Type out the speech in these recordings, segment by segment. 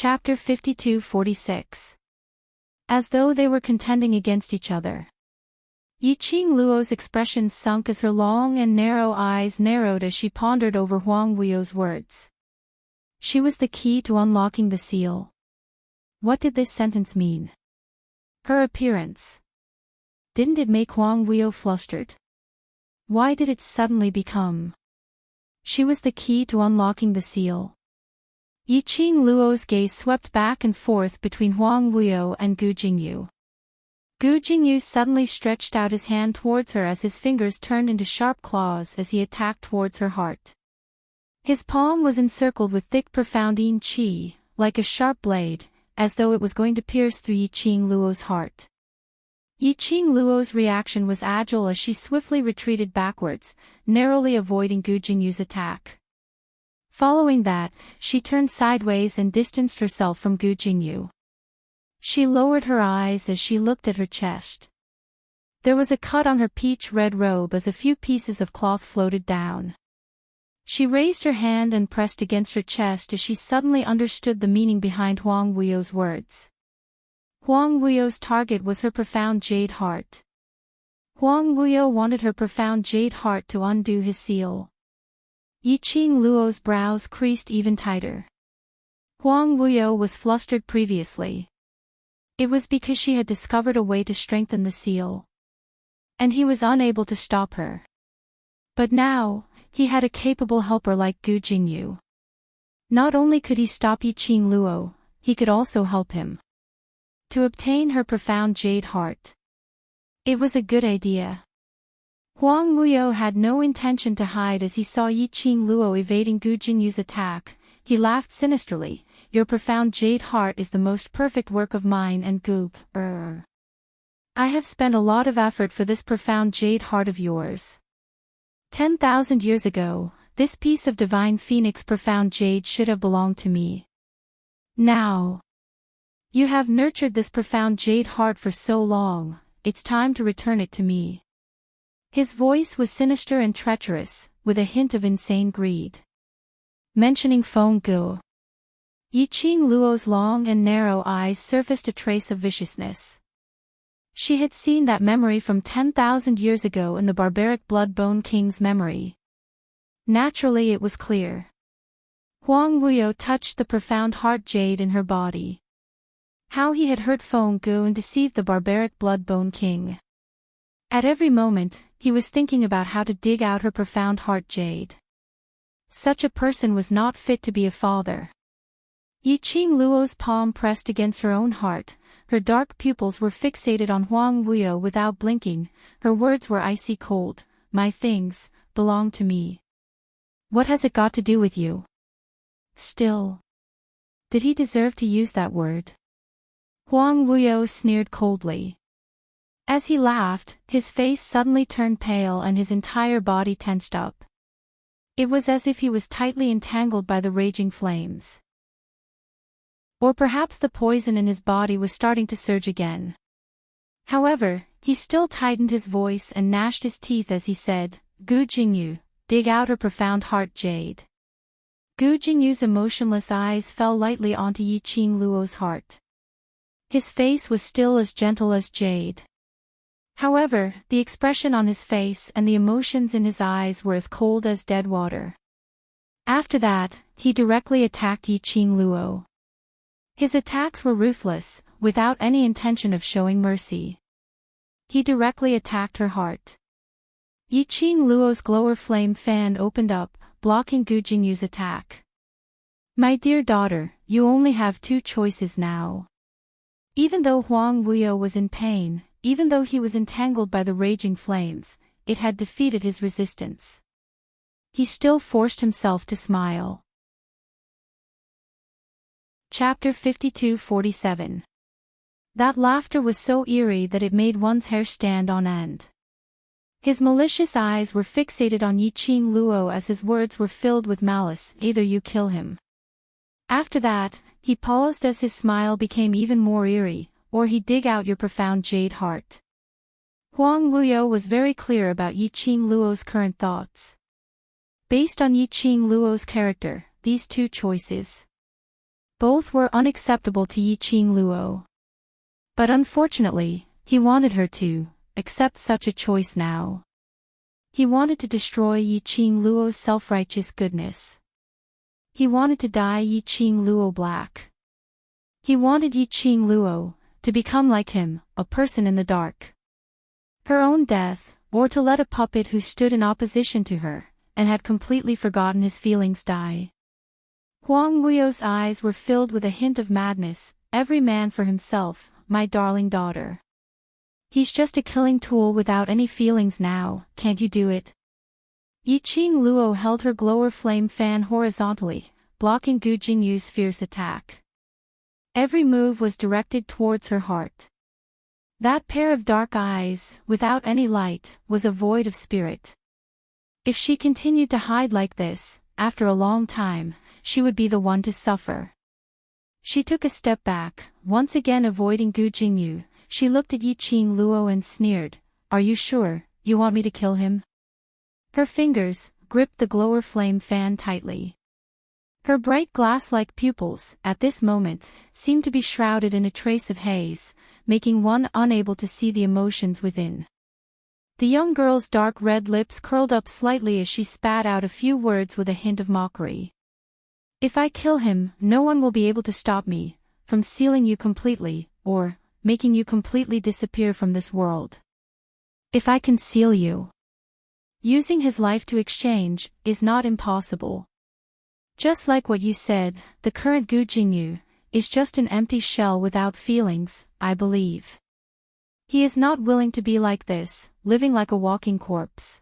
Chapter 52-46. As though they were contending against each other. Yiqing Luo's expression sunk as her long and narrow eyes narrowed as she pondered over Huang Wuyo's words. She was the key to unlocking the seal. What did this sentence mean? Her appearance. Didn't it make Huang Wuyo flustered? Why did it suddenly become? She was the key to unlocking the seal. Yiqing Luo's gaze swept back and forth between Huang Wuyo and Gu Jingyu. Gu Jingyu suddenly stretched out his hand towards her as his fingers turned into sharp claws as he attacked towards her heart. His palm was encircled with thick profound yin qi, like a sharp blade, as though it was going to pierce through Yiqing Luo's heart. Yiqing Luo's reaction was agile as she swiftly retreated backwards, narrowly avoiding Gu Jingyu's attack. Following that, she turned sideways and distanced herself from Gu Jingyu. She lowered her eyes as she looked at her chest. There was a cut on her peach-red robe as a few pieces of cloth floated down. She raised her hand and pressed against her chest as she suddenly understood the meaning behind Huang Wuyo's words. Huang Wuyo's target was her profound jade heart. Huang Wuyo wanted her profound jade heart to undo his seal. Yiqing Luo's brows creased even tighter. Huang Wuyo was flustered previously. It was because she had discovered a way to strengthen the seal. And he was unable to stop her. But now, he had a capable helper like Gu Jingyu. Not only could he stop Yiqing Luo, he could also help him. To obtain her profound jade heart. It was a good idea. Huang Wuyo had no intention to hide as he saw Yiqing Luo evading Gu Jingyu's attack. He laughed sinisterly. Your profound jade heart is the most perfect work of mine and Gu. I have spent a lot of effort for this profound jade heart of yours. 10,000 years ago, this piece of divine phoenix profound jade should have belonged to me. Now, you have nurtured this profound jade heart for so long, it's time to return it to me. His voice was sinister and treacherous, with a hint of insane greed. Mentioning Feng Gu. Yiqing Luo's long and narrow eyes surfaced a trace of viciousness. She had seen that memory from 10,000 years ago in the barbaric Blood-Bone King's memory. Naturally it was clear. Huang Wuyo touched the profound heart jade in her body. How he had hurt Feng Gu and deceived the barbaric Blood-Bone King. At every moment, he was thinking about how to dig out her profound heart jade. Such a person was not fit to be a father. Yiqing Luo's palm pressed against her own heart, her dark pupils were fixated on Huang Wuyo without blinking, her words were icy cold. My things belong to me. What has it got to do with you? Still. Did he deserve to use that word? Huang Wuyo sneered coldly. As he laughed, his face suddenly turned pale and his entire body tensed up. It was as if he was tightly entangled by the raging flames. Or perhaps the poison in his body was starting to surge again. However, he still tightened his voice and gnashed his teeth as he said, Gu Jingyu, dig out her profound heart jade. Gu Jingyu's emotionless eyes fell lightly onto Yiqing Luo's heart. His face was still as gentle as jade. However, the expression on his face and the emotions in his eyes were as cold as dead water. After that, he directly attacked Yiqing Luo. His attacks were ruthless, without any intention of showing mercy. He directly attacked her heart. Yiqing Luo's glower flame fan opened up, blocking Gu Jingyu's attack. My dear daughter, you only have two choices now. Even though Huang Wuyo was in pain, even though he was entangled by the raging flames, it had defeated his resistance. He still forced himself to smile. Chapter 52-47. That laughter was so eerie that it made one's hair stand on end. His malicious eyes were fixated on Yiqing Luo as his words were filled with malice, either you kill him. After that, he paused as his smile became even more eerie, or he dig out your profound jade heart. Huang Wuyo was very clear about Yiqing Luo's current thoughts. Based on Yiqing Luo's character, these two choices. Both were unacceptable to Yiqing Luo. But unfortunately, he wanted her to accept such a choice now. He wanted to destroy Yiqing Luo's self-righteous goodness. He wanted to dye Yiqing Luo black. He wanted Yiqing Luo to become like him, a person in the dark. Her own death, or to let a puppet who stood in opposition to her, and had completely forgotten his feelings die. Huang Wuyo's eyes were filled with a hint of madness. Every man for himself, my darling daughter. He's just a killing tool without any feelings now, can't you do it? Yiqing Luo held her glower flame fan horizontally, blocking Gu Jingyu's fierce attack. Every move was directed towards her heart. That pair of dark eyes, without any light, was a void of spirit. If she continued to hide like this, after a long time, she would be the one to suffer. She took a step back, once again avoiding Gu Jingyu. She looked at Yiqing Luo and sneered, "Are you sure, you want me to kill him?" Her fingers gripped the glower flame fan tightly. Her bright glass-like pupils, at this moment, seemed to be shrouded in a trace of haze, making one unable to see the emotions within. The young girl's dark red lips curled up slightly as she spat out a few words with a hint of mockery. "If I kill him, no one will be able to stop me from sealing you completely, or making you completely disappear from this world. If I can seal you, using his life to exchange is not impossible. Just like what you said, the current Gu Jingyu is just an empty shell without feelings, I believe. He is not willing to be like this, living like a walking corpse."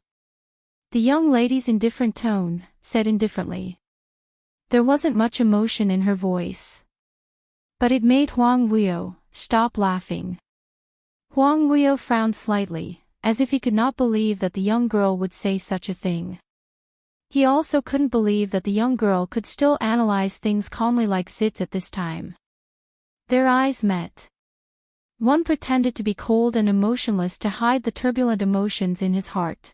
The young lady's indifferent tone said indifferently. There wasn't much emotion in her voice. But it made Huang Wuyo stop laughing. Huang Wuyo frowned slightly, as if he could not believe that the young girl would say such a thing. He also couldn't believe that the young girl could still analyze things calmly like zits at this time. Their eyes met. One pretended to be cold and emotionless to hide the turbulent emotions in his heart.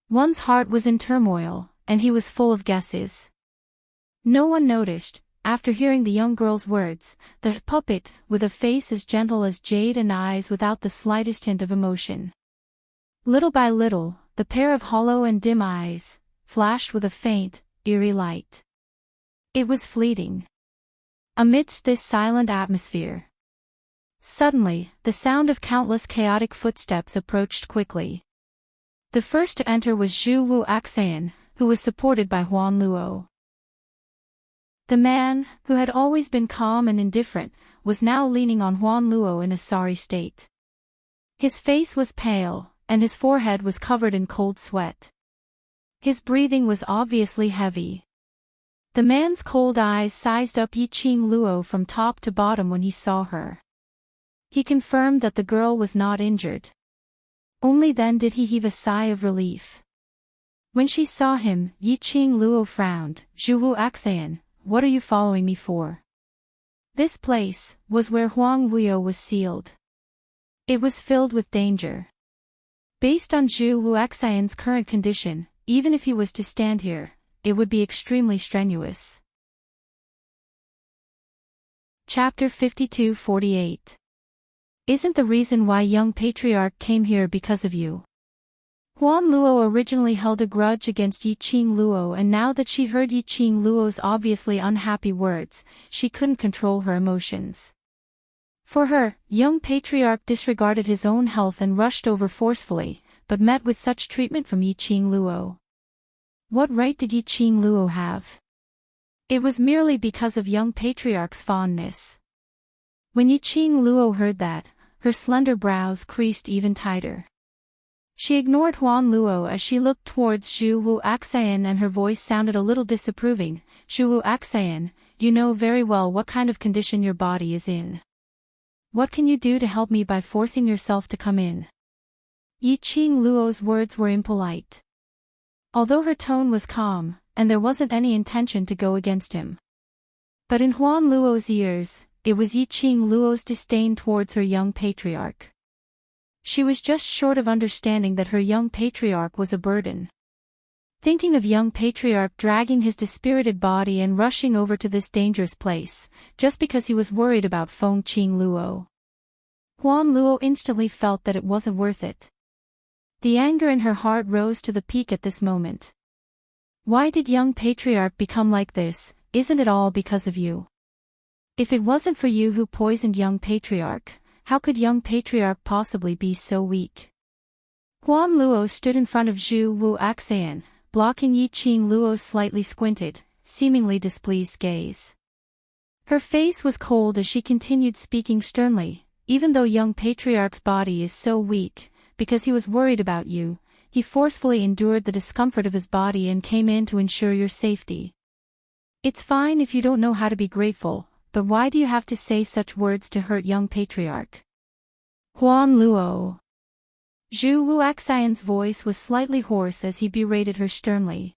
One's heart was in turmoil, and he was full of guesses. No one noticed, after hearing the young girl's words, the puppet, with a face as gentle as jade and eyes without the slightest hint of emotion. Little by little, the pair of hollow and dim eyes flashed with a faint, eerie light. It was fleeting. Amidst this silent atmosphere, suddenly, the sound of countless chaotic footsteps approached quickly. The first to enter was Zhu Wu Axayan, who was supported by Huan Luo. The man, who had always been calm and indifferent, was now leaning on Huan Luo in a sorry state. His face was pale, and his forehead was covered in cold sweat. His breathing was obviously heavy. The man's cold eyes sized up Yiqing Luo from top to bottom when he saw her. He confirmed that the girl was not injured. Only then did he heave a sigh of relief. When she saw him, Yiqing Luo frowned. "Zhu Wu Axayan, what are you following me for?" This place was where Huang Wuyo was sealed. It was filled with danger. Based on Zhu Wu Axayan's current condition, even if he was to stand here, it would be extremely strenuous. Chapter 52-48. Isn't the reason why young patriarch came here because of you? Huan Luo originally held a grudge against Yiqing Luo, and now that she heard Yiqing Luo's obviously unhappy words, she couldn't control her emotions. For her, young patriarch disregarded his own health and rushed over forcefully, but met with such treatment from Yiqing Luo. What right did Yiqing Luo have? It was merely because of young patriarch's fondness. When Yiqing Luo heard that, her slender brows creased even tighter. She ignored Huan Luo as she looked towards Zhu Wu Axayan, and her voice sounded a little disapproving. "Zhu Wu Axayan, you know very well what kind of condition your body is in. What can you do to help me by forcing yourself to come in?" Yiqing Luo's words were impolite. Although her tone was calm, and there wasn't any intention to go against him. But in Huan Luo's ears, it was Yiqing Luo's disdain towards her young patriarch. She was just short of understanding that her young patriarch was a burden. Thinking of young patriarch dragging his dispirited body and rushing over to this dangerous place, just because he was worried about Feng Qing Luo. Huan Luo instantly felt that it wasn't worth it. The anger in her heart rose to the peak at this moment. Why did young patriarch become like this? Isn't it all because of you? If it wasn't for you who poisoned young patriarch, how could young patriarch possibly be so weak? Huan Luo stood in front of Zhu Wu Axian, blocking Yi Qing Luo's slightly squinted, seemingly displeased gaze. Her face was cold as she continued speaking sternly. Even though young patriarch's body is so weak, because he was worried about you, he forcefully endured the discomfort of his body and came in to ensure your safety. It's fine if you don't know how to be grateful, but why do you have to say such words to hurt young patriarch? Huan Luo. Zhu Wuaxian's voice was slightly hoarse as he berated her sternly.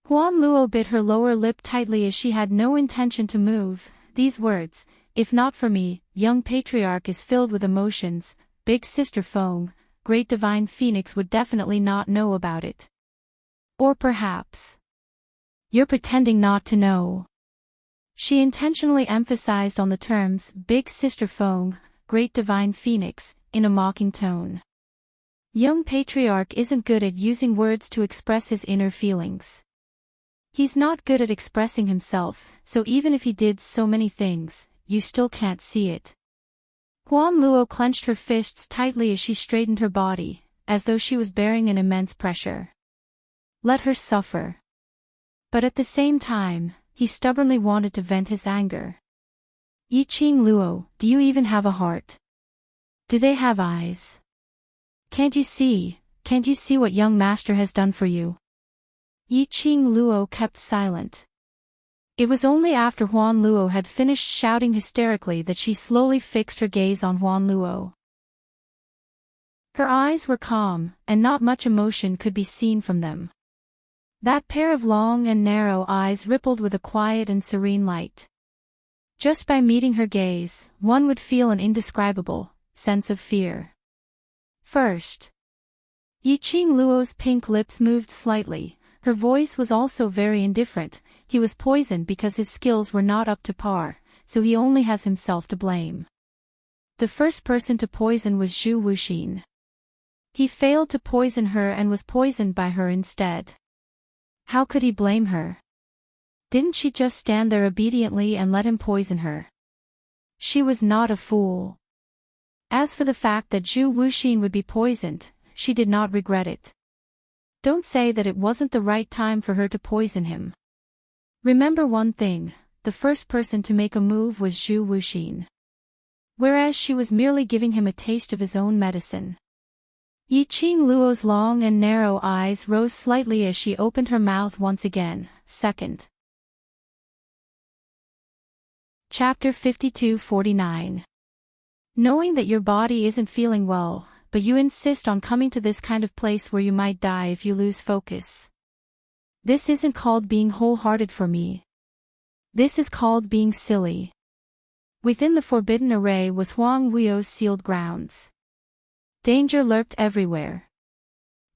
Huan Luo bit her lower lip tightly as she had no intention to move. These words, "If not for me, young patriarch is filled with emotions, big sister Feng, great divine phoenix would definitely not know about it." Or perhaps, "You're pretending not to know." She intentionally emphasized on the terms big sister Feng, great divine phoenix, in a mocking tone. Young patriarch isn't good at using words to express his inner feelings. He's not good at expressing himself, so even if he did so many things, you still can't see it. Huan Luo clenched her fists tightly as she straightened her body, as though she was bearing an immense pressure. Let her suffer. But at the same time, he stubbornly wanted to vent his anger. Yi Qing Luo, do you even have a heart? Do they have eyes? Can't you see what young master has done for you? Yi Qing Luo kept silent. It was only after Huan Luo had finished shouting hysterically that she slowly fixed her gaze on Huan Luo. Her eyes were calm, and not much emotion could be seen from them. That pair of long and narrow eyes rippled with a quiet and serene light. Just by meeting her gaze, one would feel an indescribable sense of fear. First, Yi Qing Luo's pink lips moved slightly. Her voice was also very indifferent. He was poisoned because his skills were not up to par, so he only has himself to blame. The first person to poison was Zhu Wuxin. He failed to poison her and was poisoned by her instead. How could he blame her? Didn't she just stand there obediently and let him poison her? She was not a fool. As for the fact that Zhu Wuxin would be poisoned, she did not regret it. Don't say that it wasn't the right time for her to poison him. Remember one thing, the first person to make a move was Zhu Wuxin. Whereas she was merely giving him a taste of his own medicine. Yi Qing Luo's long and narrow eyes rose slightly as she opened her mouth once again. Second. Chapter 52-49. Knowing that your body isn't feeling well, but you insist on coming to this kind of place where you might die if you lose focus. This isn't called being wholehearted for me. This is called being silly. Within the forbidden array was Huang Wuo's sealed grounds. Danger lurked everywhere.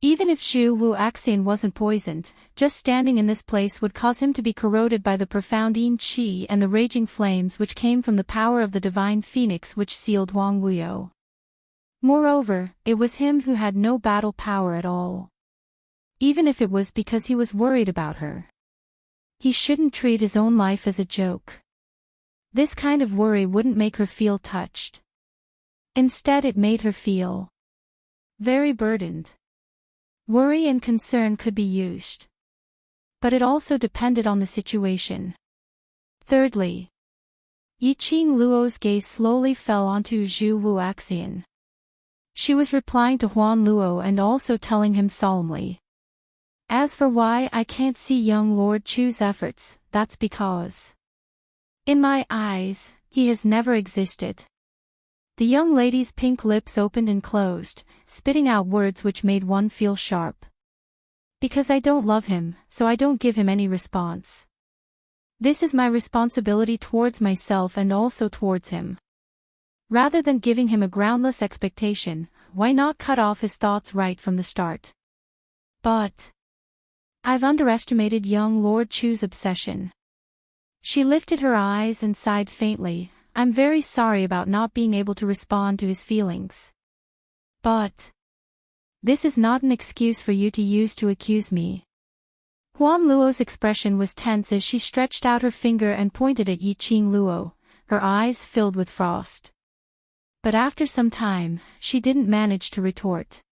Even if Zhu Wuaxian wasn't poisoned, just standing in this place would cause him to be corroded by the profound yin qi and the raging flames which came from the power of the divine phoenix which sealed Huang Wuo. Moreover, it was him who had no battle power at all. Even if it was because he was worried about her. He shouldn't treat his own life as a joke. This kind of worry wouldn't make her feel touched. Instead it made her feel very burdened. Worry and concern could be used. But it also depended on the situation. Thirdly, Yi Qing Luo's gaze slowly fell onto Zhu Wuaxian. She was replying to Huan Luo and also telling him solemnly. As for why I can't see young Lord Chu's efforts, that's because, in my eyes, he has never existed. The young lady's pink lips opened and closed, spitting out words which made one feel sharp. Because I don't love him, so I don't give him any response. This is my responsibility towards myself and also towards him. Rather than giving him a groundless expectation, why not cut off his thoughts right from the start? But I've underestimated young Lord Chu's obsession. She lifted her eyes and sighed faintly. I'm very sorry about not being able to respond to his feelings. But this is not an excuse for you to use to accuse me. Huan Luo's expression was tense as she stretched out her finger and pointed at Yiqing Luo, her eyes filled with frost. But after some time, she didn't manage to retort.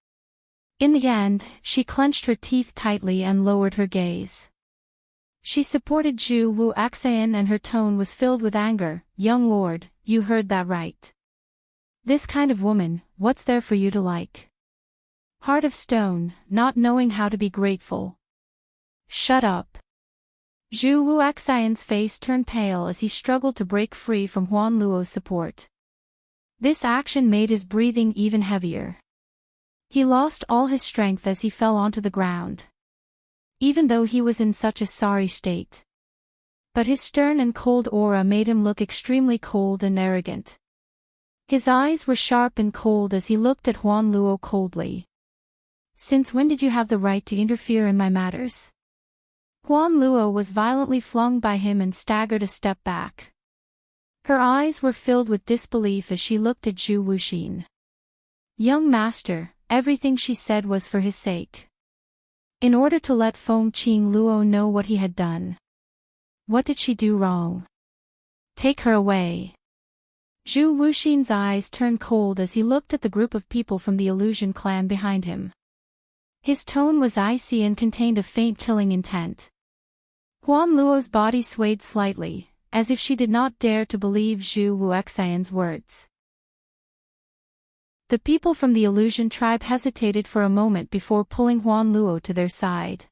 In the end, she clenched her teeth tightly and lowered her gaze. She supported Zhu Wu Axayan and her tone was filled with anger. Young lord, you heard that right. This kind of woman, what's there for you to like? Heart of stone, not knowing how to be grateful. Shut up. Zhu Wu Axayan's face turned pale as he struggled to break free from Huan Luo's support. This action made his breathing even heavier. He lost all his strength as he fell onto the ground. Even though he was in such a sorry state. But his stern and cold aura made him look extremely cold and arrogant. His eyes were sharp and cold as he looked at Huan Luo coldly. Since when did you have the right to interfere in my matters? Huan Luo was violently flung by him and staggered a step back. Her eyes were filled with disbelief as she looked at Zhu Wuxin. Young master, everything she said was for his sake. In order to let Feng Qing Luo know what he had done. What did she do wrong? Take her away. Zhu Wuxin's eyes turned cold as he looked at the group of people from the illusion clan behind him. His tone was icy and contained a faint killing intent. Huan Luo's body swayed slightly, as if she did not dare to believe Zhu Wuxian's words. The people from the illusion tribe hesitated for a moment before pulling Huan Luo to their side.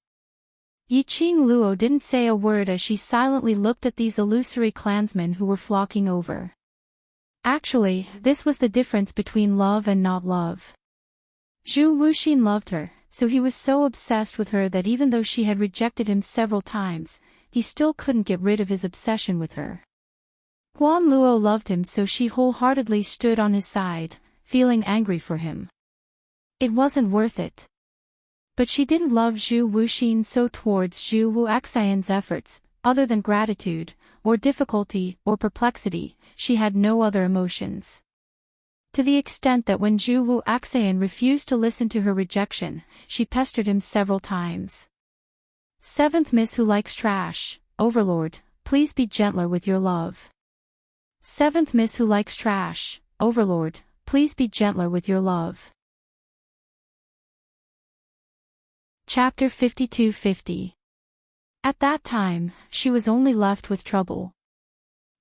Yiqing Luo didn't say a word as she silently looked at these illusory clansmen who were flocking over. Actually, this was the difference between love and not love. Zhu Wuxin loved her, so he was so obsessed with her that even though she had rejected him several times, he still couldn't get rid of his obsession with her. Huan Luo loved him, so she wholeheartedly stood on his side, feeling angry for him. It wasn't worth it. But she didn't love Zhu Wuxin, so towards Zhu Wuxian's efforts, other than gratitude, or difficulty, or perplexity, she had no other emotions. To the extent that when Zhu Wuxian refused to listen to her rejection, she pestered him several times. Seventh Miss who likes trash, Overlord, please be gentler with your love. Seventh Miss who likes trash, Overlord, please be gentler with your love. Chapter 5250. At that time, she was only left with trouble.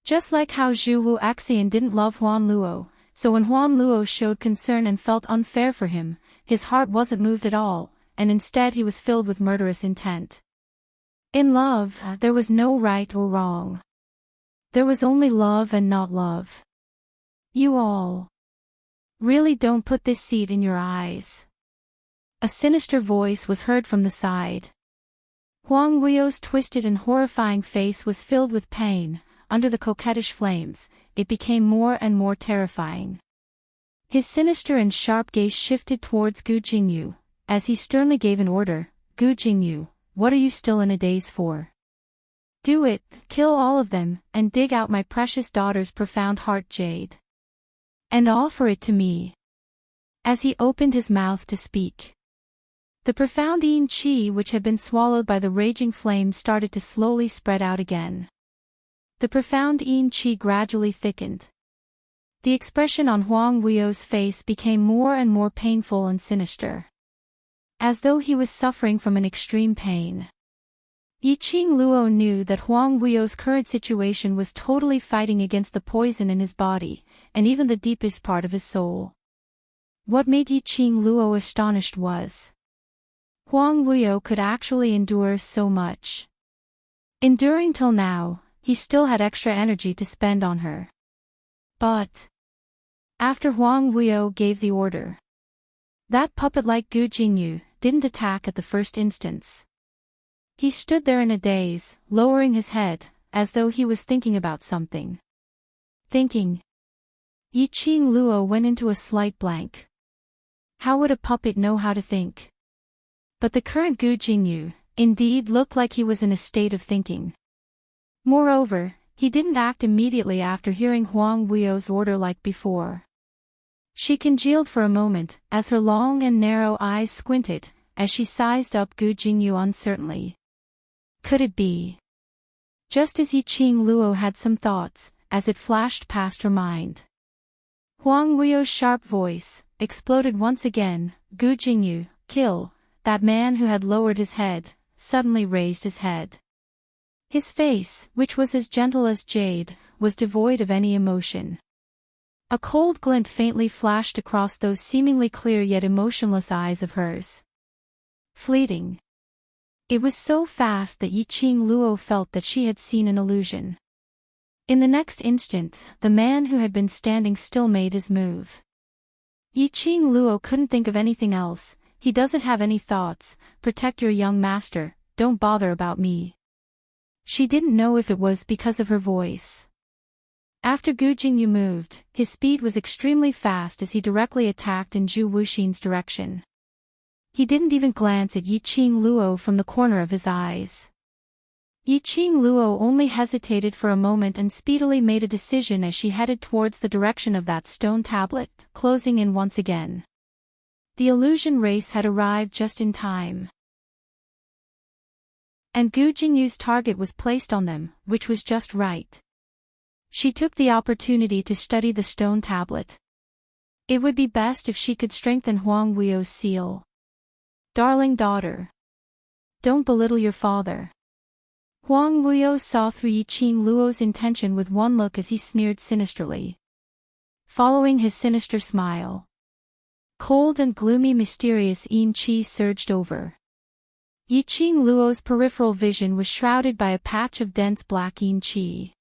Just like how Zhu Wuxian didn't love Huan Luo, so when Huan Luo showed concern and felt unfair for him, his heart wasn't moved at all, and instead he was filled with murderous intent. In love, there was no right or wrong. There was only love and not love. You all really don't put this seed in your eyes. A sinister voice was heard from the side. Huang Guio's twisted and horrifying face was filled with pain. Under the coquettish flames, it became more and more terrifying. His sinister and sharp gaze shifted towards Gu Jingyu, as he sternly gave an order. Gu Jingyu, what are you still in a daze for? Do it, kill all of them, and dig out my precious daughter's profound heart jade. And offer it to me. As he opened his mouth to speak, the profound yin qi which had been swallowed by the raging flame started to slowly spread out again. The profound yin qi gradually thickened. The expression on Huang Guio's face became more and more painful and sinister. As though he was suffering from an extreme pain. Yiqing Luo knew that Huang Guio's current situation was totally fighting against the poison in his body, and even the deepest part of his soul. What made Yiqing Luo astonished was Huang Guio could actually endure so much. Enduring till now, he still had extra energy to spend on her. But after Huang Guio gave the order, that puppet-like Gu Jingyu didn't attack at the first instance. He stood there in a daze, lowering his head, as though he was thinking about something. Thinking. Yiqing Luo went into a slight blank. How would a puppet know how to think? But the current Gu Jingyu, indeed looked like he was in a state of thinking. Moreover, he didn't act immediately after hearing Huang Weio's order like before. She congealed for a moment, as her long and narrow eyes squinted, as she sized up Gu Jingyu uncertainly. Could it be? Just as Yiqing Luo had some thoughts, as it flashed past her mind. Huang Weio's sharp voice exploded once again. Gu Jingyu, kill. That man who had lowered his head, suddenly raised his head. His face, which was as gentle as jade, was devoid of any emotion. A cold glint faintly flashed across those seemingly clear yet emotionless eyes of hers. Fleeting. It was so fast that Yiqing Luo felt that she had seen an illusion. In the next instant, the man who had been standing still made his move. Yiqing Luo couldn't think of anything else. He doesn't have any thoughts. Protect your young master, don't bother about me. She didn't know if it was because of her voice. After Gu Jingyu moved, his speed was extremely fast as he directly attacked in Zhu Wuxin's direction. He didn't even glance at Yiqing Luo from the corner of his eyes. Yiqing Luo only hesitated for a moment and speedily made a decision as she headed towards the direction of that stone tablet, closing in once again. The illusion race had arrived just in time. And Gu Jingyu's target was placed on them, which was just right. She took the opportunity to study the stone tablet. It would be best if she could strengthen Huang Weio's seal. Darling daughter. Don't belittle your father. Huang Weio saw through Yiqing Luo's intention with one look as he sneered sinisterly. Following his sinister smile, cold and gloomy mysterious yin qi surged over. Yiqing Luo's peripheral vision was shrouded by a patch of dense black yin qi.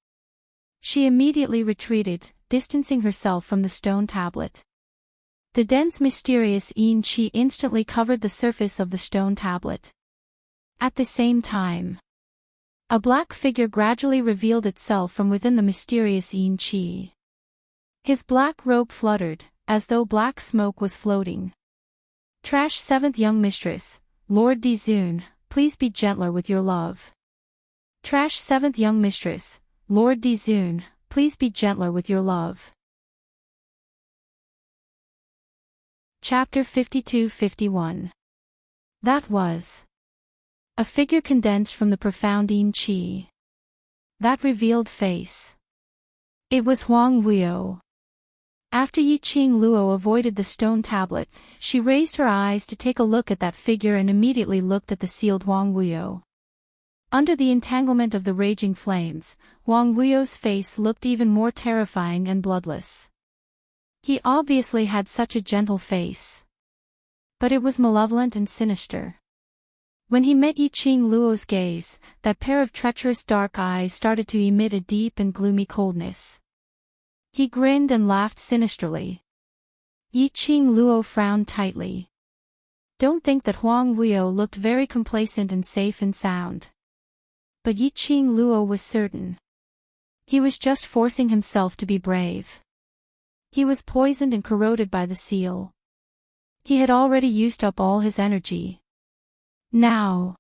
She immediately retreated, distancing herself from the stone tablet. The dense mysterious yin qi instantly covered the surface of the stone tablet. At the same time, a black figure gradually revealed itself from within the mysterious yin qi. His black robe fluttered, as though black smoke was floating. Trash 7th young mistress, Lord Dizun, please be gentler with your love. Trash 7th young mistress, Lord Dizun, please be gentler with your love. Chapter 52-51. That was a figure condensed from the profound yin qi. That revealed face. It was Huang Weio. After Yiqing Luo avoided the stone tablet, she raised her eyes to take a look at that figure and immediately looked at the sealed Huang Weio. Under the entanglement of the raging flames, Huang Weio's face looked even more terrifying and bloodless. He obviously had such a gentle face. But it was malevolent and sinister. When he met Yiqing Luo's gaze, that pair of treacherous dark eyes started to emit a deep and gloomy coldness. He grinned and laughed sinisterly. Yiqing Luo frowned tightly. Don't think that Huang Weio looked very complacent and safe and sound. But Yiqing Luo was certain. He was just forcing himself to be brave. He was poisoned and corroded by the seal. He had already used up all his energy. Now,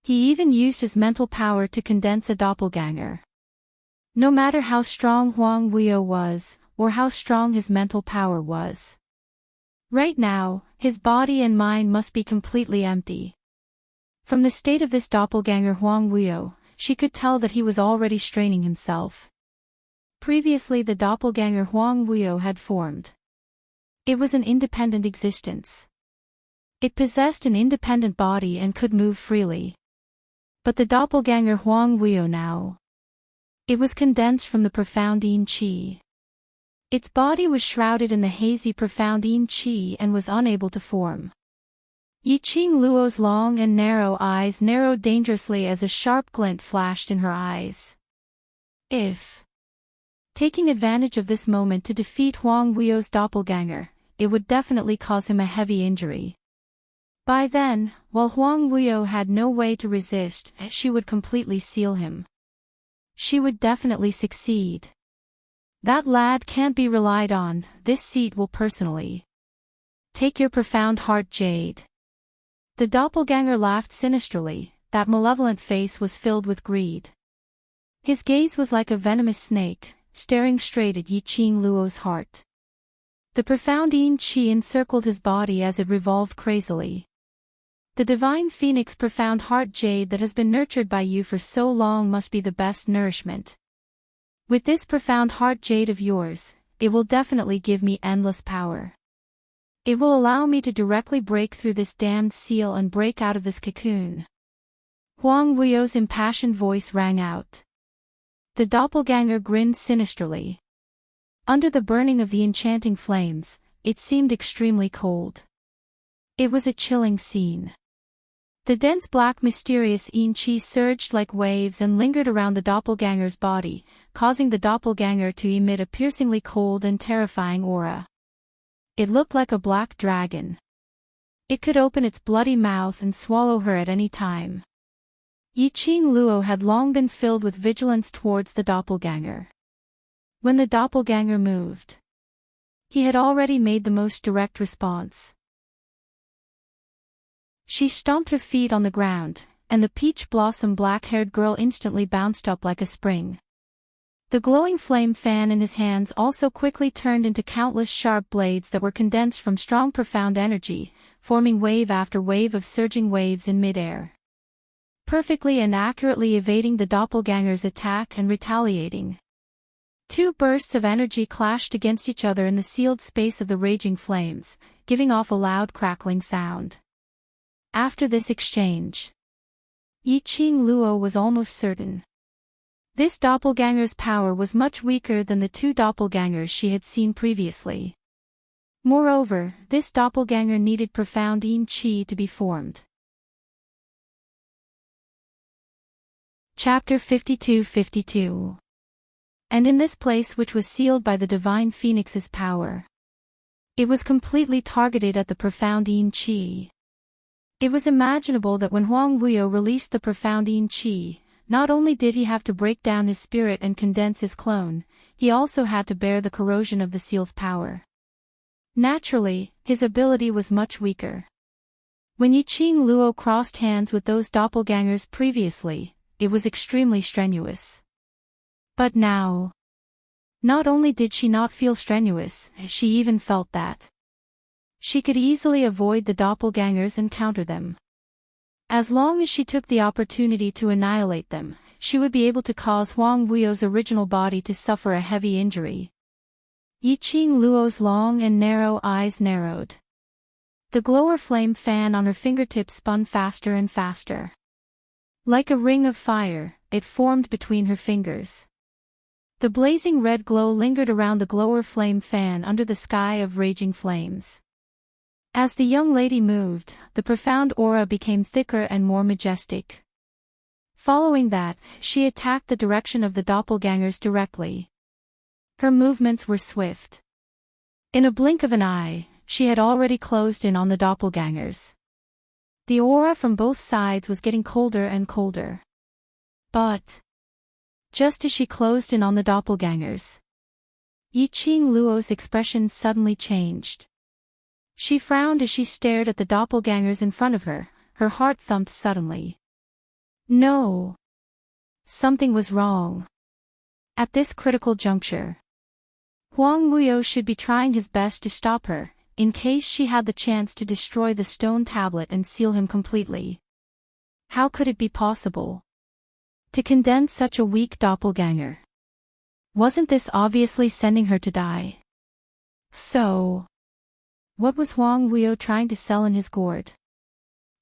he even used his mental power to condense a doppelganger. No matter how strong Huang Weio was, or how strong his mental power was. Right now, his body and mind must be completely empty. From the state of this doppelganger Huang Weio, she could tell that he was already straining himself. Previously the doppelganger Huang Weio had formed. It was an independent existence. It possessed an independent body and could move freely. But the doppelganger Huang Weio now. It was condensed from the profound yin qi. Its body was shrouded in the hazy profound yin qi and was unable to form. Yiqing Luo's long and narrow eyes narrowed dangerously as a sharp glint flashed in her eyes. If taking advantage of this moment to defeat Huang Weio's doppelganger, it would definitely cause him a heavy injury. By then, while Huang Weio had no way to resist, she would completely seal him. She would definitely succeed. That lad can't be relied on, this seat will personally take your profound heart, Jade. The doppelganger laughed sinisterly. That malevolent face was filled with greed. His gaze was like a venomous snake, staring straight at Yi Qing Luo's heart. The profound yin qi encircled his body as it revolved crazily. The divine phoenix profound heart jade that has been nurtured by you for so long must be the best nourishment. With this profound heart jade of yours, it will definitely give me endless power. It will allow me to directly break through this damned seal and break out of this cocoon. Huang Wuyo's impassioned voice rang out. The doppelganger grinned sinisterly. Under the burning of the enchanting flames, it seemed extremely cold. It was a chilling scene. The dense black mysterious yin qi surged like waves and lingered around the doppelganger's body, causing the doppelganger to emit a piercingly cold and terrifying aura. It looked like a black dragon. It could open its bloody mouth and swallow her at any time. Yi Qing Luo had long been filled with vigilance towards the doppelganger. When the doppelganger moved, he had already made the most direct response. She stomped her feet on the ground, and the peach blossom black-haired girl instantly bounced up like a spring. The glowing flame fan in his hands also quickly turned into countless sharp blades that were condensed from strong profound energy, forming wave after wave of surging waves in midair. Perfectly and accurately evading the doppelganger's attack and retaliating. Two bursts of energy clashed against each other in the sealed space of the raging flames, giving off a loud crackling sound. After this exchange, Yi Qing Luo was almost certain. This doppelganger's power was much weaker than the two doppelgangers she had seen previously. Moreover, this doppelganger needed profound yin qi to be formed. Chapter 52-52. And in this place which was sealed by the divine phoenix's power, it was completely targeted at the profound yin qi. It was imaginable that when Huang Wuyo released the profound yin qi, not only did he have to break down his spirit and condense his clone, he also had to bear the corrosion of the seal's power. Naturally, his ability was much weaker. When Yi Qing Luo crossed hands with those doppelgangers previously, it was extremely strenuous. But now, not only did she not feel strenuous, she even felt that she could easily avoid the doppelgangers and counter them. As long as she took the opportunity to annihilate them, she would be able to cause Huang Wuyo's original body to suffer a heavy injury. Yi Qing Luo's long and narrow eyes narrowed. The glower flame fan on her fingertips spun faster and faster. Like a ring of fire, it formed between her fingers. The blazing red glow lingered around the glower flame fan under the sky of raging flames. As the young lady moved, the profound aura became thicker and more majestic. Following that, she attacked the direction of the doppelgangers directly. Her movements were swift. In a blink of an eye, she had already closed in on the doppelgangers. The aura from both sides was getting colder and colder. But just as she closed in on the doppelgangers, Yi Qing Luo's expression suddenly changed. She frowned as she stared at the doppelgangers in front of her, her heart thumped suddenly. No! Something was wrong. At this critical juncture, Huang Wuyo should be trying his best to stop her, in case she had the chance to destroy the stone tablet and seal him completely. How could it be possible to condense such a weak doppelganger? Wasn't this obviously sending her to die? So, what was Huang Wuyo trying to sell in his gourd?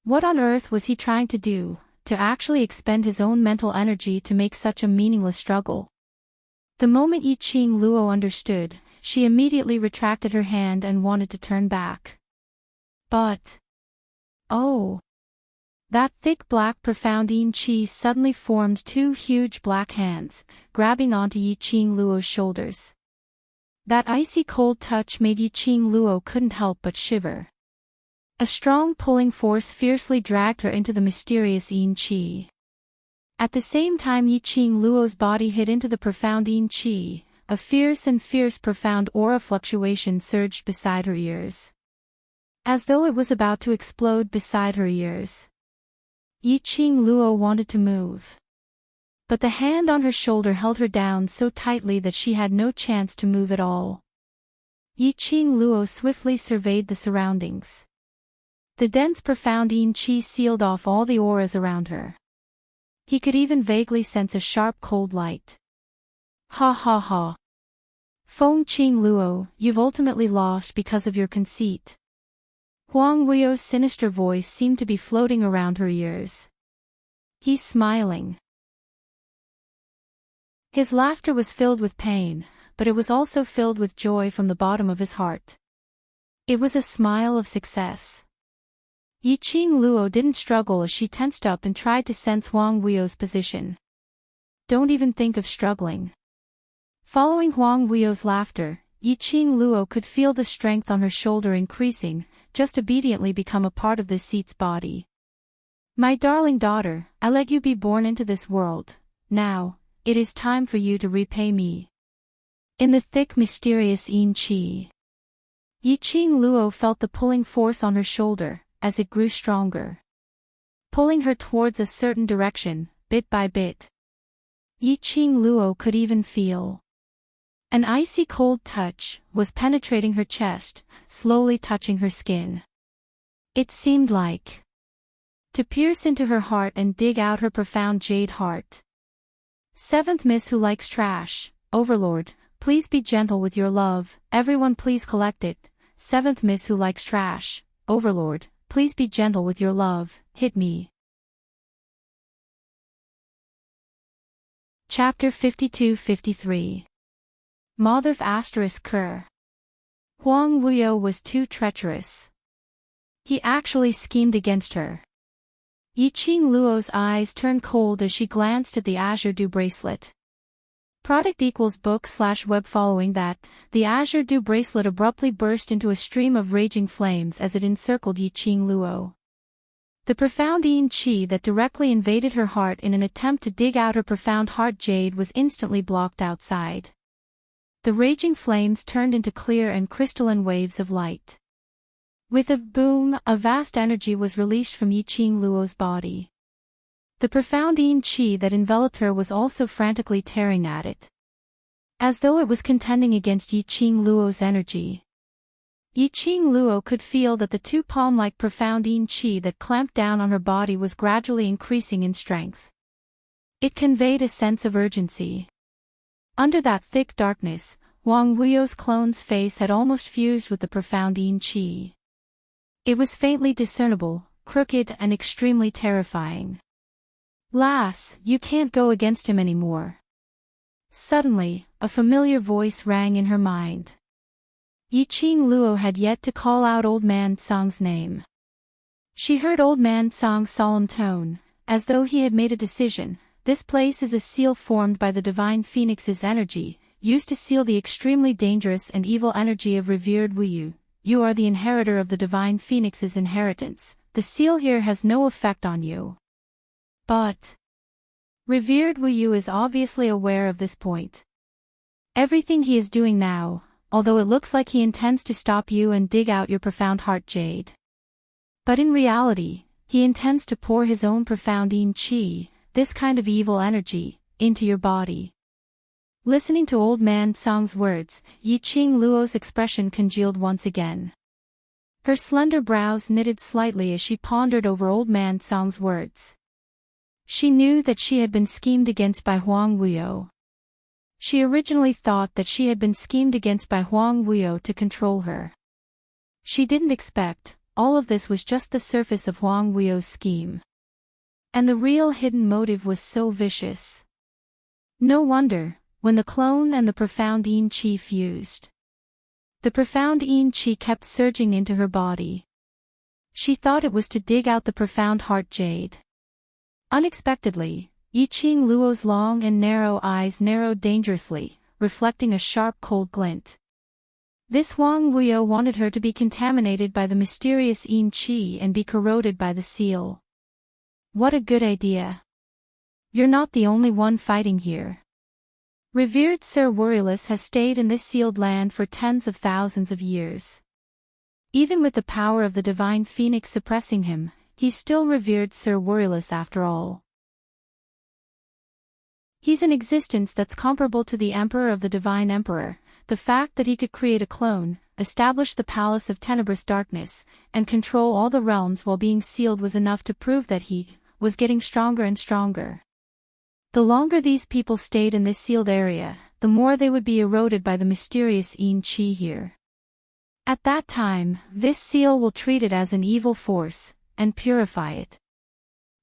What on earth was he trying to do, to actually expend his own mental energy to make such a meaningless struggle? The moment Yi Qing Luo understood, she immediately retracted her hand and wanted to turn back. But, oh! That thick black profound yin qi suddenly formed two huge black hands, grabbing onto Yi Qing Luo's shoulders. That icy cold touch made Yi Qing Luo couldn't help but shiver. A strong pulling force fiercely dragged her into the mysterious yin qi. At the same time Yi Qing Luo's body hit into the profound yin qi, a fierce profound aura fluctuation surged beside her ears. as though it was about to explode beside her ears. Yiqing Luo wanted to move, but the hand on her shoulder held her down so tightly that she had no chance to move at all. Yiqing Luo swiftly surveyed the surroundings. The dense profound yin qi sealed off all the auras around her. He could even vaguely sense a sharp cold light. Ha ha ha. Feng Qing Luo, you've ultimately lost because of your conceit. Huang Wuyo's sinister voice seemed to be floating around her ears. He's smiling. His laughter was filled with pain, but it was also filled with joy from the bottom of his heart. It was a smile of success. Yiqing Luo didn't struggle as she tensed up and tried to sense Huang Wuyo's position. Don't even think of struggling. Following Huang Wuyo's laughter, Yiqing Luo could feel the strength on her shoulder increasing, just obediently become a part of this seat's body. My darling daughter, I let you be born into this world. Now, it is time for you to repay me. In the thick mysterious yin qi, Yiqing Luo felt the pulling force on her shoulder, as it grew stronger, pulling her towards a certain direction, bit by bit. Yiqing Luo could even feel an icy cold touch was penetrating her chest, slowly touching her skin. It seemed like to pierce into her heart and dig out her profound jade heart. Seventh Miss who likes trash, Overlord, please be gentle with your love, everyone please collect it. Seventh Miss who likes trash, Overlord, please be gentle with your love, hit me. Chapter 52-53. Motherf ****. Huang Wuyo was too treacherous. He actually schemed against her. Yiqing Luo's eyes turned cold as she glanced at the Azure Dew bracelet. Product equals book/web. Following that, the Azure Dew bracelet abruptly burst into a stream of raging flames as it encircled Yiqing Luo. The profound yin qi that directly invaded her heart in an attempt to dig out her profound heart jade was instantly blocked outside. The raging flames turned into clear and crystalline waves of light. With a boom, a vast energy was released from Yiqing Luo's body. The profound yin qi that enveloped her was also frantically tearing at it, as though it was contending against Yiqing Luo's energy. Yiqing Luo could feel that the two palm-like profound yin qi that clamped down on her body was gradually increasing in strength. It conveyed a sense of urgency. Under that thick darkness, Huang Wuyo's clone's face had almost fused with the profound yin qi. It was faintly discernible, crooked and extremely terrifying. Lass, you can't go against him anymore. Suddenly, a familiar voice rang in her mind. Yiqing Luo had yet to call out Old Man Tsang's name. She heard Old Man Tsang's solemn tone, as though he had made a decision. This place is a seal formed by the Divine Phoenix's energy, used to seal the extremely dangerous and evil energy of revered Wuyu. You are the inheritor of the Divine Phoenix's inheritance. The seal here has no effect on you. But revered Wuyu is obviously aware of this point. Everything he is doing now, although it looks like he intends to stop you and dig out your profound heart jade. But in reality, he intends to pour his own profound yin qi, this kind of evil energy, into your body. Listening to Old Man Tsang's words, Yiqing Luo's expression congealed once again. Her slender brows knitted slightly as she pondered over Old Man Tsang's words. She knew that she had been schemed against by Huang Wuyo. She originally thought that she had been schemed against by Huang Wuyo to control her. She didn't expect, all of this was just the surface of Huang Wuyo's scheme. And the real hidden motive was so vicious. No wonder, when the clone and the profound yin qi fused. The profound yin qi kept surging into her body. She thought it was to dig out the profound heart jade. Unexpectedly, Yiqing Luo's long and narrow eyes narrowed dangerously, reflecting a sharp cold glint. This Huang Wuyo wanted her to be contaminated by the mysterious yin qi and be corroded by the seal. What a good idea. You're not the only one fighting here. Revered Sir Worryless has stayed in this sealed land for tens of thousands of years. Even with the power of the divine phoenix suppressing him, he still revered Sir Worryless after all. He's an existence that's comparable to the Emperor of the Divine Emperor. The fact that he could create a clone, establish the Palace of Tenebrous Darkness, and control all the realms while being sealed was enough to prove that he was getting stronger and stronger. The longer these people stayed in this sealed area, the more they would be eroded by the mysterious Qi here. At that time, this seal will treat it as an evil force, and purify it.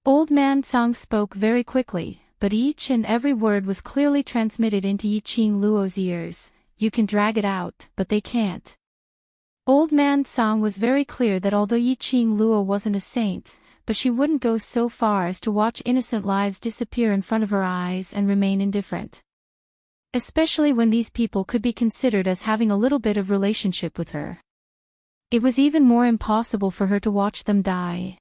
Old Man Song spoke very quickly, but each and every word was clearly transmitted into Yiqing Luo's ears. You can drag it out, but they can't. Old Man Song was very clear that although Yiqing Luo wasn't a saint, but she wouldn't go so far as to watch innocent lives disappear in front of her eyes and remain indifferent. Especially when these people could be considered as having a little bit of relationship with her. It was even more impossible for her to watch them die.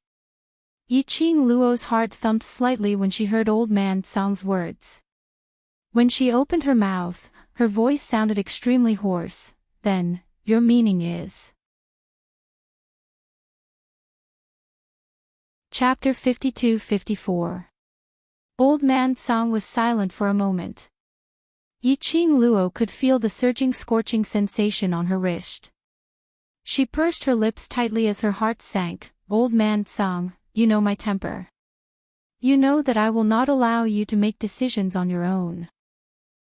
Yiqing Luo's heart thumped slightly when she heard Old Man Song's words. When she opened her mouth, her voice sounded extremely hoarse. Then, your meaning is... Chapter 52-54. Old Man Song was silent for a moment. Yiqing Luo could feel the surging scorching sensation on her wrist. She pursed her lips tightly as her heart sank. Old Man Song, you know my temper. You know that I will not allow you to make decisions on your own.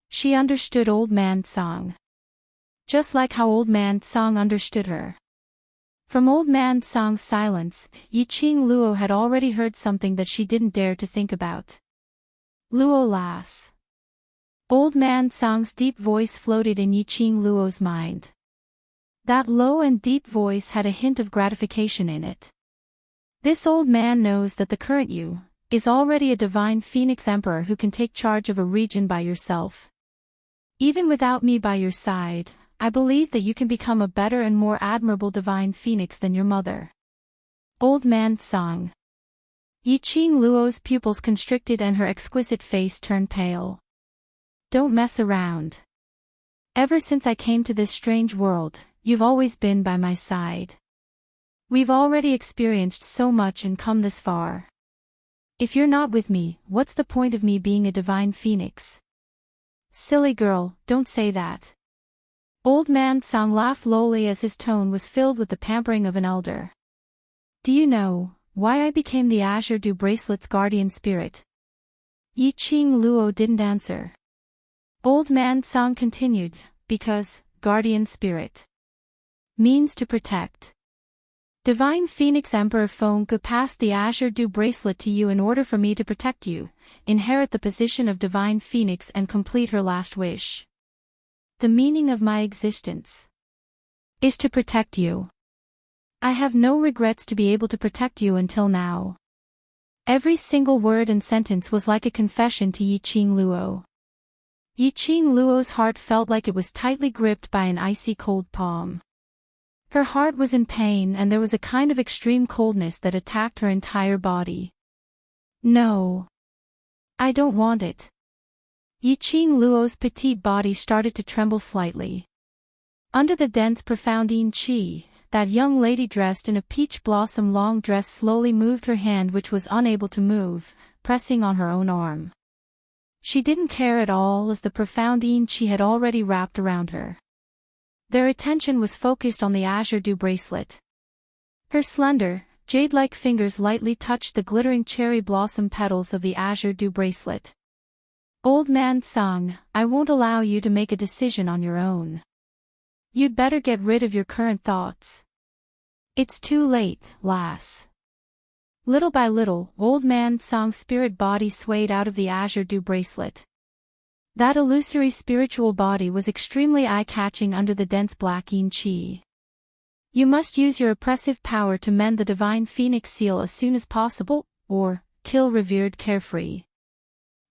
She understood Old Man Song. Just like how Old Man Song understood her. From Old Man Song's silence, Yiqing Luo had already heard something that she didn't dare to think about. Luo lass. Old Man Song's deep voice floated in Yiqing Luo's mind. That low and deep voice had a hint of gratification in it. This old man knows that the current you is already a divine phoenix emperor who can take charge of a region by yourself. Even without me by your side, I believe that you can become a better and more admirable divine phoenix than your mother. Old Man Song. Yiqing Luo's pupils constricted and her exquisite face turned pale. Don't mess around. Ever since I came to this strange world, you've always been by my side. We've already experienced so much and come this far. If you're not with me, what's the point of me being a divine phoenix? Silly girl, don't say that. Old Man Song laughed lowly as his tone was filled with the pampering of an elder. Do you know why I became the Azure Dew Bracelet's guardian spirit? Yiqing Luo didn't answer. Old Man Song continued, because guardian spirit means to protect. Divine Phoenix Emperor Feng could pass the Azure Dew Bracelet to you in order for me to protect you, inherit the position of Divine Phoenix and complete her last wish. The meaning of my existence is to protect you. I have no regrets to be able to protect you until now. Every single word and sentence was like a confession to Yiqing Luo. Yiqing Luo's heart felt like it was tightly gripped by an icy cold palm. Her heart was in pain and there was a kind of extreme coldness that attacked her entire body. No. I don't want it. Yiqing Luo's petite body started to tremble slightly. Under the dense profound Qi, that young lady dressed in a peach blossom long dress slowly moved her hand which was unable to move, pressing on her own arm. She didn't care at all as the profound Qi had already wrapped around her. Their attention was focused on the Azure Dew Bracelet. Her slender, jade-like fingers lightly touched the glittering cherry blossom petals of the Azure Dew Bracelet. Old Man Song, I won't allow you to make a decision on your own. You'd better get rid of your current thoughts. It's too late, lass. Little by little, Old Man Song's spirit body swayed out of the Azure Dew Bracelet. That illusory spiritual body was extremely eye-catching under the dense black Qi. You must use your oppressive power to mend the Divine Phoenix seal as soon as possible, or kill revered Carefree.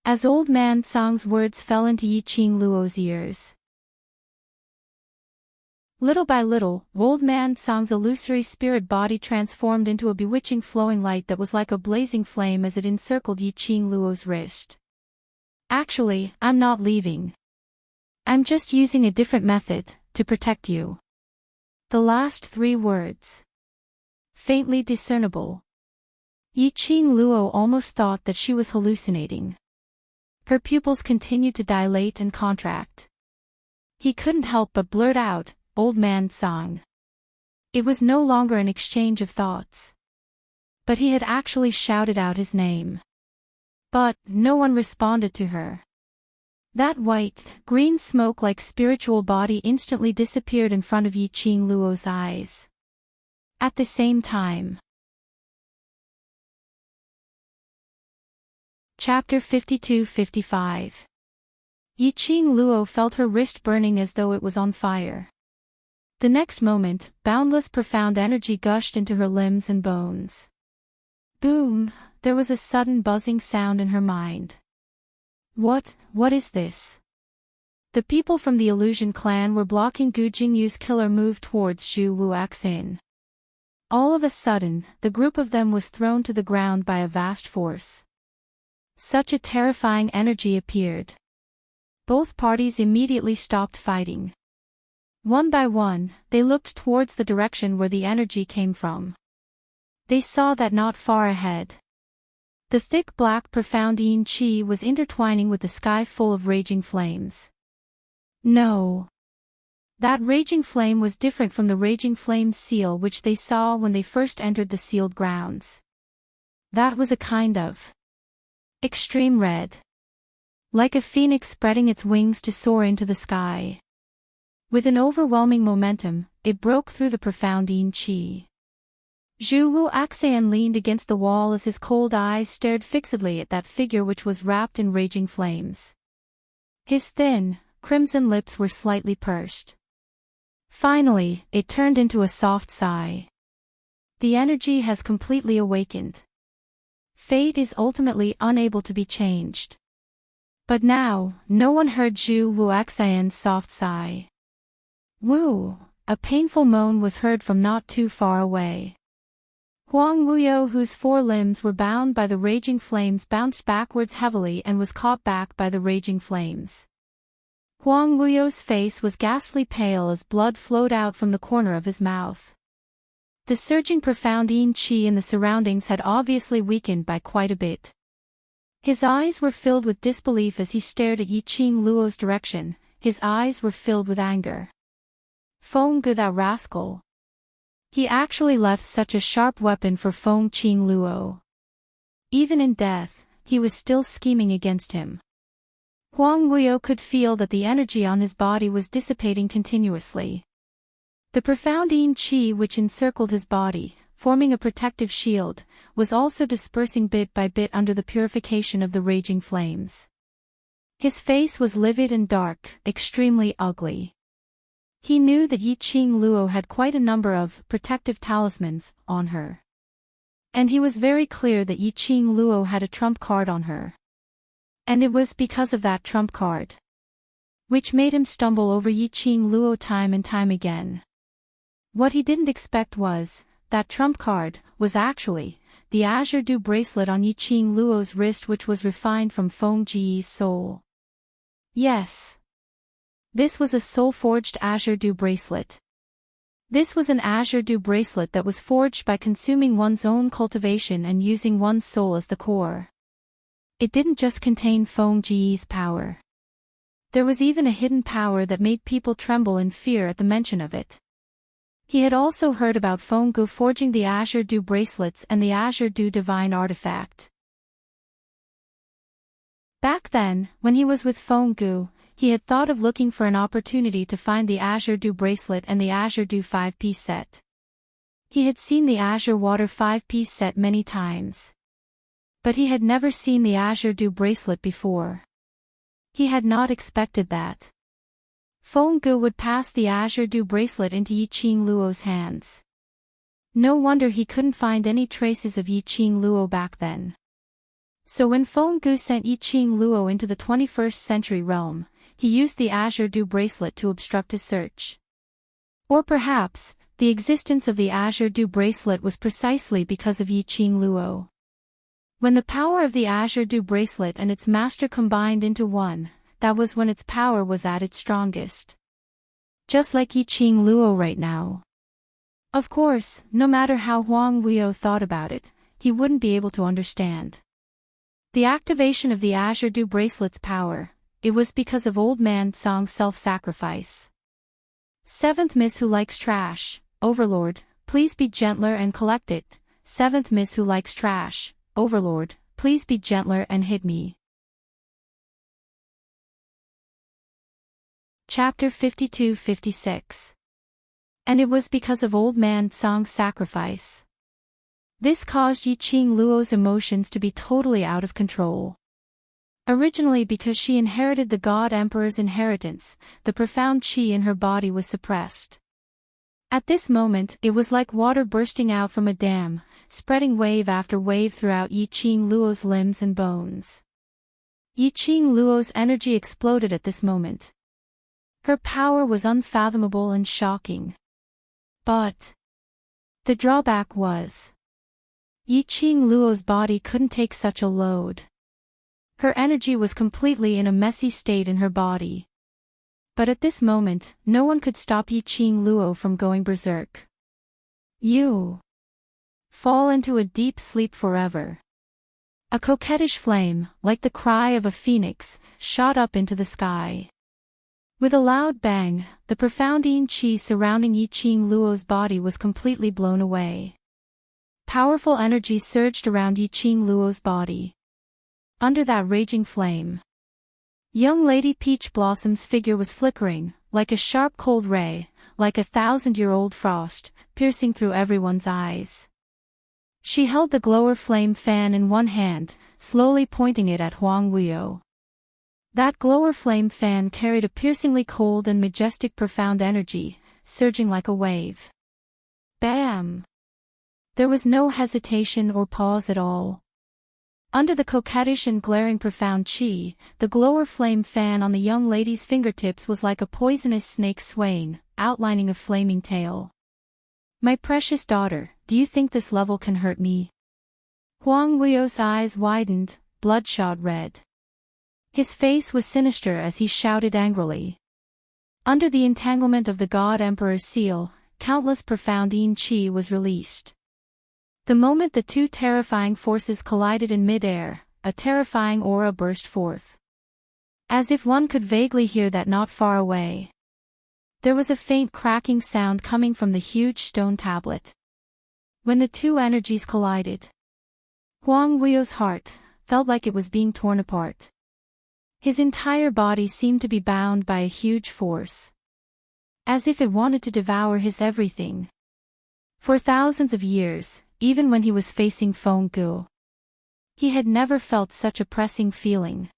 As Old Man Song's words fell into Yiqing Luo's ears. Little by little, Old Man Song's illusory spirit body transformed into a bewitching flowing light that was like a blazing flame as it encircled Yiqing Luo's wrist. Actually, I'm not leaving. I'm just using a different method to protect you. The last 3 words. Faintly discernible. Yiqing Luo almost thought that she was hallucinating. Her pupils continued to dilate and contract. He couldn't help but blurt out, "Old man Sang." It was no longer an exchange of thoughts. But he had actually shouted out his name. But no one responded to her. That white-green smoke-like spiritual body instantly disappeared in front of Yiqing Luo's eyes. At the same time. Chapter 52-55. Yiqing Luo felt her wrist burning as though it was on fire. The next moment, boundless profound energy gushed into her limbs and bones. Boom! There was a sudden buzzing sound in her mind. What is this? The people from the Illusion clan were blocking Gu Jingyu's killer move towards Zhu Wuaxin. All of a sudden, the group of them was thrown to the ground by a vast force. Such a terrifying energy appeared. Both parties immediately stopped fighting. One by one, they looked towards the direction where the energy came from. They saw that not far ahead, the thick black profound yin qi was intertwining with the sky full of raging flames. No. That raging flame was different from the raging flame seal which they saw when they first entered the sealed grounds. That was a kind of extreme red. Like a phoenix spreading its wings to soar into the sky. With an overwhelming momentum, it broke through the profound yin qi. Zhu Wuaxian leaned against the wall as his cold eyes stared fixedly at that figure which was wrapped in raging flames. His thin, crimson lips were slightly pursed. Finally, it turned into a soft sigh. The energy has completely awakened. Fate is ultimately unable to be changed. But now, no one heard Zhu Wuaxian's soft sigh. Woo! A painful moan was heard from not too far away. Huang Wuyo, whose 4 limbs were bound by the raging flames, bounced backwards heavily and was caught back by the raging flames. Huang Wuyo's face was ghastly pale as blood flowed out from the corner of his mouth. The surging profound yin qi in the surroundings had obviously weakened by quite a bit. His eyes were filled with disbelief as he stared at Yiqing Luo's direction. His eyes were filled with anger. Feng Gu, that rascal. He actually left such a sharp weapon for Feng Qing Luo. Even in death, he was still scheming against him. Huang Wuyo could feel that the energy on his body was dissipating continuously. The profound yin qi which encircled his body, forming a protective shield, was also dispersing bit by bit under the purification of the raging flames. His face was livid and dark, extremely ugly. He knew that Yiqing Luo had quite a number of protective talismans on her. And he was very clear that Yiqing Luo had a trump card on her. And it was because of that trump card which made him stumble over Yiqing Luo time and time again. What he didn't expect was, that trump card was actually the Azure Dew bracelet on Yiqing Luo's wrist, which was refined from Feng Ji's soul. Yes. This was a soul-forged Azure Dew bracelet. This was an Azure Dew bracelet that was forged by consuming one's own cultivation and using one's soul as the core. It didn't just contain Feng Ji's power. There was even a hidden power that made people tremble in fear at the mention of it. He had also heard about Feng Gu forging the Azure Dew bracelets and the Azure Dew divine artifact. Back then, when he was with Feng Gu, he had thought of looking for an opportunity to find the Azure Dew bracelet and the Azure Dew 5-piece set. He had seen the Azure Water 5-piece set many times. But he had never seen the Azure Dew bracelet before. He had not expected that Feng Gu would pass the Azure Dew bracelet into Yiqing Luo's hands. No wonder he couldn't find any traces of Yiqing Luo back then. So when Feng Gu sent Yiqing Luo into the 21st century realm, he used the Azure Dew bracelet to obstruct his search. Or perhaps, the existence of the Azure Dew bracelet was precisely because of Yiqing Luo. When the power of the Azure Dew bracelet and its master combined into one, that was when its power was at its strongest. Just like Yiqing Luo right now. Of course, no matter how Huang Wuyo thought about it, he wouldn't be able to understand. The activation of the Azure Dew Bracelet's power, it was because of Old Man Song's self-sacrifice. Seventh Miss Who Likes Trash, Overlord, please be gentler and collect it. Seventh Miss Who Likes Trash, Overlord, please be gentler and hit me. Chapter 52-56. And it was because of Old Man Song's sacrifice. This caused Yiqing Luo's emotions to be totally out of control. Originally because she inherited the God Emperor's inheritance, the profound qi in her body was suppressed. At this moment, it was like water bursting out from a dam, spreading wave after wave throughout Yiqing Luo's limbs and bones. Yiqing Luo's energy exploded at this moment. Her power was unfathomable and shocking. But the drawback was Yiqing Luo's body couldn't take such a load. Her energy was completely in a messy state in her body. But at this moment, no one could stop Yiqing Luo from going berserk. You fall into a deep sleep forever. A coquettish flame, like the cry of a phoenix, shot up into the sky. With a loud bang, the profound yin qi surrounding Yiqing Luo's body was completely blown away. Powerful energy surged around Yiqing Luo's body. Under that raging flame, young Lady Peach Blossom's figure was flickering, like a sharp cold ray, like a 1,000-year-old frost, piercing through everyone's eyes. She held the glower flame fan in one hand, slowly pointing it at Huang Wuyo. That glower flame fan carried a piercingly cold and majestic profound energy, surging like a wave. Bam! There was no hesitation or pause at all. Under the coquettish and glaring profound qi, the glower flame fan on the young lady's fingertips was like a poisonous snake swaying, outlining a flaming tail. My precious daughter, do you think this level can hurt me? Huang Wuyo's eyes widened, bloodshot red. His face was sinister as he shouted angrily. Under the entanglement of the God Emperor's seal, countless profound yin qi was released. The moment the two terrifying forces collided in mid-air, a terrifying aura burst forth. As if one could vaguely hear that not far away. There was a faint cracking sound coming from the huge stone tablet. When the two energies collided, Huang Wuyo's heart felt like it was being torn apart. His entire body seemed to be bound by a huge force. As if it wanted to devour his everything. For thousands of years, even when he was facing Feng Gu, he had never felt such a pressing feeling.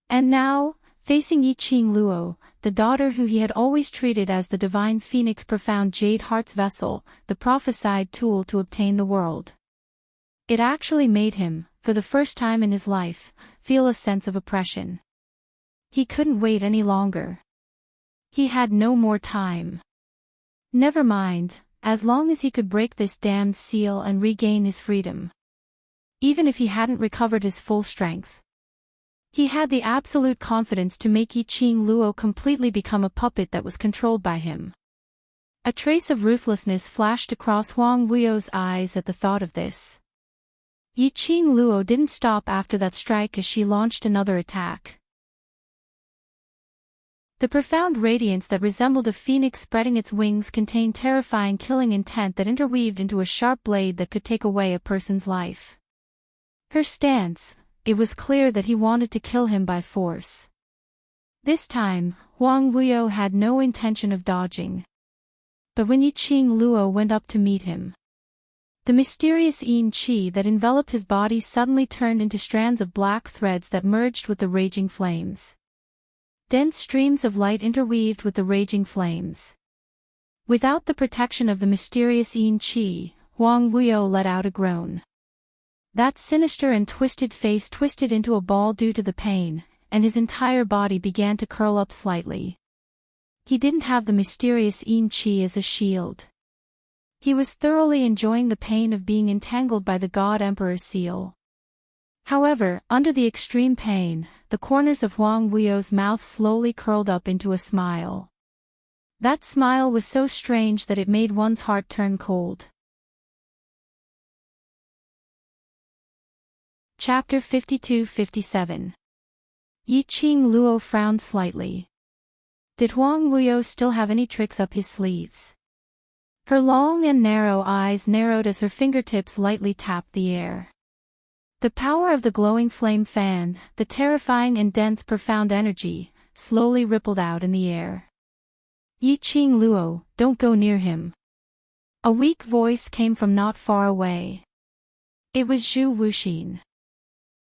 And now, facing Yiqing Luo, the daughter who he had always treated as the divine phoenix profound jade heart's vessel, the prophesied tool to obtain the world. It actually made him, for the first time in his life, feel a sense of oppression. He couldn't wait any longer. He had no more time. Never mind, as long as he could break this damned seal and regain his freedom. Even if he hadn't recovered his full strength. He had the absolute confidence to make Yiqing Luo completely become a puppet that was controlled by him. A trace of ruthlessness flashed across Huang Wuyo's eyes at the thought of this. Yiqing Luo didn't stop after that strike as she launched another attack. The profound radiance that resembled a phoenix spreading its wings contained terrifying killing intent that interweaved into a sharp blade that could take away a person's life. Her stance, it was clear that he wanted to kill him by force. This time, Huang Wuyo had no intention of dodging. But when Yiqing Luo went up to meet him, the mysterious yin qi that enveloped his body suddenly turned into strands of black threads that merged with the raging flames. Dense streams of light interweaved with the raging flames. Without the protection of the mysterious yin qi, Huang Wuyo let out a groan. That sinister and twisted face twisted into a ball due to the pain, and his entire body began to curl up slightly. He didn't have the mysterious yin qi as a shield. He was thoroughly enjoying the pain of being entangled by the God Emperor's seal. However, under the extreme pain, the corners of Huang Wuyo's mouth slowly curled up into a smile. That smile was so strange that it made one's heart turn cold. Chapter 52-57. Yi Qing Luo frowned slightly. Did Huang Wuyo still have any tricks up his sleeves? Her long and narrow eyes narrowed as her fingertips lightly tapped the air. The power of the glowing flame fan, the terrifying and dense profound energy, slowly rippled out in the air. Yi Qing Luo, don't go near him. A weak voice came from not far away. It was Zhu Wuxin.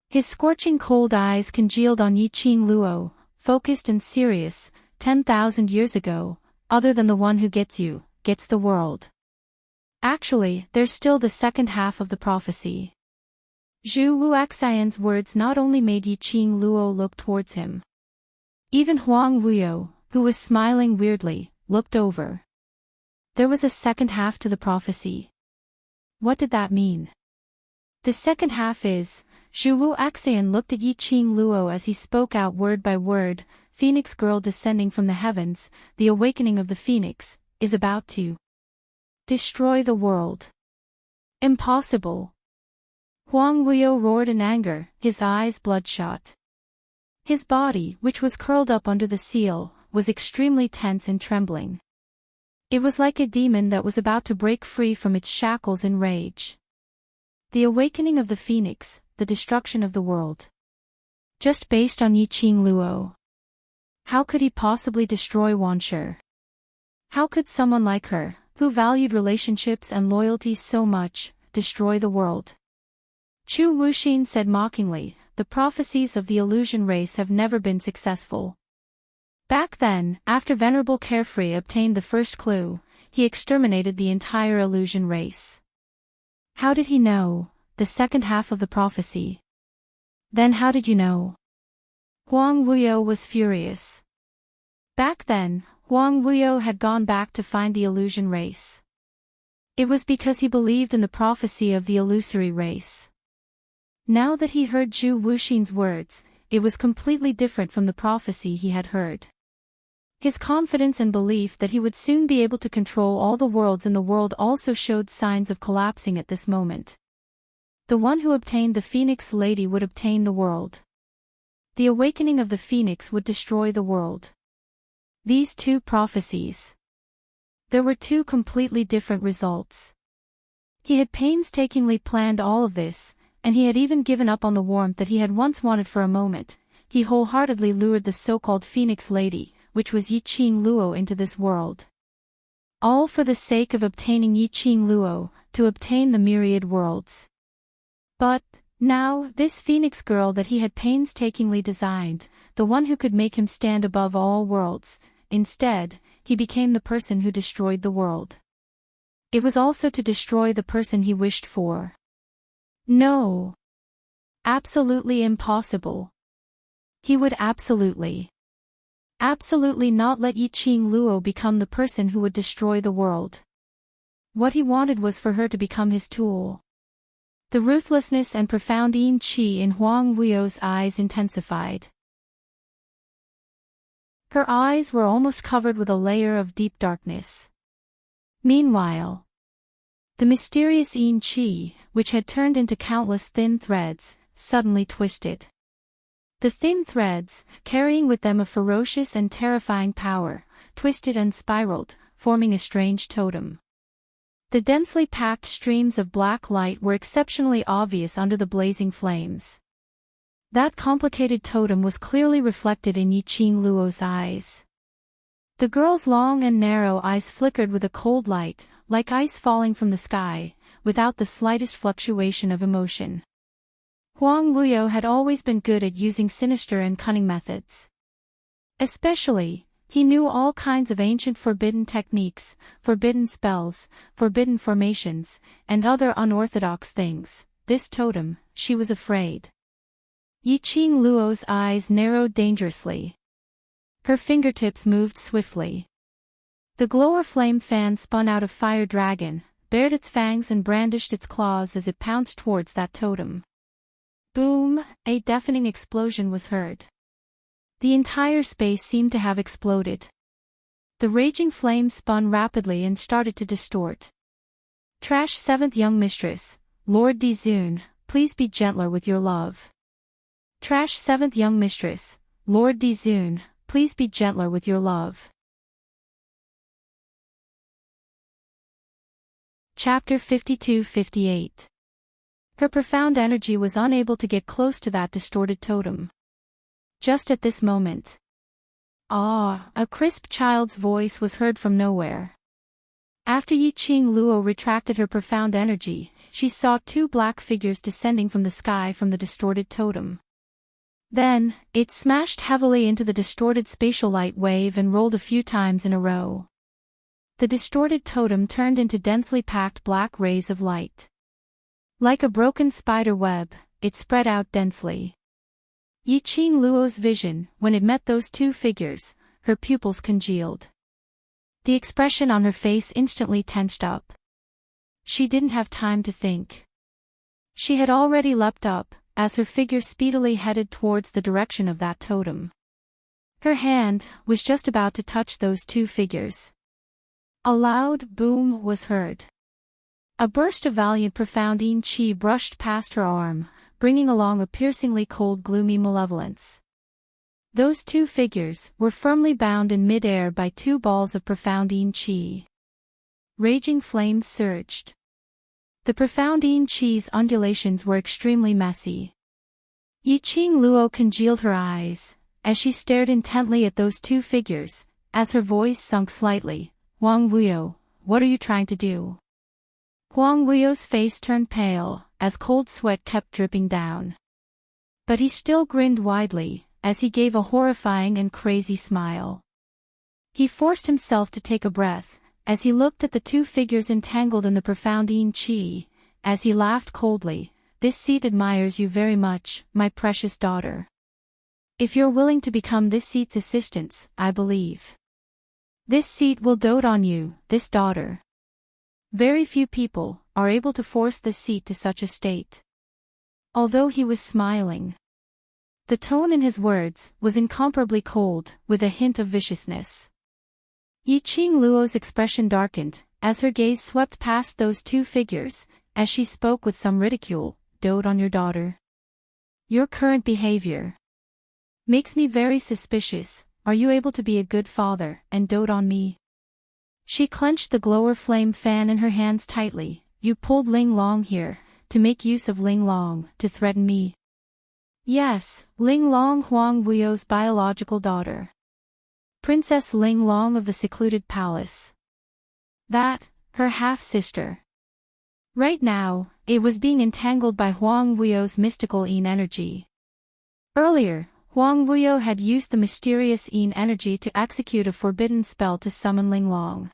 His scorching cold eyes congealed on Yi Qing Luo, focused and serious. 10,000 years ago, other than the one who gets you, gets the world. Actually, there's still the second half of the prophecy. Zhu Wuxian's words not only made Yi Qing Luo look towards him. Even Huang Wuyo, who was smiling weirdly, looked over. There was a second half to the prophecy. What did that mean? The second half is, Zhu Wuxian looked at Yi Qing Luo as he spoke out word by word, Phoenix girl descending from the heavens, the awakening of the Phoenix, is about to destroy the world. Impossible. Huang Wuyo roared in anger, his eyes bloodshot. His body, which was curled up under the seal, was extremely tense and trembling. It was like a demon that was about to break free from its shackles in rage. The awakening of the Phoenix, the destruction of the world. Just based on Yi Qing Luo. How could he possibly destroy Wanshi? How could someone like her, who valued relationships and loyalty so much, destroy the world? Zhu Wuxin said mockingly, the prophecies of the illusion race have never been successful. Back then, after Venerable Carefree obtained the first clue, he exterminated the entire illusion race. How did he know? The second half of the prophecy. Then how did you know? Huang Wuyo was furious. Back then, Huang Wuyo had gone back to find the illusion race. It was because he believed in the prophecy of the illusory race. Now that he heard Zhu Wuxin's words, it was completely different from the prophecy he had heard. His confidence and belief that he would soon be able to control all the worlds in the world also showed signs of collapsing at this moment. The one who obtained the Phoenix Lady would obtain the world. The awakening of the Phoenix would destroy the world. These two prophecies. There were two completely different results. He had painstakingly planned all of this, and he had even given up on the warmth that he had once wanted for a moment. He wholeheartedly lured the so-called Phoenix Lady, which was Yi Qing Luo, into this world. All for the sake of obtaining Yi Qing Luo, to obtain the myriad worlds. But, now, this Phoenix girl that he had painstakingly designed, the one who could make him stand above all worlds, instead, he became the person who destroyed the world. It was also to destroy the person he wished for. No. Absolutely impossible. He would absolutely not let Yi Qing Luo become the person who would destroy the world. What he wanted was for her to become his tool. The ruthlessness and profound yin qi in Huang Wuyo's eyes intensified. Her eyes were almost covered with a layer of deep darkness. Meanwhile, the mysterious yin qi, which had turned into countless thin threads, suddenly twisted. The thin threads, carrying with them a ferocious and terrifying power, twisted and spiraled, forming a strange totem. The densely packed streams of black light were exceptionally obvious under the blazing flames. That complicated totem was clearly reflected in Yi Qing Luo's eyes. The girl's long and narrow eyes flickered with a cold light, like ice falling from the sky, without the slightest fluctuation of emotion. Huang Wuyo had always been good at using sinister and cunning methods. Especially, he knew all kinds of ancient forbidden techniques, forbidden spells, forbidden formations, and other unorthodox things. This totem, she was afraid. Yi Qing Luo's eyes narrowed dangerously. Her fingertips moved swiftly. The glower flame fan spun out of fire dragon, bared its fangs and brandished its claws as it pounced towards that totem. Boom! A deafening explosion was heard. The entire space seemed to have exploded. The raging flame spun rapidly and started to distort. Trash 7th young mistress, Lord Dizun, please be gentler with your love. Trash 7th young mistress, Lord Dizun, please be gentler with your love. Chapter 52-58. Her profound energy was unable to get close to that distorted totem. Just at this moment. Ah! A crisp child's voice was heard from nowhere. After Yiqing Luo retracted her profound energy, she saw 2 black figures descending from the sky from the distorted totem. Then, it smashed heavily into the distorted spatial light wave and rolled a few times in a row. The distorted totem turned into densely packed black rays of light. Like a broken spider web, it spread out densely. Yiqing Luo's vision, when it met those 2 figures, her pupils congealed. The expression on her face instantly tensed up. She didn't have time to think. She had already leapt up, as her figure speedily headed towards the direction of that totem. Her hand was just about to touch those 2 figures. A loud boom was heard. A burst of valiant profound yin qi brushed past her arm, bringing along a piercingly cold gloomy malevolence. Those 2 figures were firmly bound in mid-air by 2 balls of profound yin qi. Raging flames surged. The profound yin qi's undulations were extremely messy. Yiqing Luo congealed her eyes, as she stared intently at those 2 figures, as her voice sunk slightly. Huang Wuyo, what are you trying to do? Huang Wuyo's face turned pale, as cold sweat kept dripping down. But he still grinned widely, as he gave a horrifying and crazy smile. He forced himself to take a breath, as he looked at the 2 figures entangled in the profound yin qi, as he laughed coldly. This seat admires you very much, my precious daughter. If you're willing to become this seat's assistants, I believe this seat will dote on you, this daughter. Very few people are able to force this seat to such a state. Although he was smiling, the tone in his words was incomparably cold, with a hint of viciousness. Yiqing Luo's expression darkened, as her gaze swept past those 2 figures, as she spoke with some ridicule. Dote on your daughter? Your current behavior makes me very suspicious. Are you able to be a good father and dote on me? She clenched the glower flame fan in her hands tightly. You pulled Ling Long here, to make use of Ling Long, to threaten me. Yes, Ling Long, Huang Wuyo's biological daughter. Princess Ling Long of the secluded palace. That, her half-sister. Right now, it was being entangled by Huang Wuyo's mystical yin energy. Earlier, Huang Wuyo had used the mysterious yin energy to execute a forbidden spell to summon Ling Long.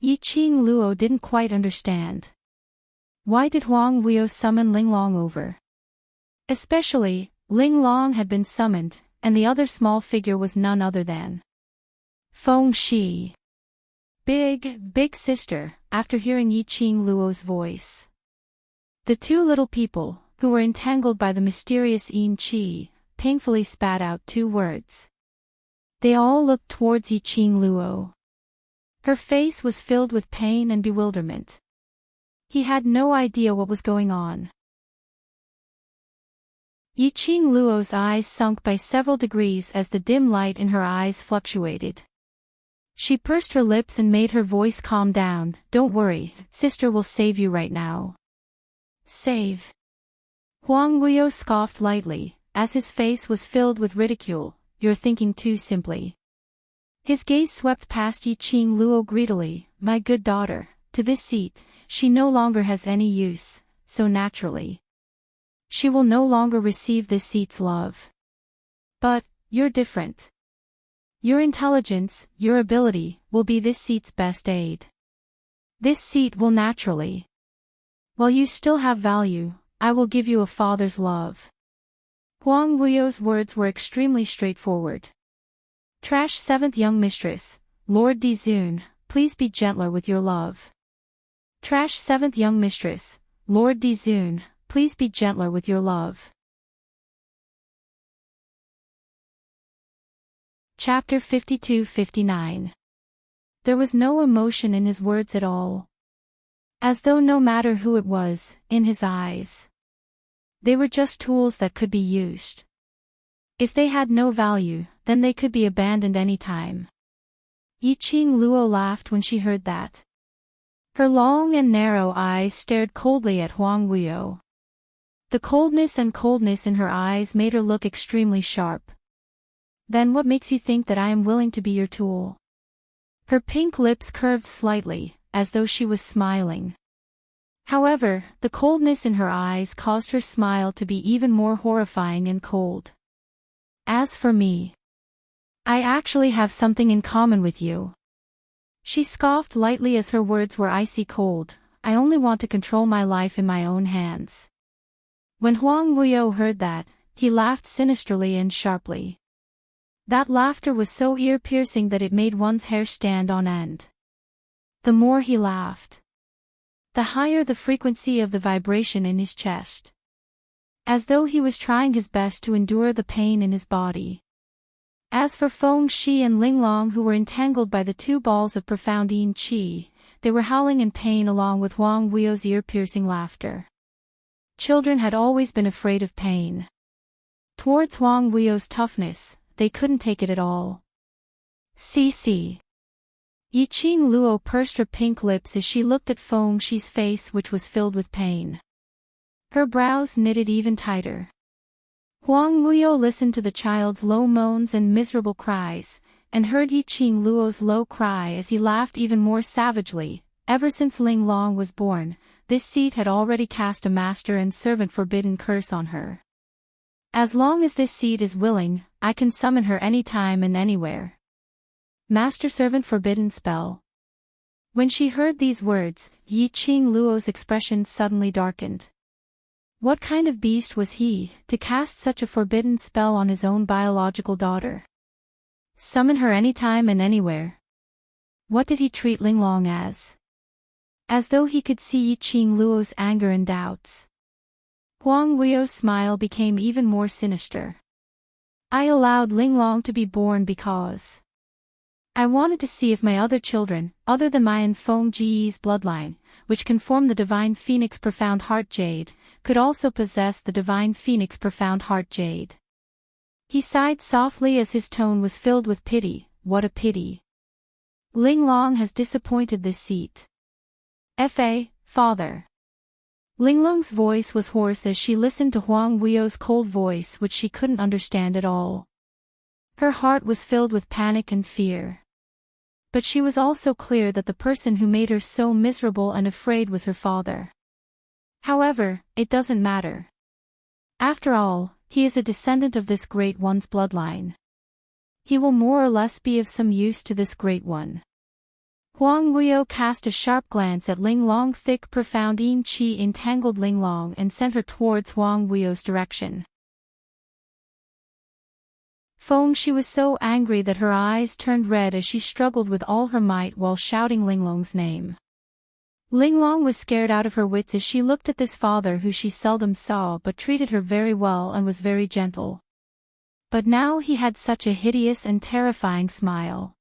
Yiqing Luo didn't quite understand. Why did Huang Wuyo summon Ling Long over? Especially, Ling Long had been summoned, and the other small figure was none other than Feng Shi. Big sister, after hearing Yiqing Luo's voice. The 2 little people, who were entangled by the mysterious yin qi, painfully spat out 2 words. They all looked towards Yiqing Luo. Her face was filled with pain and bewilderment. He had no idea what was going on. Yiqing Luo's eyes sunk by several degrees as the dim light in her eyes fluctuated. She pursed her lips and made her voice calm down. Don't worry, sister will save you right now. Save? Huang Wuyo scoffed lightly, as his face was filled with ridicule. You're thinking too simply. His gaze swept past Yiqing Luo greedily. My good daughter, to this seat, she no longer has any use, so naturally she will no longer receive this seat's love. But, you're different. Your intelligence, your ability, will be this seat's best aid. This seat will naturally. While you still have value, I will give you a father's love. Huang Wuyo's words were extremely straightforward. Trash 7th young mistress, Lord Dizun, please be gentler with your love. Trash 7th young mistress, Lord Dizun, please be gentler with your love. Chapter 52-59. there was no emotion in his words at all. As though no matter who it was, in his eyes, they were just tools that could be used. If they had no value, then they could be abandoned any time. Yiqing Luo laughed when she heard that. Her long and narrow eyes stared coldly at Huang Wuyo. The coldness in her eyes made her look extremely sharp. Then what makes you think that I am willing to be your tool? Her pink lips curved slightly, as though she was smiling. However, the coldness in her eyes caused her smile to be even more horrifying and cold. As for me, I actually have something in common with you. She scoffed lightly as her words were icy cold. I only want to control my life in my own hands. When Huang Wuyo heard that, he laughed sinisterly and sharply. That laughter was so ear-piercing that it made one's hair stand on end. The more he laughed, the higher the frequency of the vibration in his chest. As though he was trying his best to endure the pain in his body. As for Feng Shi and Linglong, who were entangled by the two balls of profound yin qi, they were howling in pain along with Huang Wuyo's ear-piercing laughter. Children had always been afraid of pain. Towards Huang Wuyo's toughness, they couldn't take it at all. CC. Yiqing Luo pursed her pink lips as she looked at Feng Shi's face, which was filled with pain. Her brows knitted even tighter. Huang Wuyo listened to the child's low moans and miserable cries, and heard Yiqing Luo's low cry as he laughed even more savagely. Ever since Linglong was born, this seat had already cast a master and servant forbidden curse on her. As long as this seed is willing, I can summon her anytime and anywhere. Master-servant forbidden spell. When she heard these words, Yiqing Luo's expression suddenly darkened. What kind of beast was he, to cast such a forbidden spell on his own biological daughter? Summon her anytime and anywhere. What did he treat Linglong as? As though he could see Yiqing Luo's anger and doubts. Huang Wuyo's smile became even more sinister. I allowed Linglong to be born because I wanted to see if my other children, other than my and Feng Ji's bloodline, which can form the Divine Phoenix Profound Heart Jade, could also possess the Divine Phoenix Profound Heart Jade. He sighed softly as his tone was filled with pity. What a pity. Linglong has disappointed this seat. Father. Linglong's voice was hoarse as she listened to Huang Wuyo's cold voice, which she couldn't understand at all. Her heart was filled with panic and fear. But she was also clear that the person who made her so miserable and afraid was her father. However, it doesn't matter. After all, he is a descendant of this Great One's bloodline. He will more or less be of some use to this Great One. Huang Wuyo cast a sharp glance at Linglong. Thick profound yin qi entangled Linglong and sent her towards Huang Wuyo's direction. Feng Shi was so angry that her eyes turned red as she struggled with all her might while shouting Linglong's name. Linglong was scared out of her wits as she looked at this father who she seldom saw but treated her very well and was very gentle. But now he had such a hideous and terrifying smile.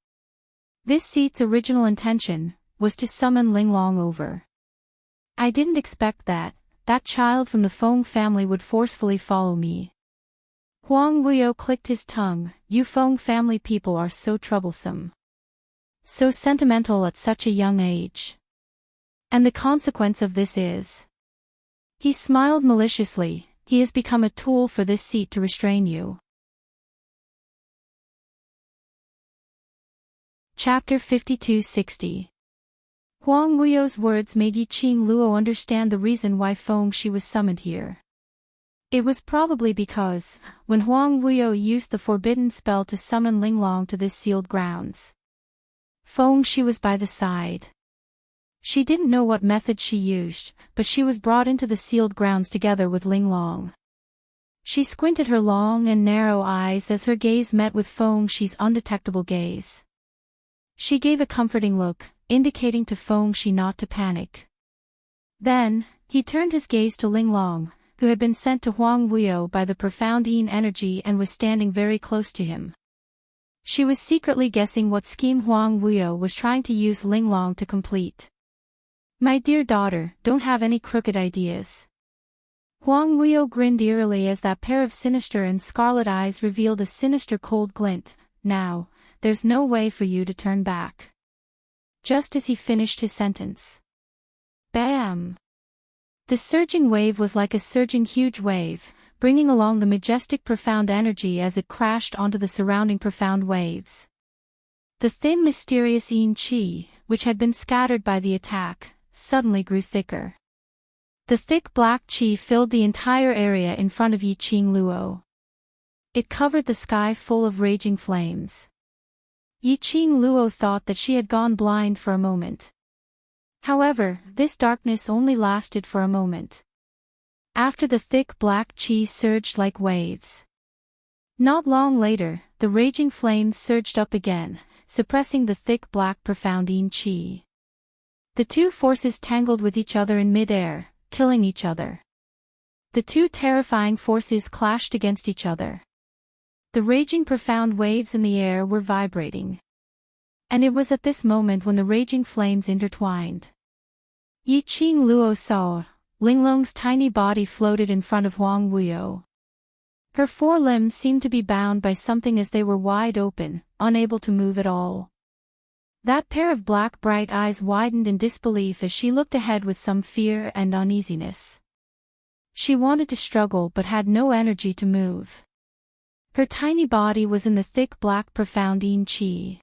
This seat's original intention was to summon Linglong over. I didn't expect that child from the Feng family would forcefully follow me. Huang Wuyo clicked his tongue. You Feng family people are so troublesome. So sentimental at such a young age. And the consequence of this is. He smiled maliciously. He has become a tool for this seat to restrain you. Chapter 5260. Huang Wuyo's words made Yiqing Luo understand the reason why Feng Shi was summoned here. It was probably because, when Huang Wuyo used the forbidden spell to summon Linglong to this sealed grounds, Feng Shi was by the side. She didn't know what method she used, but she was brought into the sealed grounds together with Linglong. She squinted her long and narrow eyes as her gaze met with Feng Shi's undetectable gaze. She gave a comforting look, indicating to Feng Shi not to panic. Then, he turned his gaze to Linglong, who had been sent to Huang Wuyo by the profound yin energy and was standing very close to him. She was secretly guessing what scheme Huang Wuyo was trying to use Linglong to complete. My dear daughter, don't have any crooked ideas. Huang Wuyo grinned eerily as that pair of sinister and scarlet eyes revealed a sinister cold glint. Now, there's no way for you to turn back. Just as he finished his sentence. Bam! The surging wave was like a surging huge wave, bringing along the majestic profound energy as it crashed onto the surrounding profound waves. The thin mysterious yin qi, which had been scattered by the attack, suddenly grew thicker. The thick black qi filled the entire area in front of Yiqing Luo. It covered the sky full of raging flames. Yiqing Luo thought that she had gone blind for a moment. However, this darkness only lasted for a moment. After the thick black qi surged like waves. Not long later, the raging flames surged up again, suppressing the thick black profound yin qi. The two forces tangled with each other in mid-air, killing each other. The two terrifying forces clashed against each other. The raging profound waves in the air were vibrating. And it was at this moment when the raging flames intertwined. Yiqing Luo saw, Linglong's tiny body floated in front of Huang Wuyo. Her forelimbs seemed to be bound by something as they were wide open, unable to move at all. That pair of black bright eyes widened in disbelief as she looked ahead with some fear and uneasiness. She wanted to struggle but had no energy to move. Her tiny body was in the thick black profound yin qi.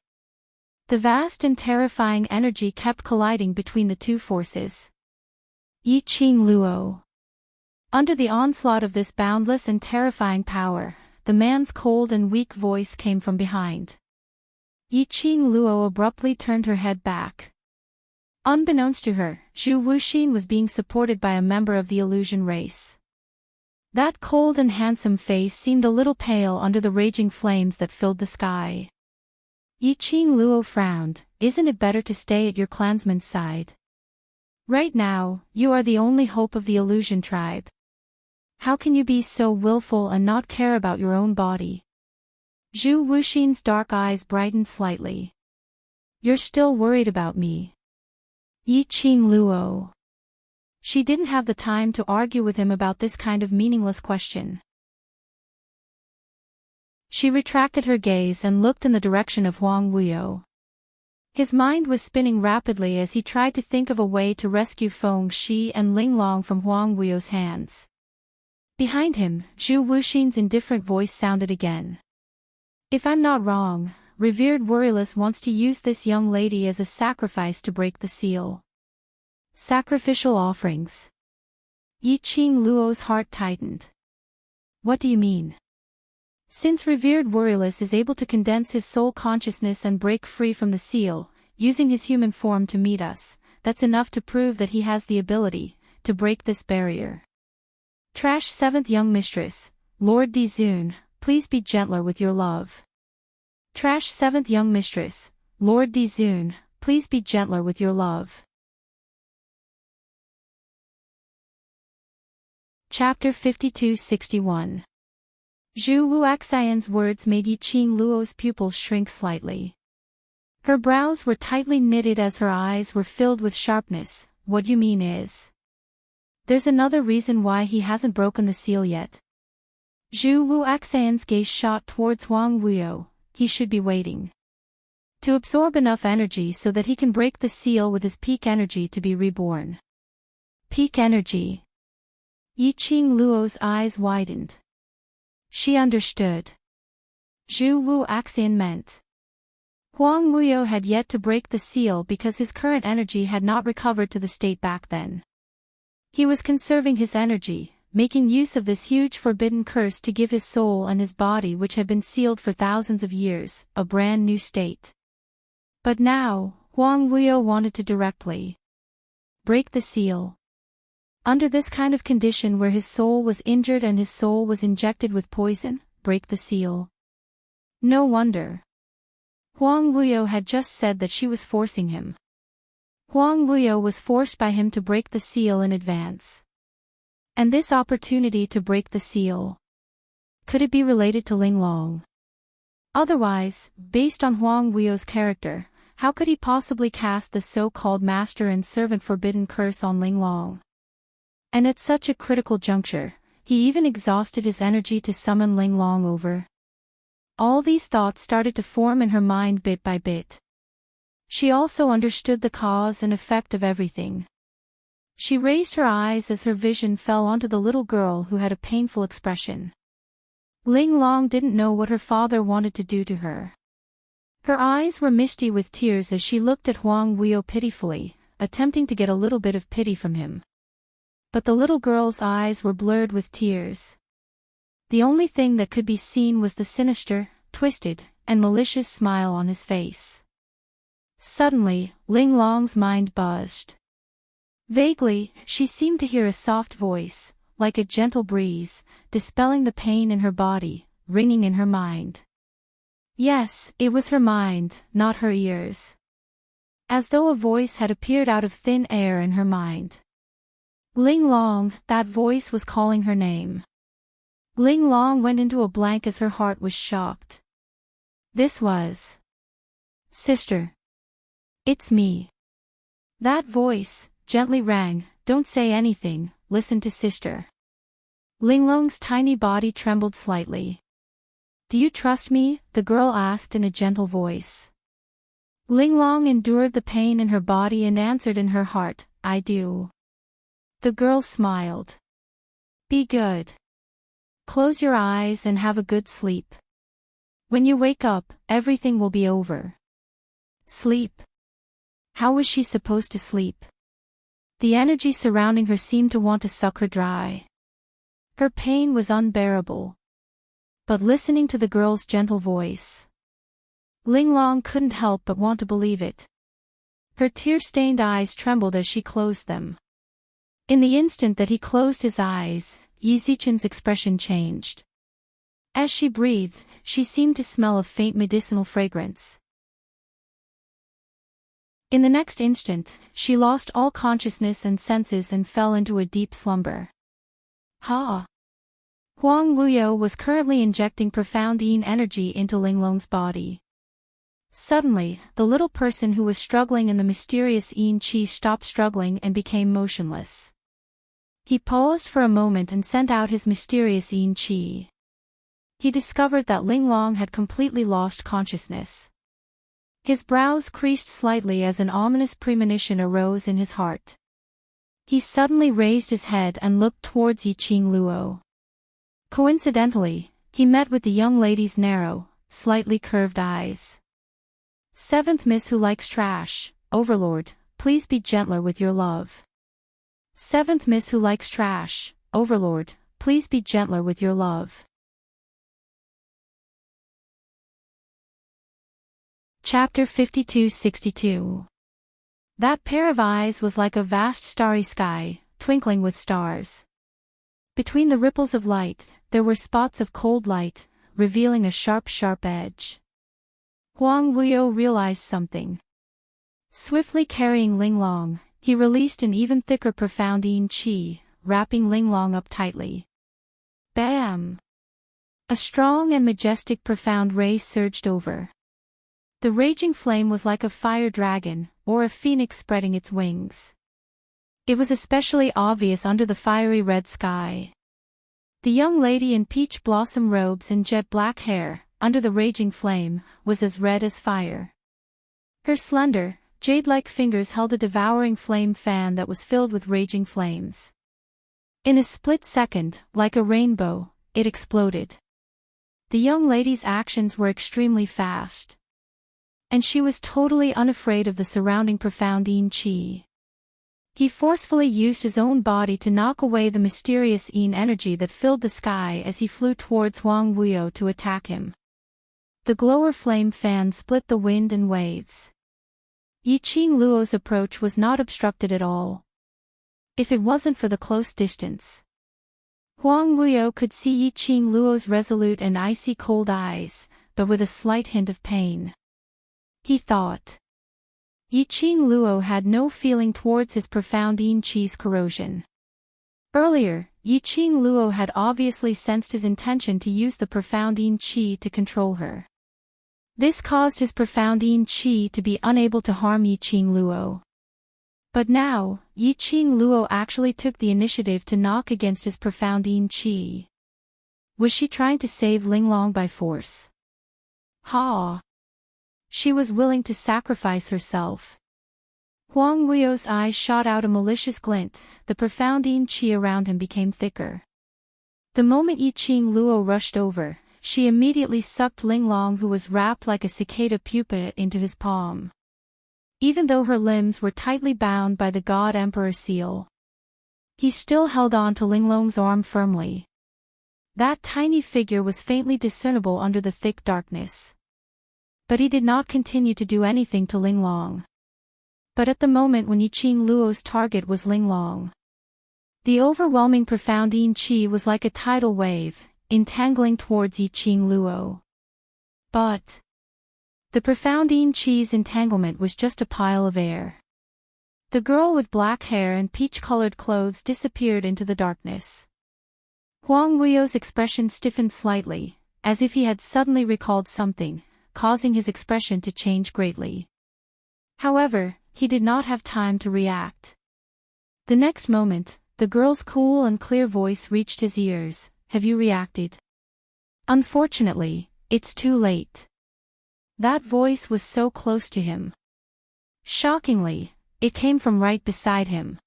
The vast and terrifying energy kept colliding between the two forces. Yiqing Luo. Under the onslaught of this boundless and terrifying power, the man's cold and weak voice came from behind. Yiqing Luo abruptly turned her head back. Unbeknownst to her, Zhu Wuxin was being supported by a member of the illusion race. That cold and handsome face seemed a little pale under the raging flames that filled the sky. Yiqing Luo frowned. Isn't it better to stay at your clansman's side? Right now, you are the only hope of the illusion tribe. How can you be so willful and not care about your own body? Zhu Wuxin's dark eyes brightened slightly. You're still worried about me. Yiqing Luo. She didn't have the time to argue with him about this kind of meaningless question. She retracted her gaze and looked in the direction of Huang Wuyo. His mind was spinning rapidly as he tried to think of a way to rescue Feng Shi and Linglong from Huang Wuyo's hands. Behind him, Zhu Wuxin's indifferent voice sounded again. If I'm not wrong, revered Worryless wants to use this young lady as a sacrifice to break the seal. Sacrificial offerings. Yiqing Luo's heart tightened. What do you mean? Since revered Worryless is able to condense his soul consciousness and break free from the seal, using his human form to meet us, that's enough to prove that he has the ability to break this barrier. Trash 7th Young Mistress, Lord Dizun, please be gentler with your love. Trash 7th Young Mistress, Lord Dizun, please be gentler with your love. Chapter 52-61. Zhu Wuxian's words made Yiqing Luo's pupils shrink slightly. Her brows were tightly knitted as her eyes were filled with sharpness. What you mean is, there's another reason why he hasn't broken the seal yet. Zhu Wuxian's gaze shot towards Huang Wuyo. He should be waiting to absorb enough energy so that he can break the seal with his peak energy to be reborn. Peak energy. Yiqing Luo's eyes widened. She understood. Zhu Wuxian meant Huang Wuyo had yet to break the seal because his current energy had not recovered to the state back then. He was conserving his energy, making use of this huge forbidden curse to give his soul and his body, which had been sealed for thousands of years, a brand new state. But now, Huang Wuyo wanted to directly break the seal. Under this kind of condition where his soul was injured and his soul was injected with poison, break the seal. No wonder. Huang Wuyo had just said that she was forcing him. Huang Wuyo was forced by him to break the seal in advance. And this opportunity to break the seal, could it be related to Linglong? Otherwise, based on Huang Weio's character, how could he possibly cast the so-called master and servant forbidden curse on Linglong? And at such a critical juncture, he even exhausted his energy to summon Linglong over. All these thoughts started to form in her mind bit by bit. She also understood the cause and effect of everything. She raised her eyes as her vision fell onto the little girl who had a painful expression. Linglong didn't know what her father wanted to do to her. Her eyes were misty with tears as she looked at Huang Weio pitifully, attempting to get a little bit of pity from him. But the little girl's eyes were blurred with tears. The only thing that could be seen was the sinister, twisted, and malicious smile on his face. Suddenly, Linglong's mind buzzed. Vaguely, she seemed to hear a soft voice, like a gentle breeze, dispelling the pain in her body, ringing in her mind. Yes, it was her mind, not her ears. As though a voice had appeared out of thin air in her mind. Linglong, that voice was calling her name. Linglong went into a blank as her heart was shocked. This was... Sister. It's me. That voice gently rang, don't say anything, listen to sister. Linglong's tiny body trembled slightly. Do you trust me? The girl asked in a gentle voice. Linglong endured the pain in her body and answered in her heart, I do. The girl smiled. Be good. Close your eyes and have a good sleep. When you wake up, everything will be over. Sleep. How was she supposed to sleep? The energy surrounding her seemed to want to suck her dry. Her pain was unbearable. But listening to the girl's gentle voice, Linglong couldn't help but want to believe it. Her tear-stained eyes trembled as she closed them. In the instant that he closed his eyes, Yi Zichen's expression changed. As she breathed, she seemed to smell a faint medicinal fragrance. In the next instant, she lost all consciousness and senses and fell into a deep slumber. Ha! Huang Weio was currently injecting profound yin energy into Linglong's body. Suddenly, the little person who was struggling in the mysterious yin qi stopped struggling and became motionless. He paused for a moment and sent out his mysterious yin qi. He discovered that Linglong had completely lost consciousness. His brows creased slightly as an ominous premonition arose in his heart. He suddenly raised his head and looked towards Yiqing Luo. Coincidentally, he met with the young lady's narrow, slightly curved eyes. Seventh Miss who likes trash, Overlord, please be gentler with your love. Seventh Miss who likes trash, Overlord, please be gentler with your love. Chapter 52-62. That pair of eyes was like a vast starry sky, twinkling with stars. Between the ripples of light, there were spots of cold light, revealing a sharp edge. Huang Weio realized something. Swiftly carrying Linglong, he released an even thicker profound yin qi, wrapping Linglong up tightly. Bam! A strong and majestic profound ray surged over. The raging flame was like a fire dragon, or a phoenix spreading its wings. It was especially obvious under the fiery red sky. The young lady in peach blossom robes and jet black hair, under the raging flame, was as red as fire. Her slender, jade-like fingers held a devouring flame fan that was filled with raging flames. In a split second, like a rainbow, it exploded. The young lady's actions were extremely fast. And she was totally unafraid of the surrounding profound yin qi. He forcefully used his own body to knock away the mysterious yin energy that filled the sky as he flew towards Huang Weio to attack him. The glower flame fan split the wind and waves. Yiqing Luo's approach was not obstructed at all. If it wasn't for the close distance. Huang Weio could see Yiqing Luo's resolute and icy cold eyes, but with a slight hint of pain. He thought. Yiqing Luo had no feeling towards his profound yin qi's corrosion. Earlier, Yiqing Luo had obviously sensed his intention to use the profound yin qi to control her. This caused his profound yin qi to be unable to harm Yiqing Luo. But now, Yiqing Luo actually took the initiative to knock against his profound yin qi. Was she trying to save Linglong by force? Ha! She was willing to sacrifice herself. Huang Wuyo's eyes shot out a malicious glint, the profound yin qi around him became thicker. The moment Yiqing Luo rushed over, she immediately sucked Linglong, who was wrapped like a cicada pupa, into his palm. Even though her limbs were tightly bound by the God Emperor seal, he still held on to Linglong's arm firmly. That tiny figure was faintly discernible under the thick darkness. But he did not continue to do anything to Linglong. But at the moment when Yiqing Luo's target was Linglong, the overwhelming profound yin qi was like a tidal wave, entangling towards Yiqing Luo. But the profound yin qi's entanglement was just a pile of air. The girl with black hair and peach-colored clothes disappeared into the darkness. Huang Wuyo's expression stiffened slightly, as if he had suddenly recalled something, causing his expression to change greatly. However, he did not have time to react. The next moment, the girl's cool and clear voice reached his ears. Have you reacted? Unfortunately, it's too late. That voice was so close to him. Shockingly, it came from right beside him.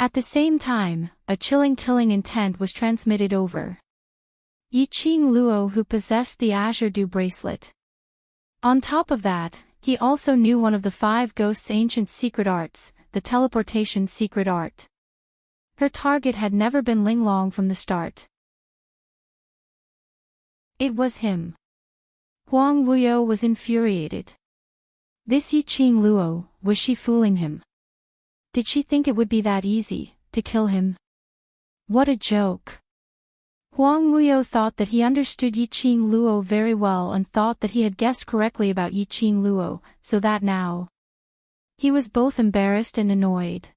At the same time, a chilling killing intent was transmitted over Yiqing Luo, who possessed the Azure Dew bracelet. On top of that, he also knew one of the 5 ghosts' ancient secret arts, the teleportation secret art. Her target had never been Linglong from the start. It was him. Huang Wuyo was infuriated. This Yiqing Luo, was she fooling him? Did she think it would be that easy, to kill him? What a joke. Huang Wuyo thought that he understood Yiqing Luo very well and thought that he had guessed correctly about Yiqing Luo, so that now he was both embarrassed and annoyed.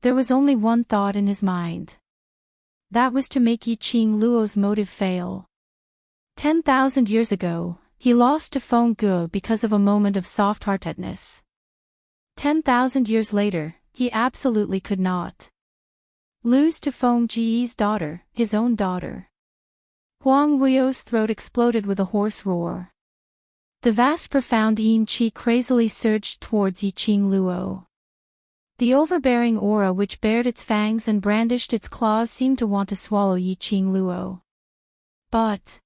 There was only one thought in his mind. That was to make Yiqing Luo's motive fail. 10,000 years ago, he lost to Feng Ge because of a moment of soft-heartedness. 10,000 years later, he absolutely could not lose to Feng Ji's daughter, his own daughter. Huang Wuyo's throat exploded with a hoarse roar. The vast profound yin qi crazily surged towards Yiqing Luo. The overbearing aura which bared its fangs and brandished its claws seemed to want to swallow Yiqing Luo. But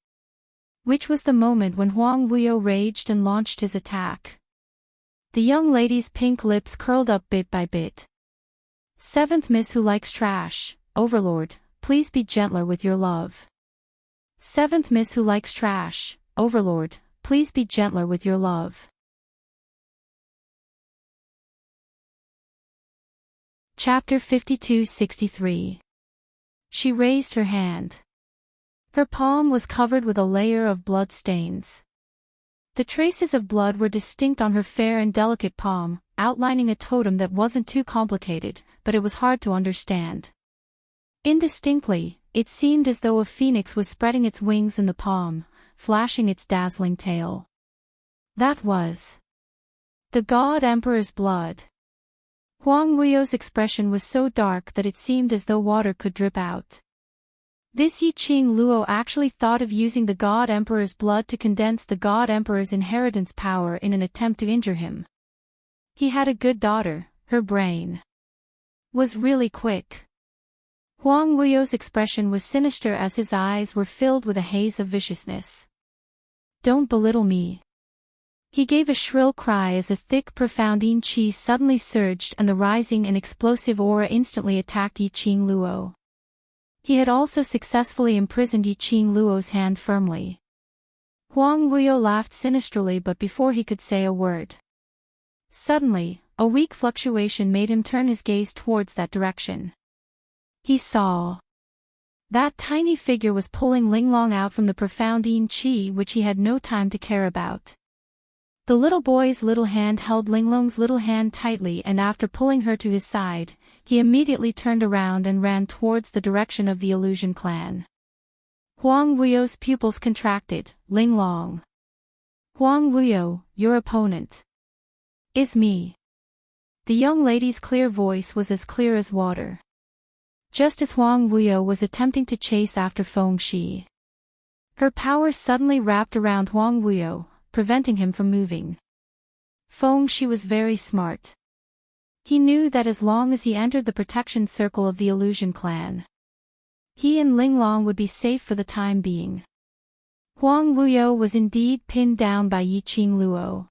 which was the moment when Huang Wuyo raged and launched his attack. The young lady's pink lips curled up bit by bit. 7th Miss Who Likes Trash, Overlord, please be gentler with your love. 7th Miss Who Likes Trash, Overlord, please be gentler with your love. Chapter 52-63. She raised her hand. Her palm was covered with a layer of blood stains. The traces of blood were distinct on her fair and delicate palm, outlining a totem that wasn't too complicated, but it was hard to understand. Indistinctly, it seemed as though a phoenix was spreading its wings in the palm, flashing its dazzling tail. That was the God Emperor's blood. Huang Wuyo's expression was so dark that it seemed as though water could drip out. This Yiqing Luo actually thought of using the God Emperor's blood to condense the God Emperor's inheritance power in an attempt to injure him. He had a good daughter, her brain was really quick. Huang Wuyo's expression was sinister as his eyes were filled with a haze of viciousness. Don't belittle me. He gave a shrill cry as a thick profound yin qi suddenly surged and the rising and explosive aura instantly attacked Yiqing Luo. He had also successfully imprisoned Yiqing Luo's hand firmly. Huang Wuyo laughed sinisterly, but before he could say a word, suddenly, a weak fluctuation made him turn his gaze towards that direction. He saw that tiny figure was pulling Linglong out from the profound yin qi which he had no time to care about. The little boy's little hand held Linglong's little hand tightly, and after pulling her to his side, he immediately turned around and ran towards the direction of the Illusion Clan. Huang Wuyo's pupils contracted. Linglong. Huang Wuyo, your opponent, is me. The young lady's clear voice was as clear as water. Just as Huang Wuyo was attempting to chase after Feng Shi, her power suddenly wrapped around Huang Wuyo, preventing him from moving. Feng Shi was very smart. He knew that as long as he entered the protection circle of the Illusion Clan, he and Linglong would be safe for the time being. Huang Wuyo was indeed pinned down by Yiqing Luo.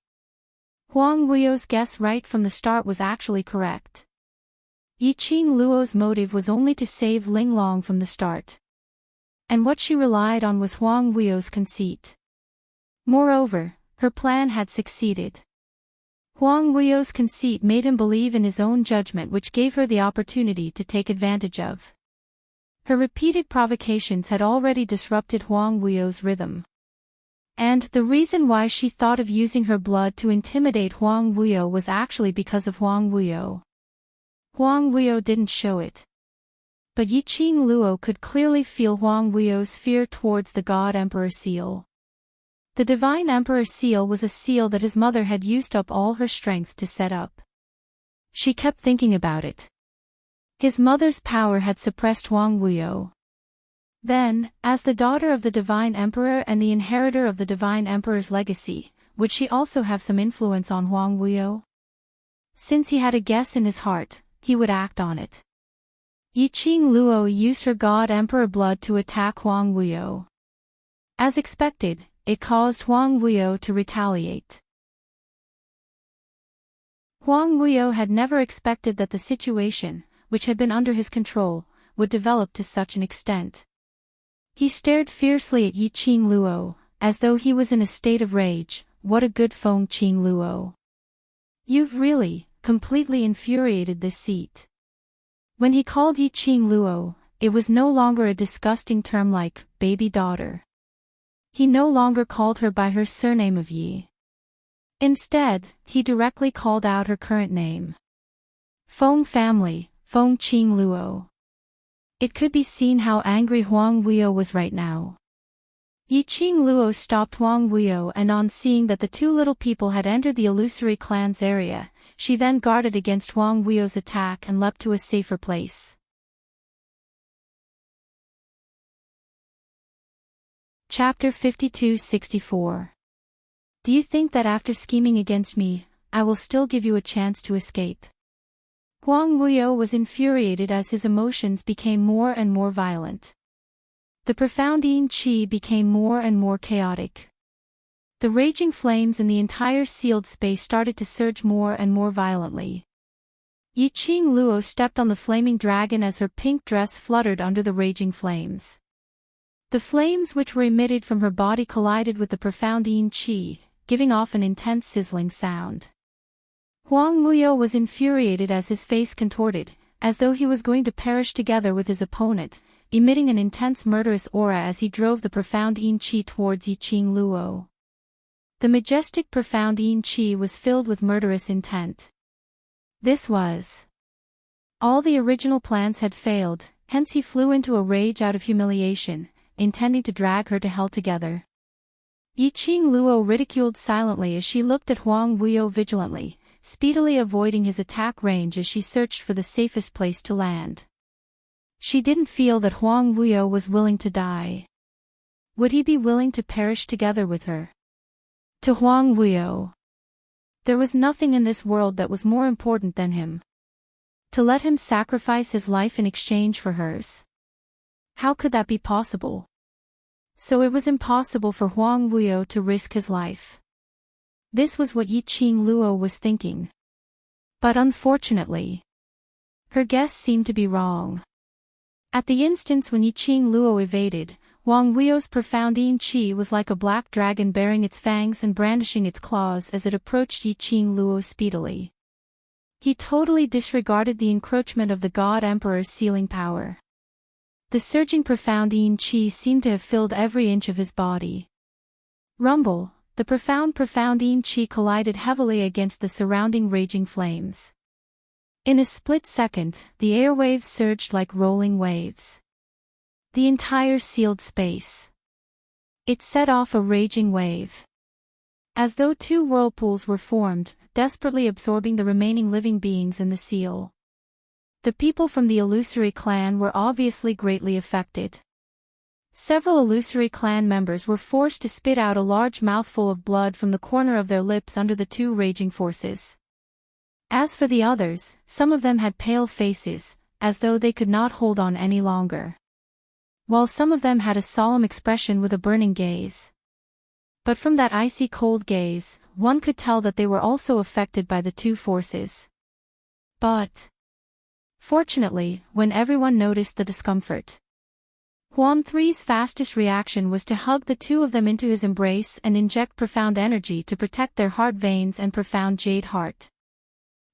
Huang Wuyo's guess right from the start was actually correct. Yiqing Luo's motive was only to save Linglong from the start. And what she relied on was Huang Wuyo's conceit. Moreover, her plan had succeeded. Huang Wuyo's conceit made him believe in his own judgment, which gave her the opportunity to take advantage of. Her repeated provocations had already disrupted Huang Wuyo's rhythm. And the reason why she thought of using her blood to intimidate Huang Wuyo was actually because of Huang Wuyo. Huang Wuyo didn't show it. But Yiqing Luo could clearly feel Huang Wuyo's fear towards the God Emperor seal. The Divine Emperor seal was a seal that his mother had used up all her strength to set up. She kept thinking about it. His mother's power had suppressed Huang Wuyo. Then, as the daughter of the Divine Emperor and the inheritor of the Divine Emperor's legacy, would she also have some influence on Huang Wuyo? Since he had a guess in his heart, he would act on it. Yiqing Luo used her God Emperor blood to attack Huang Wuyo. As expected, it caused Huang Wuyo to retaliate. Huang Wuyo had never expected that the situation, which had been under his control, would develop to such an extent. He stared fiercely at Yiqing Luo, as though he was in a state of rage. What a good Feng Qing Luo. You've really, completely infuriated this seat. When he called Yiqing Luo, it was no longer a disgusting term like, baby daughter. He no longer called her by her surname of Yi. Instead, he directly called out her current name. Feng family, Feng Qing Luo. It could be seen how angry Huang Wuyo was right now. Yiqing Luo stopped Huang Wuyo, and on seeing that the two little people had entered the illusory clan's area, she then guarded against Huang Wuyo's attack and leapt to a safer place. Chapter 52-64. Do you think that after scheming against me, I will still give you a chance to escape? Huang Wuyo was infuriated as his emotions became more and more violent. The profound yin qi became more and more chaotic. The raging flames in the entire sealed space started to surge more and more violently. Yiqing Luo stepped on the flaming dragon as her pink dress fluttered under the raging flames. The flames which were emitted from her body collided with the profound yin qi, giving off an intense sizzling sound. Huang Wuyo was infuriated as his face contorted, as though he was going to perish together with his opponent, emitting an intense murderous aura as he drove the profound yin qi towards Yiqing Luo. The majestic profound yin qi was filled with murderous intent. This was. All the original plans had failed, hence he flew into a rage out of humiliation, intending to drag her to hell together. Yiqing Luo ridiculed silently as she looked at Huang Wuyo vigilantly, speedily avoiding his attack range as she searched for the safest place to land. She didn't feel that Huang Wuyo was willing to die. Would he be willing to perish together with her? To Huang Wuyo, there was nothing in this world that was more important than him. To let him sacrifice his life in exchange for hers. How could that be possible? So it was impossible for Huang Wuyo to risk his life. This was what Yiqing Luo was thinking. But unfortunately, her guess seemed to be wrong. At the instance when Yiqing Luo evaded, Huang Wuyo's profound yin qi was like a black dragon baring its fangs and brandishing its claws as it approached Yiqing Luo speedily. He totally disregarded the encroachment of the God Emperor's sealing power. The surging profound yin qi seemed to have filled every inch of his body. Rumble, the profound yin qi collided heavily against the surrounding raging flames. In a split second, the airwaves surged like rolling waves. The entire sealed space. It set off a raging wave. As though two whirlpools were formed, desperately absorbing the remaining living beings in the seal. The people from the illusory clan were obviously greatly affected. Several illusory clan members were forced to spit out a large mouthful of blood from the corner of their lips under the two raging forces. As for the others, some of them had pale faces, as though they could not hold on any longer. While some of them had a solemn expression with a burning gaze. But from that icy cold gaze, one could tell that they were also affected by the two forces. But fortunately, when everyone noticed the discomfort, Huan Three's fastest reaction was to hug the two of them into his embrace and inject profound energy to protect their heart veins and profound jade heart.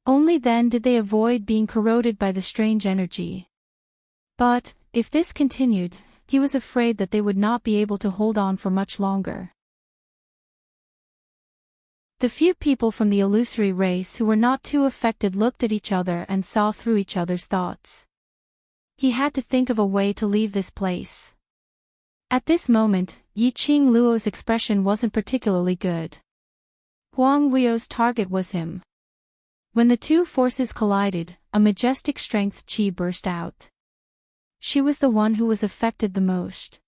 Only then did they avoid being corroded by the strange energy. But, if this continued, he was afraid that they would not be able to hold on for much longer. The few people from the illusory race who were not too affected looked at each other and saw through each other's thoughts. He had to think of a way to leave this place. At this moment, Yiqing Luo's expression wasn't particularly good. Huang Weio's target was him. When the two forces collided, a majestic strength qi burst out. She was the one who was affected the most.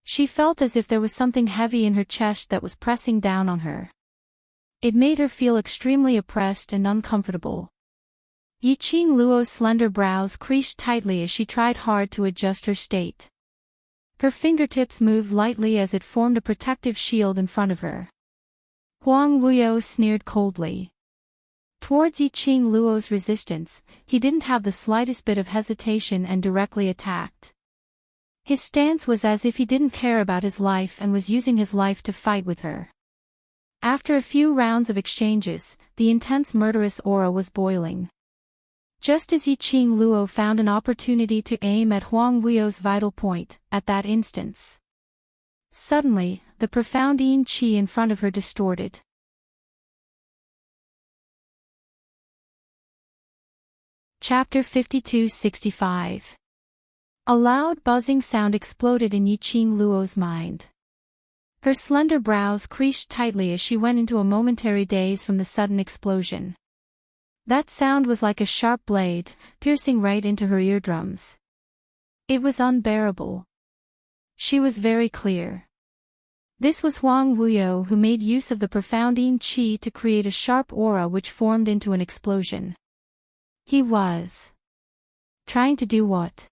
She felt as if there was something heavy in her chest that was pressing down on her. It made her feel extremely oppressed and uncomfortable. Yiqing Luo's slender brows creased tightly as she tried hard to adjust her state. Her fingertips moved lightly as it formed a protective shield in front of her. Huang Weio sneered coldly. Towards Yiqing Luo's resistance, he didn't have the slightest bit of hesitation and directly attacked. His stance was as if he didn't care about his life and was using his life to fight with her. After a few rounds of exchanges, the intense murderous aura was boiling. Just as Yiqing Luo found an opportunity to aim at Huang Weio's vital point, at that instance, suddenly, the profound yin qi in front of her distorted. Chapter 52-65. A loud buzzing sound exploded in Yiqing Luo's mind. Her slender brows creased tightly as she went into a momentary daze from the sudden explosion. That sound was like a sharp blade, piercing right into her eardrums. It was unbearable. She was very clear. This was Huang Weio who made use of the profound yin qi to create a sharp aura which formed into an explosion. He was trying to do what?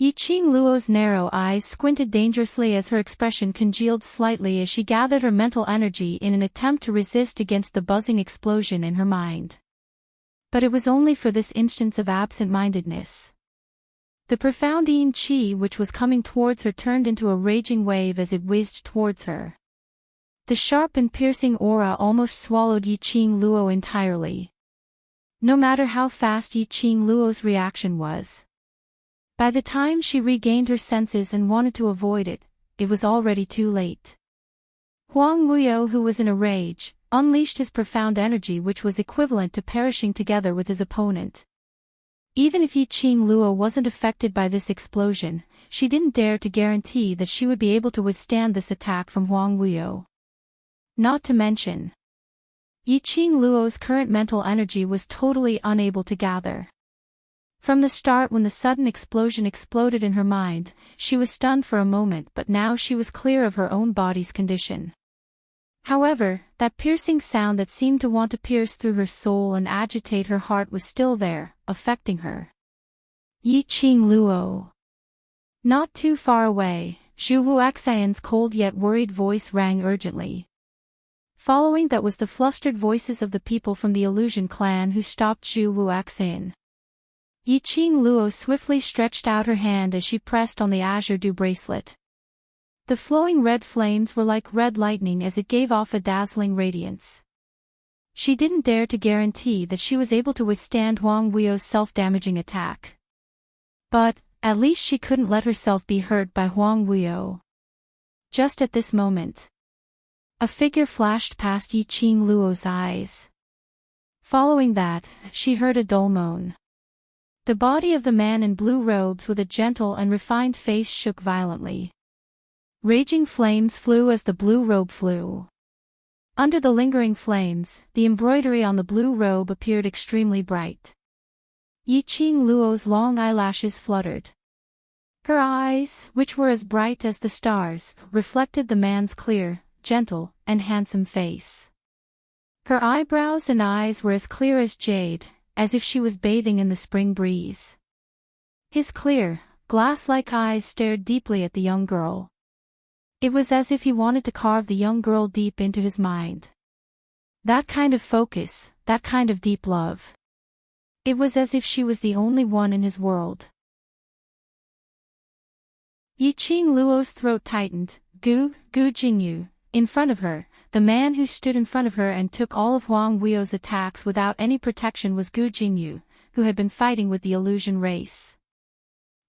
Yiqing Luo's narrow eyes squinted dangerously as her expression congealed slightly as she gathered her mental energy in an attempt to resist against the buzzing explosion in her mind. But it was only for this instance of absent-mindedness. The profound yin qi which was coming towards her turned into a raging wave as it whizzed towards her. The sharp and piercing aura almost swallowed Yiqing Luo entirely. No matter how fast Yiqing Luo's reaction was. By the time she regained her senses and wanted to avoid it, it was already too late. Huang Weio, who was in a rage, unleashed his profound energy which was equivalent to perishing together with his opponent. Even if Yiqing Luo wasn't affected by this explosion, she didn't dare to guarantee that she would be able to withstand this attack from Huang Weio. Not to mention, Yiqing Luo's current mental energy was totally unable to gather. From the start, when the sudden explosion exploded in her mind, she was stunned for a moment, but now she was clear of her own body's condition. However, that piercing sound that seemed to want to pierce through her soul and agitate her heart was still there, affecting her. Yiqing Luo. Not too far away, Zhu Wuxian's cold yet worried voice rang urgently. Following that was the flustered voices of the people from the illusion clan who stopped Zhu Wuxian. Yiqing Luo swiftly stretched out her hand as she pressed on the azure dew bracelet. The flowing red flames were like red lightning as it gave off a dazzling radiance. She didn't dare to guarantee that she was able to withstand Huang Weio's self-damaging attack. But, at least she couldn't let herself be hurt by Huang Weio. Just at this moment, a figure flashed past Yiqing Luo's eyes. Following that, she heard a dull moan. The body of the man in blue robes with a gentle and refined face shook violently. Raging flames flew as the blue robe flew. Under the lingering flames, the embroidery on the blue robe appeared extremely bright. Yiqing Luo's long eyelashes fluttered. Her eyes, which were as bright as the stars, reflected the man's clear, gentle, and handsome face. Her eyebrows and eyes were as clear as jade, as if she was bathing in the spring breeze. His clear, glass-like eyes stared deeply at the young girl. It was as if he wanted to carve the young girl deep into his mind. That kind of focus, that kind of deep love. It was as if she was the only one in his world. Yiqing Luo's throat tightened. Gu Jingyu, in front of her, the man who stood in front of her and took all of Huang Weio's attacks without any protection was Gu Jingyu, who had been fighting with the illusion race.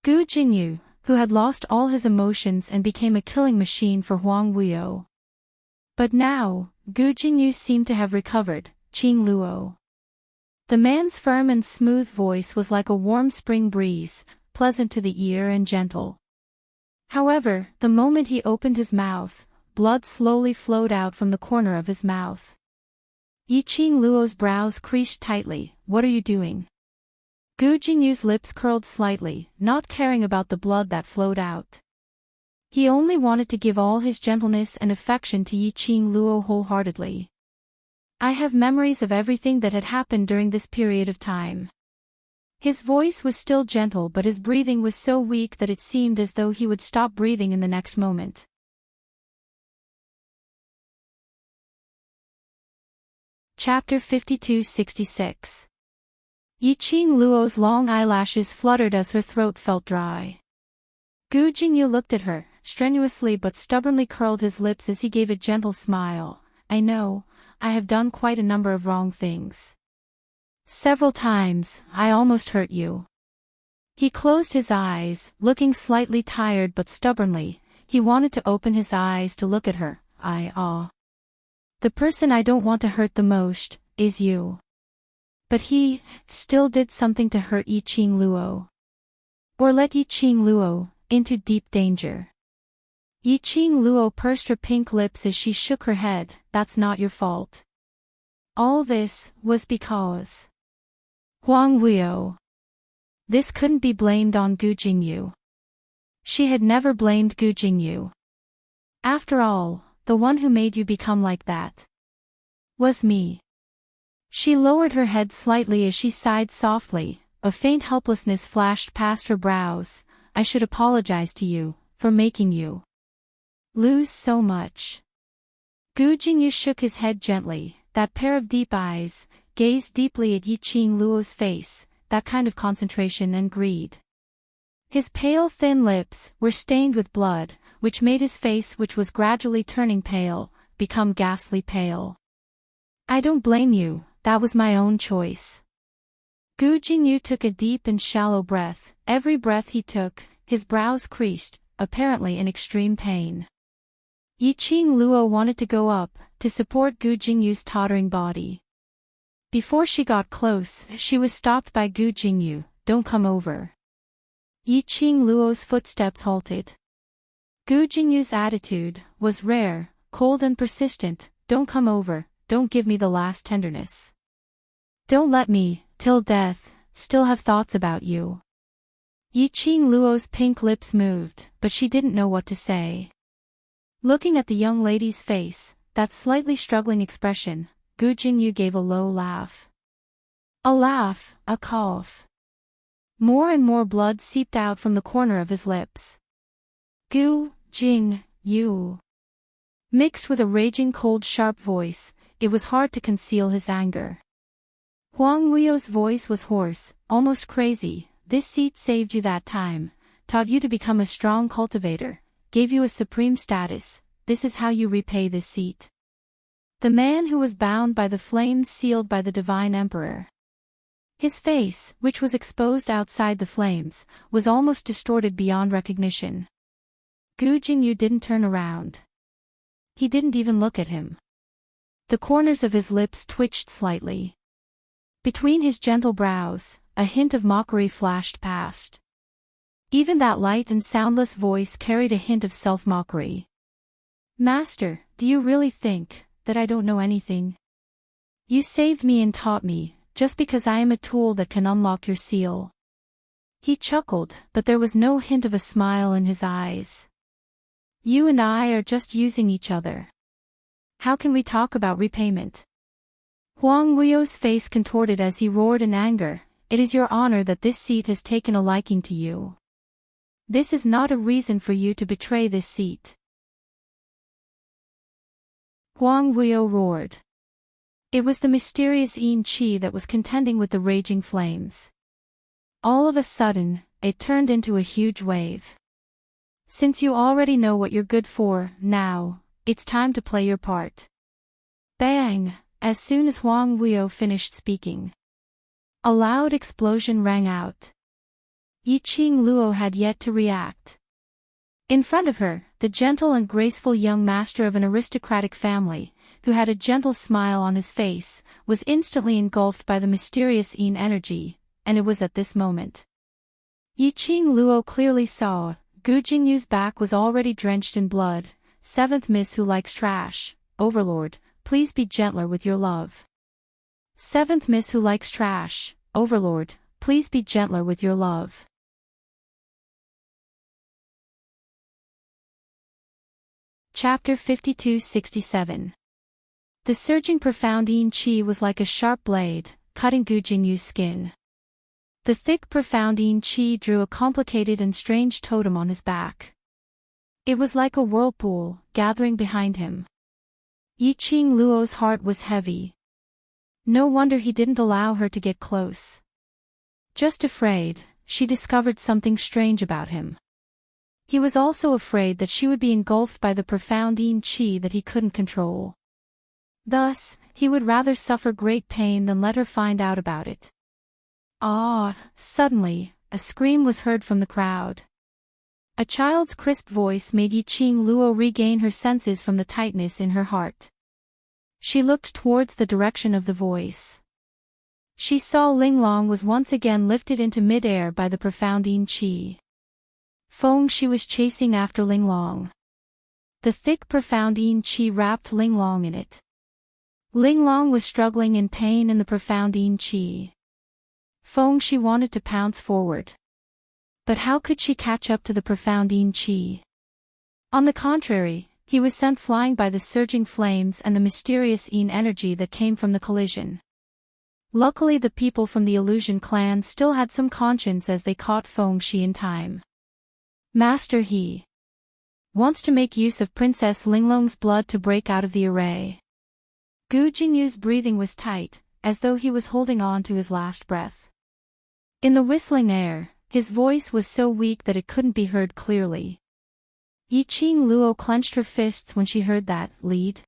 Gu Jingyu, who had lost all his emotions and became a killing machine for Huang Weio. But now, Gu Jingyu seemed to have recovered. Qing Luo. The man's firm and smooth voice was like a warm spring breeze, pleasant to the ear and gentle. However, the moment he opened his mouth, blood slowly flowed out from the corner of his mouth. Yiqing Luo's brows creased tightly. What are you doing? Gu Jingyu's lips curled slightly, not caring about the blood that flowed out. He only wanted to give all his gentleness and affection to Yiqing Luo wholeheartedly. I have memories of everything that had happened during this period of time. His voice was still gentle, but his breathing was so weak that it seemed as though he would stop breathing in the next moment. Chapter 52-66. Yiqing Luo's long eyelashes fluttered as her throat felt dry. Gu Jingyu looked at her, strenuously but stubbornly curled his lips as he gave a gentle smile. I know, I have done quite a number of wrong things. Several times, I almost hurt you. He closed his eyes, looking slightly tired but stubbornly. He wanted to open his eyes to look at her. The person I don't want to hurt the most is you. But he still did something to hurt Yiqing Luo. Or let Yiqing Luo into deep danger. Yiqing Luo pursed her pink lips as she shook her head. That's not your fault. All this was because Huang Weio. This couldn't be blamed on Gu Jingyu. She had never blamed Gu Jingyu. After all, the one who made you become like that was me. She lowered her head slightly as she sighed softly. A faint helplessness flashed past her brows. I should apologize to you for making you lose so much. Gu Jingyu shook his head gently. That pair of deep eyes gazed deeply at Yiqing Luo's face, that kind of concentration and greed. His pale thin lips were stained with blood, which made his face, which was gradually turning pale, become ghastly pale. I don't blame you, that was my own choice. Gu Jingyu took a deep and shallow breath. Every breath he took, his brows creased, apparently in extreme pain. Yiqing Luo wanted to go up, to support Gu Jingyu's tottering body. Before she got close, she was stopped by Gu Jingyu. Don't come over. Yiqing Luo's footsteps halted. Gu Jingyu's attitude was rare, cold and persistent. Don't come over, don't give me the last tenderness. Don't let me, till death, still have thoughts about you. Yiqing Luo's pink lips moved, but she didn't know what to say. Looking at the young lady's face, that slightly struggling expression, Gu Jingyu gave a low laugh. A laugh, a cough. More and more blood seeped out from the corner of his lips. Gu Jingyu. Mixed with a raging cold sharp voice, it was hard to conceal his anger. Huang Weio's voice was hoarse, almost crazy. This seat saved you that time, taught you to become a strong cultivator, gave you a supreme status. This is how you repay this seat. The man who was bound by the flames sealed by the divine emperor. His face, which was exposed outside the flames, was almost distorted beyond recognition. Gu Jingyu didn't turn around. He didn't even look at him. The corners of his lips twitched slightly. Between his gentle brows, a hint of mockery flashed past. Even that light and soundless voice carried a hint of self-mockery. Master, do you really think that I don't know anything. You saved me and taught me, just because I am a tool that can unlock your seal." He chuckled, but there was no hint of a smile in his eyes. "You and I are just using each other. How can we talk about repayment?" Huang Wuyo's face contorted as he roared in anger. "It is your honor that this seat has taken a liking to you. This is not a reason for you to betray this seat." Huang Wuyo roared. It was the mysterious Yin Qi that was contending with the raging flames. All of a sudden, it turned into a huge wave. "Since you already know what you're good for, now, it's time to play your part." Bang! As soon as Huang Wuyo finished speaking, a loud explosion rang out. Yiqing Luo had yet to react. In front of her, the gentle and graceful young master of an aristocratic family, who had a gentle smile on his face, was instantly engulfed by the mysterious Yin energy, and it was at this moment Yiqing Luo clearly saw, Gu Jingyu's back was already drenched in blood. "Seventh Miss who likes trash, Overlord, please be gentler with your love." "Seventh Miss who likes trash, Overlord, please be gentler with your love." Chapter 52-67. The surging profound Yin Qi was like a sharp blade, cutting Gu Jingyu's skin. The thick profound Yin Qi drew a complicated and strange totem on his back. It was like a whirlpool, gathering behind him. Yiqing Luo's heart was heavy. No wonder he didn't allow her to get close. Just afraid, she discovered something strange about him. He was also afraid that she would be engulfed by the profound Yin Qi that he couldn't control. Thus, he would rather suffer great pain than let her find out about it. Suddenly, a scream was heard from the crowd. A child's crisp voice made Yiqing Luo regain her senses from the tightness in her heart. She looked towards the direction of the voice. She saw Linglong was once again lifted into mid-air by the profound Yin Qi. Feng Shi was chasing after Linglong. The thick profound Yin Qi wrapped Linglong in it. Linglong was struggling in pain in the profound Yin Qi. Feng Shi wanted to pounce forward. But how could she catch up to the profound Yin Qi? On the contrary, he was sent flying by the surging flames and the mysterious Yin energy that came from the collision. Luckily the people from the Illusion clan still had some conscience as they caught Feng Shi in time. "Master, he wants to make use of Princess Linglong's blood to break out of the array." Gu Jingyu's breathing was tight, as though he was holding on to his last breath. In the whistling air, his voice was so weak that it couldn't be heard clearly. Yiqing Luo clenched her fists when she heard that lead.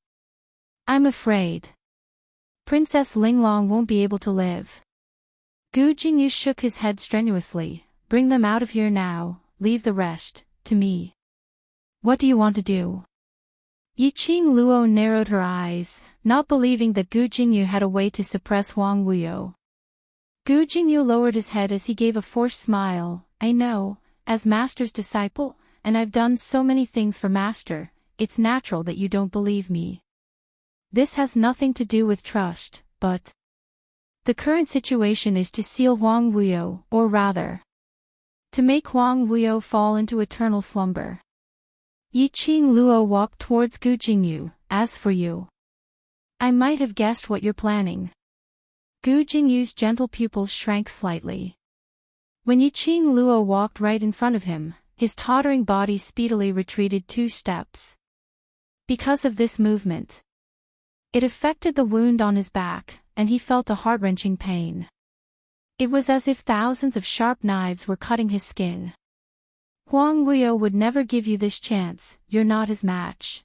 "I'm afraid Princess Linglong won't be able to live." Gu Jingyu shook his head strenuously. "Bring them out of here now, leave the rest to me." "What do you want to do?" Yiqing Luo narrowed her eyes, not believing that Gu Jingyu had a way to suppress Huang Wuyo. Gu Jingyu lowered his head as he gave a forced smile. "I know, as Master's disciple, and I've done so many things for Master, it's natural that you don't believe me. This has nothing to do with trust, but the current situation is to seal Huang Wuyo, or rather, to make Huang Wuyo fall into eternal slumber." Yiqing Luo walked towards Gu Jingyu. "As for you, I might have guessed what you're planning." Gu Jingyu's gentle pupils shrank slightly. When Yiqing Luo walked right in front of him, his tottering body speedily retreated 2 steps. Because of this movement, it affected the wound on his back, and he felt a heart-wrenching pain. It was as if thousands of sharp knives were cutting his skin. "Huang Wuyo would never give you this chance, you're not his match."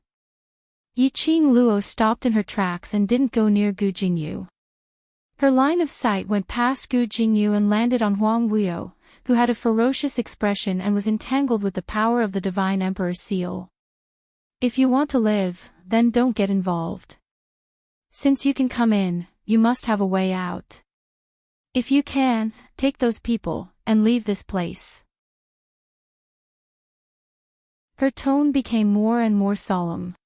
Yiqing Luo stopped in her tracks and didn't go near Gu Jingyu. Her line of sight went past Gu Jingyu and landed on Huang Wuyo, who had a ferocious expression and was entangled with the power of the Divine Emperor's seal. "If you want to live, then don't get involved. Since you can come in, you must have a way out. If you can, take those people, and leave this place." Her tone became more and more solemn.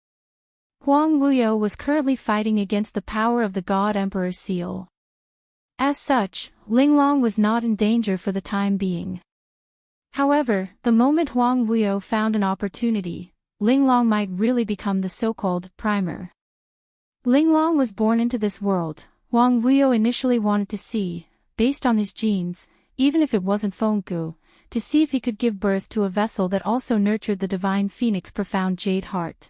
Huang Wuyo was currently fighting against the power of the God Emperor's seal. As such, Linglong was not in danger for the time being. However, the moment Huang Wuyo found an opportunity, Linglong might really become the so-called primer. Linglong was born into this world. Huang Wuyo initially wanted to see, based on his genes, even if it wasn't Fengku, to see if he could give birth to a vessel that also nurtured the divine phoenix profound jade heart.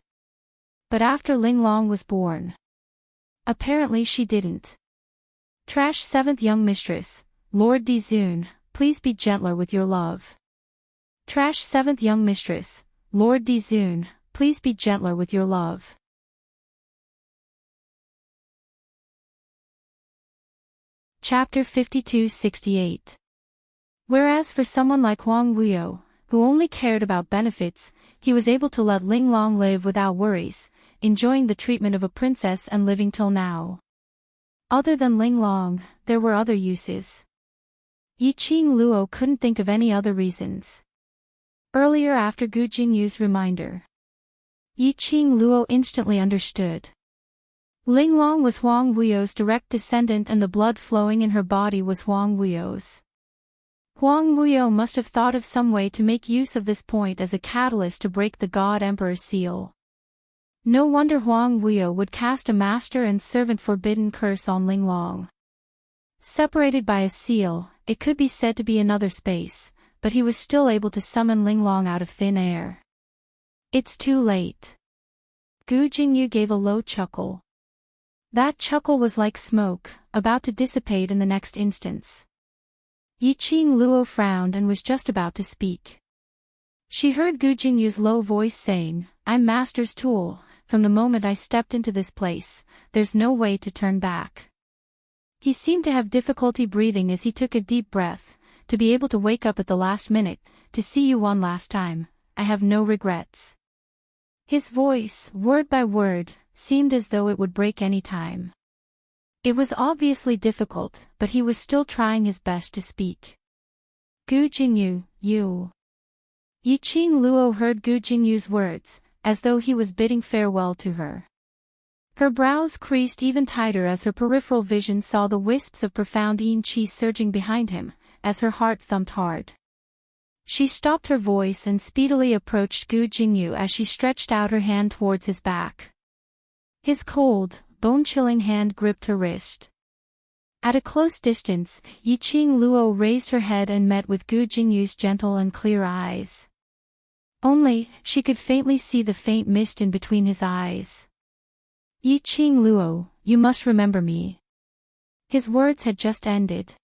But after Linglong was born, apparently she didn't. Trash 7th young mistress, Lord Dizun, please be gentler with your love. Trash 7th young mistress, Lord Dizun, please be gentler with your love. Chapter 52-68. Whereas for someone like Huang Wuyo, who only cared about benefits, he was able to let Linglong live without worries, enjoying the treatment of a princess and living till now. Other than Linglong, there were other uses. Yiqing Luo couldn't think of any other reasons. Earlier after Gu Jingyu's reminder, Yiqing Luo instantly understood. Linglong was Huang Wuyo's direct descendant and the blood flowing in her body was Huang Wuyo's. Huang Wuyo must have thought of some way to make use of this point as a catalyst to break the God Emperor's seal. No wonder Huang Wuyo would cast a master and servant forbidden curse on Linglong. Separated by a seal, it could be said to be another space, but he was still able to summon Linglong out of thin air. It's too late. Gu Jingyu gave a low chuckle. That chuckle was like smoke, about to dissipate in the next instance. Yiqing Luo frowned and was just about to speak. She heard Gu Jingyu's low voice saying, "I'm Master's tool, from the moment I stepped into this place, there's no way to turn back." He seemed to have difficulty breathing as he took a deep breath. To be able to wake up at the last minute, to see you one last time, I have no regrets. His voice, word by word, seemed as though it would break any time. It was obviously difficult, but he was still trying his best to speak. Gu Jingyu, you. Yiqing Luo heard Gu Jingyu's words, as though he was bidding farewell to her. Her brows creased even tighter as her peripheral vision saw the wisps of profound yin qi surging behind him, as her heart thumped hard. She stopped her voice and speedily approached Gu Jingyu as she stretched out her hand towards his back. His cold, bone-chilling hand gripped her wrist. At a close distance, Yiqing Luo raised her head and met with Gu Jingyu's gentle and clear eyes. Only, she could faintly see the faint mist in between his eyes. Yiqing Luo, you must remember me. His words had just ended.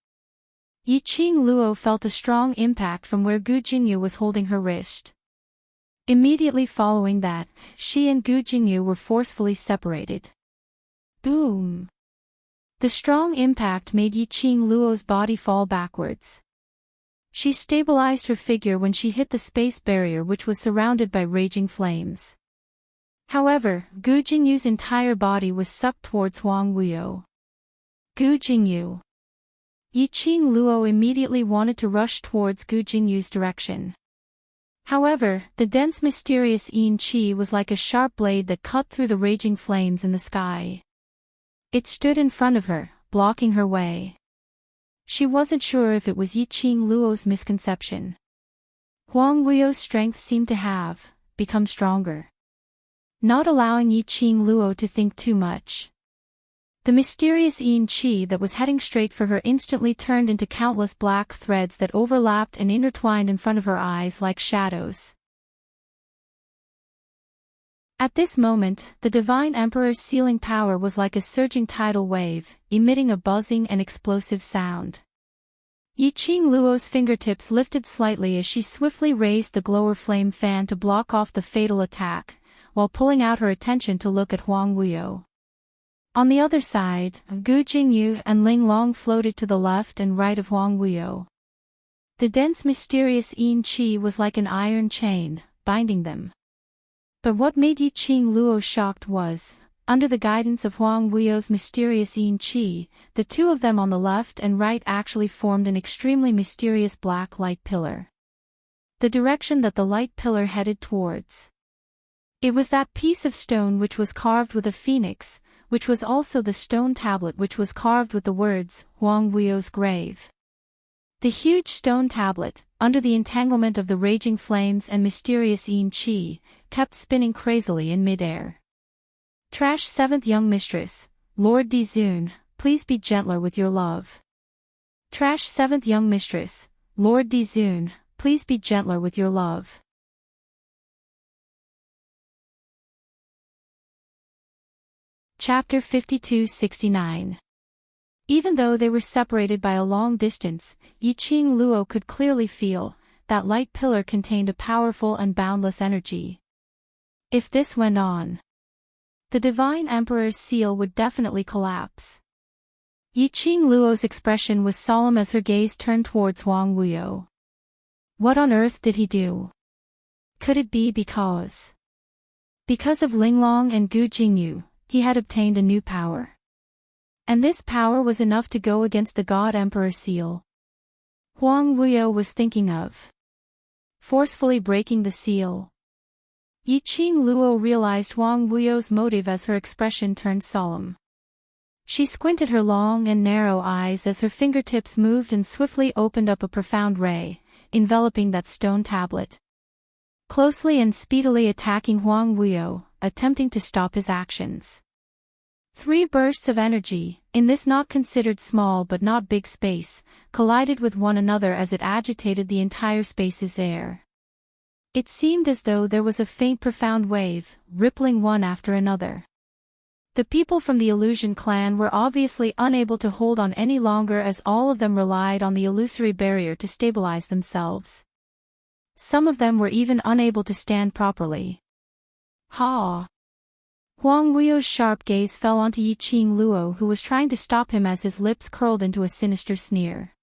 Yiqing Luo felt a strong impact from where Gu Jingyu was holding her wrist. Immediately following that, she and Gu Jingyu were forcefully separated. Boom! The strong impact made Yiqing Luo's body fall backwards. She stabilized her figure when she hit the space barrier which was surrounded by raging flames. However, Gu Jingyu's entire body was sucked towards Huang Wuyo. Gu Jingyu. Yiqing Luo immediately wanted to rush towards Gu Jingyu's direction. However, the dense mysterious yin qi was like a sharp blade that cut through the raging flames in the sky. It stood in front of her, blocking her way. She wasn't sure if it was Yiqing Luo's misconception. Huang Wuyo's strength seemed to have become stronger, not allowing Yiqing Luo to think too much. The mysterious yin qi that was heading straight for her instantly turned into countless black threads that overlapped and intertwined in front of her eyes like shadows. At this moment, the Divine Emperor's sealing power was like a surging tidal wave, emitting a buzzing and explosive sound. Yiqing Luo's fingertips lifted slightly as she swiftly raised the glower flame fan to block off the fatal attack, while pulling out her attention to look at Huang Wuyo. On the other side, Gu Jingyu and Linglong floated to the left and right of Huang Wuyo. The dense mysterious yin qi was like an iron chain, binding them. But what made Yiqing Luo shocked was, under the guidance of Huang Wuyo's mysterious yin qi, the two of them on the left and right actually formed an extremely mysterious black light pillar. The direction that the light pillar headed towards It was that piece of stone which was carved with a phoenix, which was also the stone tablet which was carved with the words, Huang Wuyo's grave. The huge stone tablet, under the entanglement of the raging flames and mysterious yin qi, kept spinning crazily in mid-air. Trash 7th Young Mistress, Lord Dizun, please be gentler with your love. Trash 7th Young Mistress, Lord Dizun, please be gentler with your love. Chapter 52-69. Even though they were separated by a long distance, Yiqing Luo could clearly feel that light pillar contained a powerful and boundless energy. If this went on, the Divine Emperor's seal would definitely collapse. Yiqing Luo's expression was solemn as her gaze turned towards Huang Wuyo. What on earth did he do? Could it be because of Linglong and Gu Jingyu, he had obtained a new power? And this power was enough to go against the God Emperor seal. Huang Wuyo was thinking of forcefully breaking the seal. Yiqing Luo realized Huang Wuyo's motive as her expression turned solemn. She squinted her long and narrow eyes as her fingertips moved and swiftly opened up a profound ray, enveloping that stone tablet. Closely and speedily attacking Huang Wuyo, attempting to stop his actions. 3 bursts of energy, in this not considered small but not big space, collided with one another as it agitated the entire space's air. It seemed as though there was a faint profound wave, rippling one after another. The people from the Illusion clan were obviously unable to hold on any longer as all of them relied on the illusory barrier to stabilize themselves. Some of them were even unable to stand properly. Ha! Huang Wuyo's sharp gaze fell onto Yiqing Luo, who was trying to stop him as his lips curled into a sinister sneer.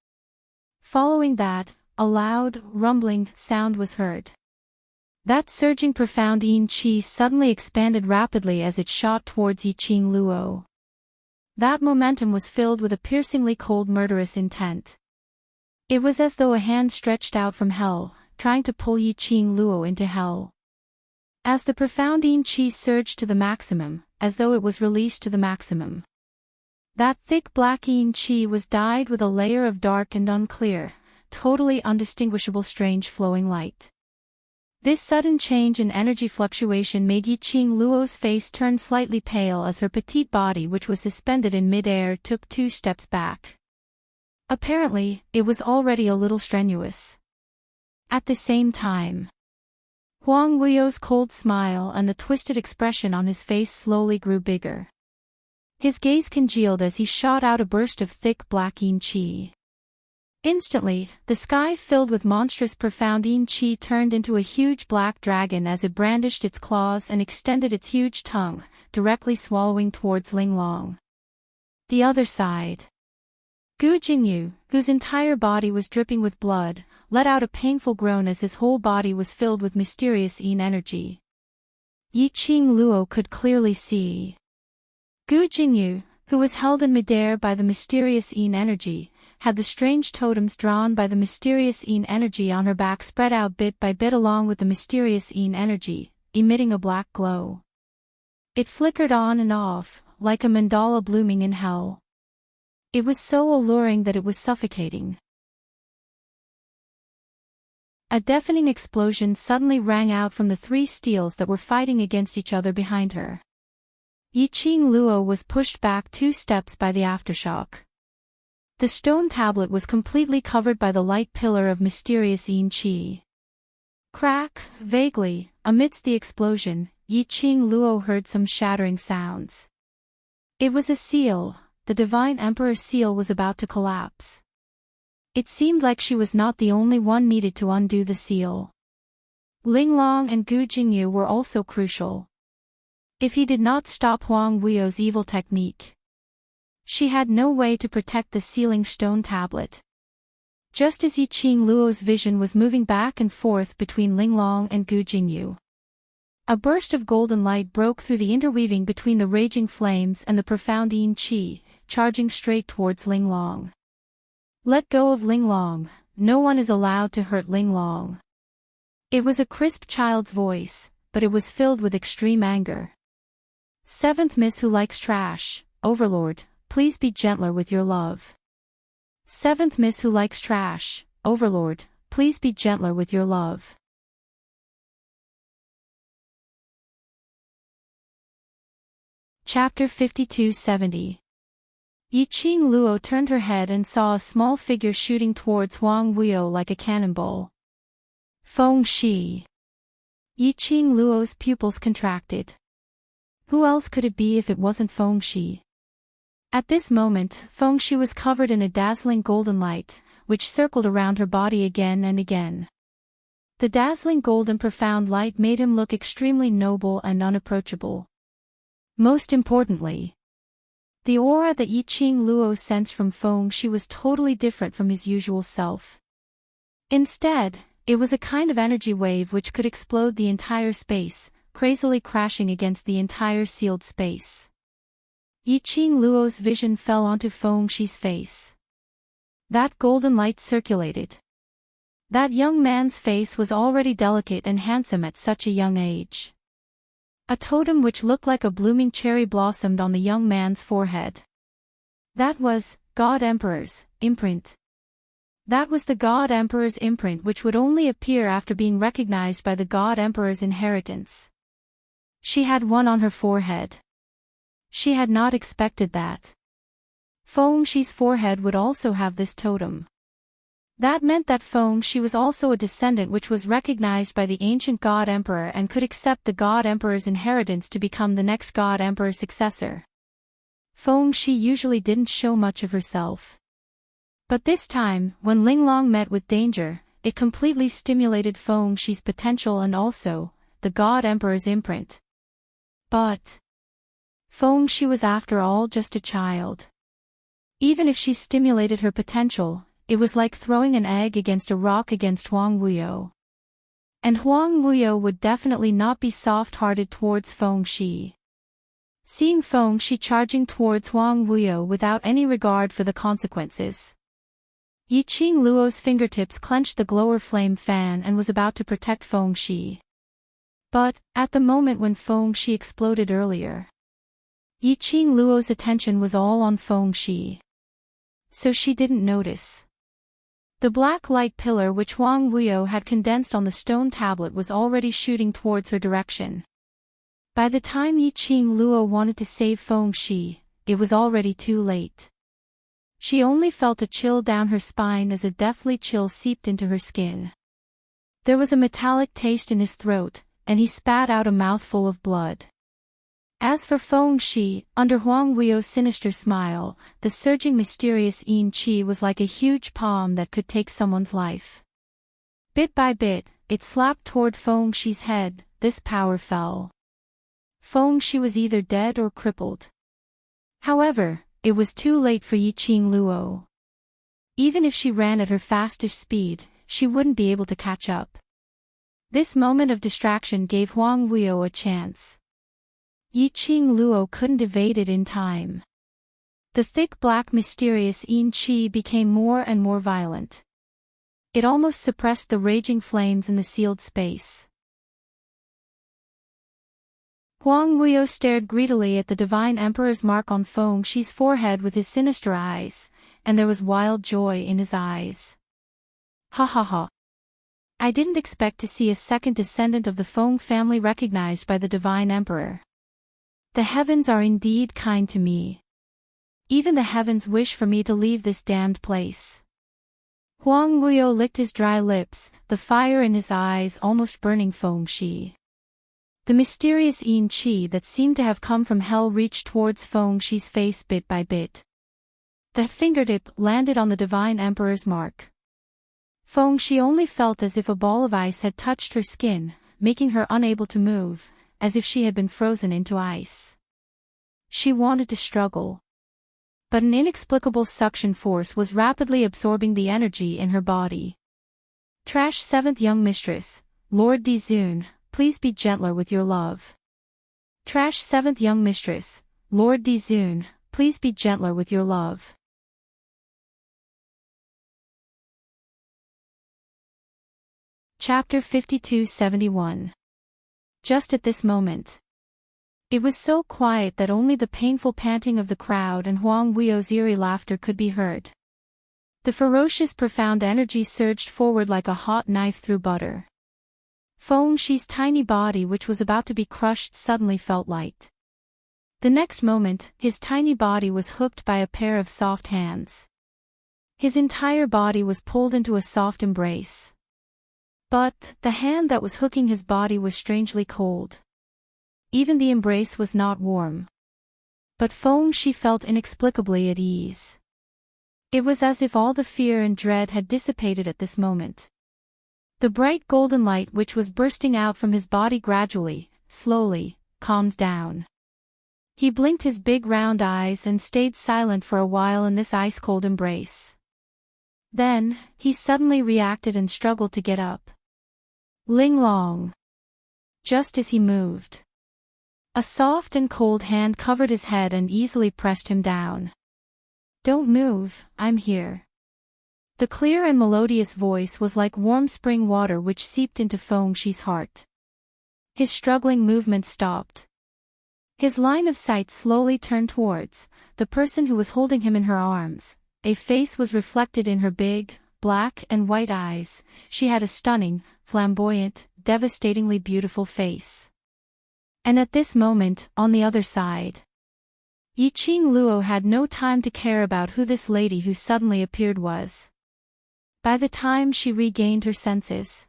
Following that, a loud, rumbling sound was heard. That surging profound yin qi suddenly expanded rapidly as it shot towards Yiqing Luo. That momentum was filled with a piercingly cold murderous intent. It was as though a hand stretched out from hell, trying to pull Yiqing Luo into hell. As the profound yin qi surged to the maximum, as though it was released to the maximum. That thick black yin qi was dyed with a layer of dark and unclear, totally undistinguishable strange flowing light. This sudden change in energy fluctuation made Yiqing Luo's face turn slightly pale as her petite body, which was suspended in mid-air, took 2 steps back. Apparently, it was already a little strenuous. At the same time, Huang Wuyo's cold smile and the twisted expression on his face slowly grew bigger. His gaze congealed as he shot out a burst of thick black yin qi. Instantly, the sky filled with monstrous profound yin qi turned into a huge black dragon as it brandished its claws and extended its huge tongue, directly swallowing towards Linglong. The other side. Gu Jingyu, whose entire body was dripping with blood, let out a painful groan as his whole body was filled with mysterious yin energy. Yiqing Luo could clearly see. Gu Jingyu, who was held in midair by the mysterious yin energy, had the strange totems drawn by the mysterious yin energy on her back spread out bit by bit along with the mysterious yin energy, emitting a black glow. It flickered on and off, like a mandala blooming in hell. It was so alluring that it was suffocating. A deafening explosion suddenly rang out from the 3 steels that were fighting against each other behind her. Yiqing Luo was pushed back 2 steps by the aftershock. The stone tablet was completely covered by the light pillar of mysterious yin qi. Crack, vaguely, amidst the explosion, Yiqing Luo heard some shattering sounds. It was a seal. The Divine Emperor's seal was about to collapse. It seemed like she was not the only one needed to undo the seal. Linglong and Gu Jingyu were also crucial. If he did not stop Huang Wuyo's evil technique, she had no way to protect the sealing stone tablet. Just as Yiqing Luo's vision was moving back and forth between Linglong and Gu Jingyu, a burst of golden light broke through the interweaving between the raging flames and the profound yin qi, charging straight towards Linglong. Let go of Linglong, no one is allowed to hurt Linglong. It was a crisp child's voice, but it was filled with extreme anger. Seventh Miss Who Likes Trash, Overlord, please be gentler with your love. Seventh Miss Who Likes Trash, Overlord, please be gentler with your love. Chapter 5270. Yiqing Luo turned her head and saw a small figure shooting towards Huang Wuyo like a cannonball. Feng Shi. Yiqing Luo's pupils contracted. Who else could it be if it wasn't Feng Shi? At this moment, Feng Shi was covered in a dazzling golden light, which circled around her body again and again. The dazzling golden profound light made him look extremely noble and unapproachable. Most importantly, the aura that Yiqing Luo sensed from Feng Shi was totally different from his usual self. Instead, it was a kind of energy wave which could explode the entire space, crazily crashing against the entire sealed space. Yiqing Luo's vision fell onto Feng Shi's face. That golden light circulated. That young man's face was already delicate and handsome at such a young age. A totem which looked like a blooming cherry blossomed on the young man's forehead. That was God Emperor's imprint. That was the God Emperor's imprint, which would only appear after being recognized by the God Emperor's inheritance. She had one on her forehead. She had not expected that. Feng Shi's forehead would also have this totem. That meant that Feng Shi was also a descendant which was recognized by the ancient God Emperor and could accept the God Emperor's inheritance to become the next God Emperor's successor. Feng Shi usually didn't show much of herself. But this time, when Linglong met with danger, it completely stimulated Feng Shi's potential and also, the God Emperor's imprint. But Feng Shi was after all just a child. Even if she stimulated her potential, it was like throwing an egg against a rock against Huang Wuyo. And Huang Wuyo would definitely not be soft-hearted towards Feng Shi. Seeing Feng Shi charging towards Huang Wuyo without any regard for the consequences, Yiqing Luo's fingertips clenched the glower flame fan and was about to protect Feng Shi. But, at the moment when Feng Shi exploded earlier, Yiqing Luo's attention was all on Feng Shi. So she didn't notice. The black light pillar which Huang Wuyo had condensed on the stone tablet was already shooting towards her direction. By the time Yiqing Luo wanted to save Feng Shi, it was already too late. She only felt a chill down her spine as a deathly chill seeped into her skin. There was a metallic taste in his throat, and he spat out a mouthful of blood. As for Feng Shi, under Huang Wuyo's sinister smile, the surging mysterious yin qi was like a huge palm that could take someone's life. Bit by bit, it slapped toward Feng Shi's head. This power fell. Feng Shi was either dead or crippled. However, it was too late for Yiqing Luo. Even if she ran at her fastest speed, she wouldn't be able to catch up. This moment of distraction gave Huang Wuyo a chance. Yiqing Luo couldn't evade it in time. The thick black mysterious yin qi became more and more violent. It almost suppressed the raging flames in the sealed space. Huang Wuyo stared greedily at the divine emperor's mark on Feng Shi's forehead with his sinister eyes, and there was wild joy in his eyes. Ha ha ha. I didn't expect to see a second descendant of the Feng family recognized by the divine emperor. The heavens are indeed kind to me. Even the heavens wish for me to leave this damned place. Huang Wuyo licked his dry lips, the fire in his eyes almost burning Feng Shi. The mysterious yin qi that seemed to have come from hell reached towards Feng Shi's face bit by bit. The fingertip landed on the divine emperor's mark. Feng Shi only felt as if a ball of ice had touched her skin, making her unable to move, as if she had been frozen into ice. She wanted to struggle. But an inexplicable suction force was rapidly absorbing the energy in her body. Trash 7th Young Mistress, Lord Dizun, please be gentler with your love. Trash 7th Young Mistress, Lord Dizun, please be gentler with your love. Chapter 5271. just at this moment. It was so quiet that only the painful panting of the crowd and Huang Weio's eerie laughter could be heard. The ferocious profound energy surged forward like a hot knife through butter. Feng Shi's tiny body, which was about to be crushed, suddenly felt light. The next moment, his tiny body was hooked by a pair of soft hands. His entire body was pulled into a soft embrace. But the hand that was hooking his body was strangely cold. Even the embrace was not warm. But Feng Shi felt inexplicably at ease. It was as if all the fear and dread had dissipated at this moment. The bright golden light which was bursting out from his body gradually, slowly, calmed down. He blinked his big round eyes and stayed silent for a while in this ice-cold embrace. Then, he suddenly reacted and struggled to get up. Linglong. Just as he moved, a soft and cold hand covered his head and easily pressed him down. Don't move, I'm here. The clear and melodious voice was like warm spring water which seeped into Feng Shi's heart. His struggling movement stopped. His line of sight slowly turned towards the person who was holding him in her arms. A face was reflected in her big, black and white eyes. She had a stunning, flamboyant, devastatingly beautiful face. And at this moment, on the other side, Yiqing Luo had no time to care about who this lady who suddenly appeared was. By the time she regained her senses,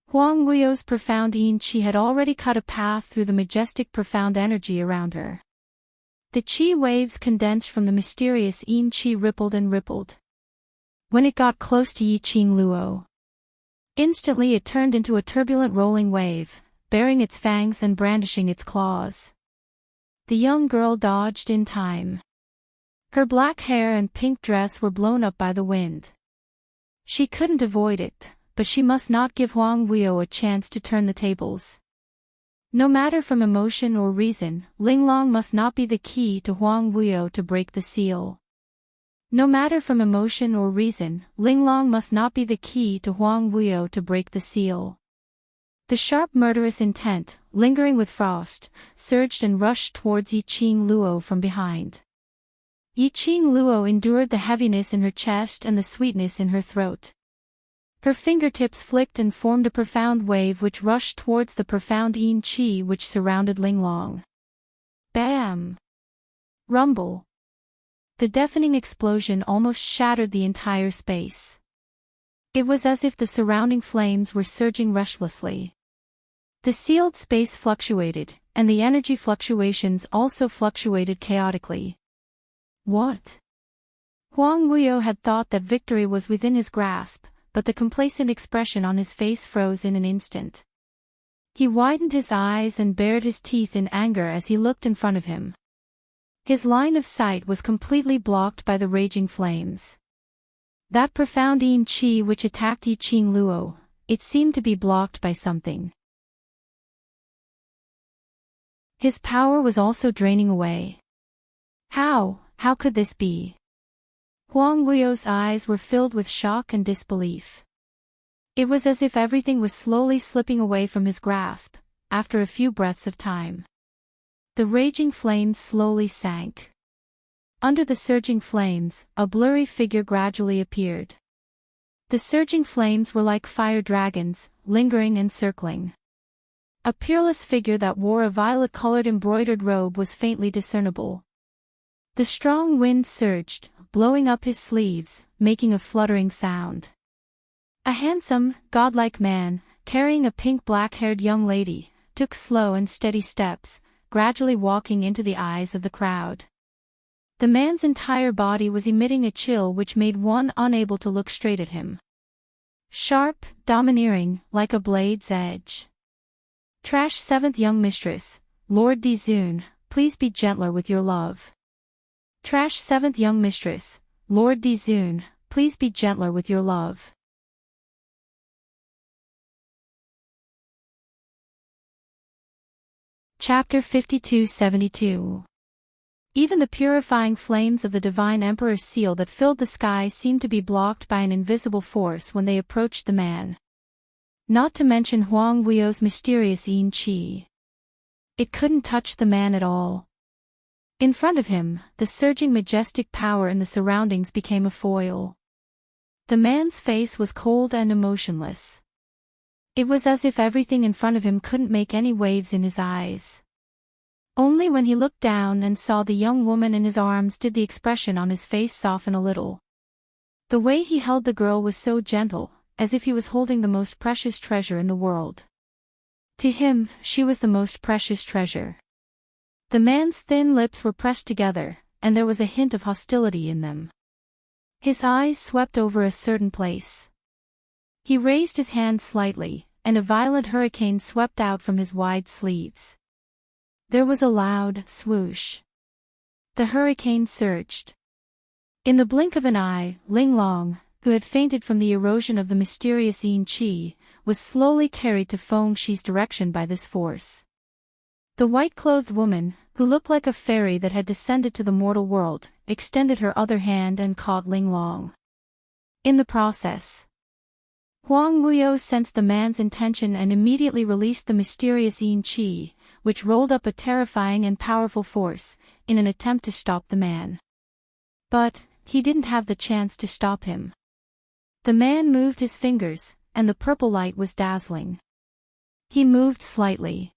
Huang Weio's profound yin qi had already cut a path through the majestic profound energy around her. The qi waves condensed from the mysterious yin qi rippled and rippled. When it got close to Yiqing Luo, instantly it turned into a turbulent rolling wave, baring its fangs and brandishing its claws. The young girl dodged in time. Her black hair and pink dress were blown up by the wind. She couldn't avoid it, but she must not give Huang Weio a chance to turn the tables. No matter from emotion or reason, Linglong must not be the key to Huang Weio to break the seal. No matter from emotion or reason, Linglong must not be the key to Huang Weio to break the seal. The sharp murderous intent, lingering with frost, surged and rushed towards Yiqing Luo from behind. Yiqing Luo endured the heaviness in her chest and the sweetness in her throat. Her fingertips flicked and formed a profound wave which rushed towards the profound yin qi which surrounded Linglong. Bam! Rumble! The deafening explosion almost shattered the entire space. It was as if the surrounding flames were surging restlessly. The sealed space fluctuated, and the energy fluctuations also fluctuated chaotically. What? Huang Weio had thought that victory was within his grasp, but the complacent expression on his face froze in an instant. He widened his eyes and bared his teeth in anger as he looked in front of him. His line of sight was completely blocked by the raging flames. That profound yin qi which attacked Yiqing Luo, it seemed to be blocked by something. His power was also draining away. How could this be? Huang Weio's eyes were filled with shock and disbelief. It was as if everything was slowly slipping away from his grasp, after a few breaths of time. The raging flames slowly sank. Under the surging flames, a blurry figure gradually appeared. The surging flames were like fire dragons, lingering and circling. A peerless figure that wore a violet-colored embroidered robe was faintly discernible. The strong wind surged, blowing up his sleeves, making a fluttering sound. A handsome, godlike man, carrying a pink black-haired young lady, took slow and steady steps, gradually walking into the eyes of the crowd. The man's entire body was emitting a chill which made one unable to look straight at him. Sharp, domineering, like a blade's edge. Trash 7th young mistress, Lord Dizun, please be gentler with your love. Trash 7th young mistress, Lord Dizun, please be gentler with your love. Chapter 52-72. Even the purifying flames of the divine emperor's seal that filled the sky seemed to be blocked by an invisible force when they approached the man. Not to mention Huang Wuyo's mysterious yin qi. It couldn't touch the man at all. In front of him, the surging majestic power in the surroundings became a foil. The man's face was cold and emotionless. It was as if everything in front of him couldn't make any waves in his eyes. Only when he looked down and saw the young woman in his arms did the expression on his face soften a little. The way he held the girl was so gentle, as if he was holding the most precious treasure in the world. To him, she was the most precious treasure. The man's thin lips were pressed together, and there was a hint of hostility in them. His eyes swept over a certain place. He raised his hand slightly, and a violent hurricane swept out from his wide sleeves. There was a loud swoosh. The hurricane surged. In the blink of an eye, Ling Long, who had fainted from the erosion of the mysterious yin qi, was slowly carried to Feng Shi's direction by this force. The white-clothed woman, who looked like a fairy that had descended to the mortal world, extended her other hand and caught Ling Long. In the process, Huang Wuyo sensed the man's intention and immediately released the mysterious yin qi, which rolled up a terrifying and powerful force, in an attempt to stop the man. But he didn't have the chance to stop him. The man moved his fingers, and the purple light was dazzling. He moved slightly.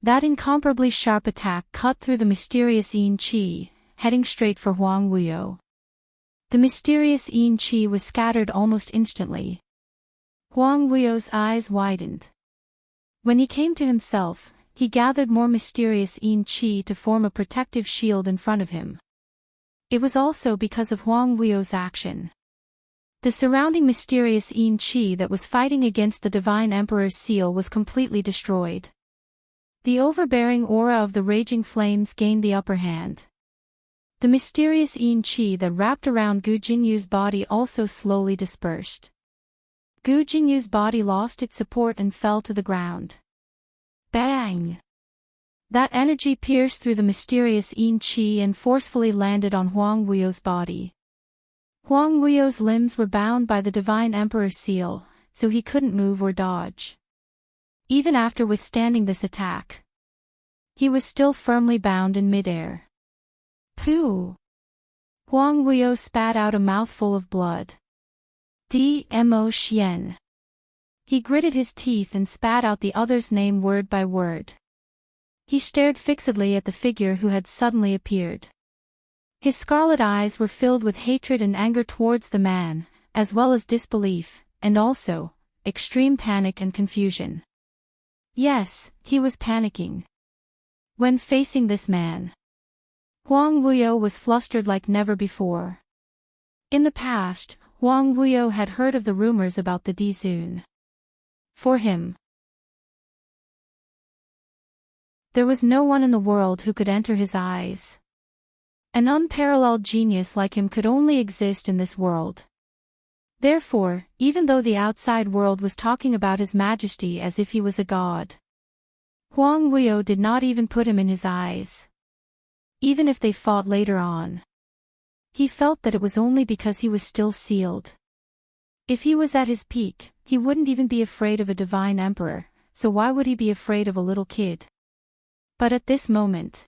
That incomparably sharp attack cut through the mysterious yin qi, heading straight for Huang Wuyo. The mysterious yin qi was scattered almost instantly. Huang Wuyo's eyes widened. When he came to himself, he gathered more mysterious yin qi to form a protective shield in front of him. It was also because of Huang Wuyo's action. The surrounding mysterious yin qi that was fighting against the Divine Emperor's seal was completely destroyed. The overbearing aura of the raging flames gained the upper hand. The mysterious yin qi that wrapped around Gu Jingyu's body also slowly dispersed. Gu Jingyu's body lost its support and fell to the ground. Bang! That energy pierced through the mysterious yin qi and forcefully landed on Huang Wuyo's body. Huang Wuyo's limbs were bound by the Divine Emperor's seal, so he couldn't move or dodge. Even after withstanding this attack, he was still firmly bound in midair. Pooh! Huang Wuyo spat out a mouthful of blood. Dmo Xian. He gritted his teeth and spat out the other's name word by word. He stared fixedly at the figure who had suddenly appeared. His scarlet eyes were filled with hatred and anger towards the man, as well as disbelief, and also extreme panic and confusion. Yes, he was panicking. When facing this man, Huang Wuyo was flustered like never before. In the past, Huang Wuyo had heard of the rumors about the Dizun. For him, there was no one in the world who could enter his eyes. An unparalleled genius like him could only exist in this world. Therefore, even though the outside world was talking about his majesty as if he was a god, Huang Wuyo did not even put him in his eyes. Even if they fought later on, he felt that it was only because he was still sealed. If he was at his peak, he wouldn't even be afraid of a divine emperor, so why would he be afraid of a little kid? But at this moment,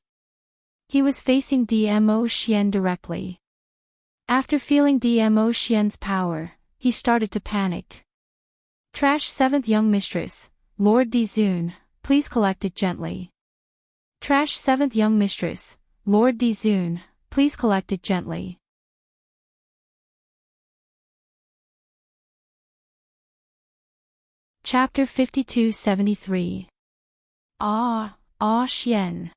he was facing Dmo Xian directly. After feeling Dmo Xian's power, he started to panic. Trash 7th Young Mistress, Lord Dizun, please collect it gently. Trash 7th Young Mistress, Lord Dizun, please collect it gently. Chapter 5273. Xian.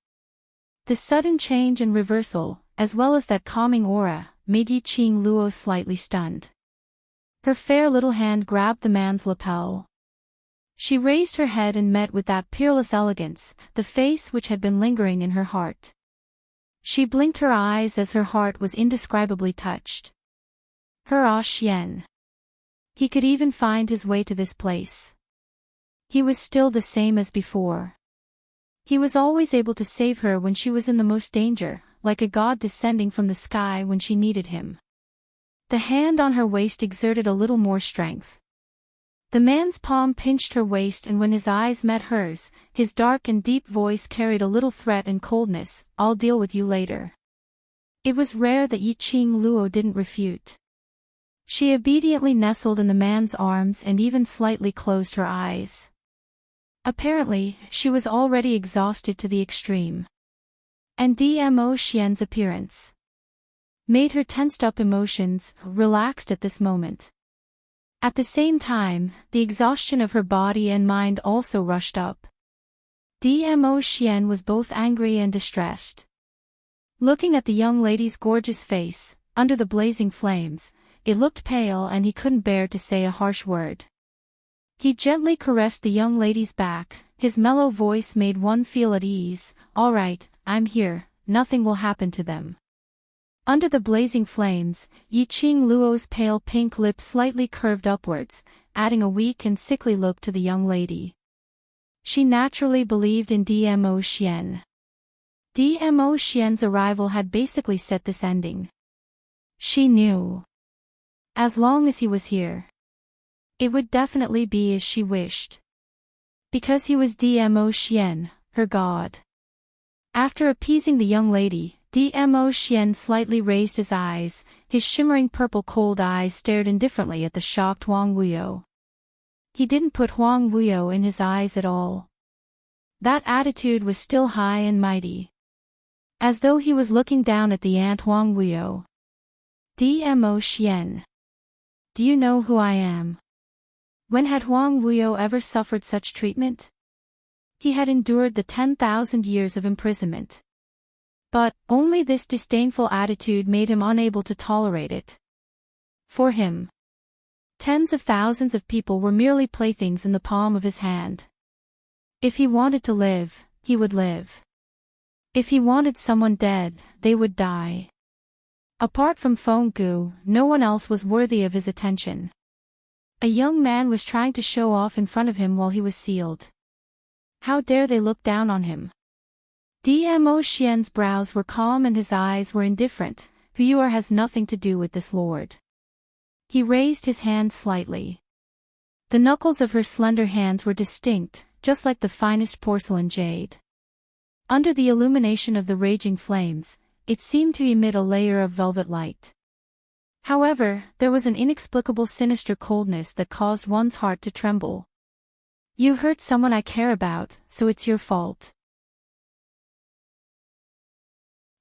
The sudden change and reversal, as well as that calming aura, made Yiqing Luo slightly stunned. Her fair little hand grabbed the man's lapel. She raised her head and met with that peerless elegance, the face which had been lingering in her heart. She blinked her eyes as her heart was indescribably touched. Her Xian. He could even find his way to this place. He was still the same as before. He was always able to save her when she was in the most danger, like a god descending from the sky when she needed him. The hand on her waist exerted a little more strength. The man's palm pinched her waist, and when his eyes met hers, his dark and deep voice carried a little threat and coldness. "I'll deal with you later." It was rare that Yiqing Luo didn't refute. She obediently nestled in the man's arms and even slightly closed her eyes. Apparently, she was already exhausted to the extreme. And Dmo Xian's appearance made her tensed-up emotions relaxed at this moment. At the same time, the exhaustion of her body and mind also rushed up. Dmo Xian was both angry and distressed. Looking at the young lady's gorgeous face, under the blazing flames, it looked pale and he couldn't bear to say a harsh word. He gently caressed the young lady's back, his mellow voice made one feel at ease. "All right, I'm here, nothing will happen to them." Under the blazing flames, Yiqing Luo's pale pink lips slightly curved upwards, adding a weak and sickly look to the young lady. She naturally believed in Dmo Xian. Dmo Xian's arrival had basically set this ending. She knew. As long as he was here, it would definitely be as she wished. Because he was Dmo Xian, her god. After appeasing the young lady, Dmo Xian slightly raised his eyes, his shimmering purple cold eyes stared indifferently at the shocked Huang Wuyo. He didn't put Huang Wuyo in his eyes at all. That attitude was still high and mighty. As though he was looking down at the ant Huang Wuyo. "Dmo Xian. Do you know who I am?" When had Huang Wuyo ever suffered such treatment? He had endured the 10,000 years of imprisonment. But, only this disdainful attitude made him unable to tolerate it. For him, tens of thousands of people were merely playthings in the palm of his hand. If he wanted to live, he would live. If he wanted someone dead, they would die. Apart from Feng Gu, no one else was worthy of his attention. A young man was trying to show off in front of him while he was sealed. How dare they look down on him? Dmo Xian's brows were calm and his eyes were indifferent. "Huyuer has nothing to do with this, lord." He raised his hand slightly. The knuckles of her slender hands were distinct, just like the finest porcelain jade. Under the illumination of the raging flames, it seemed to emit a layer of velvet light. However, there was an inexplicable sinister coldness that caused one's heart to tremble. "You hurt someone I care about, so it's your fault."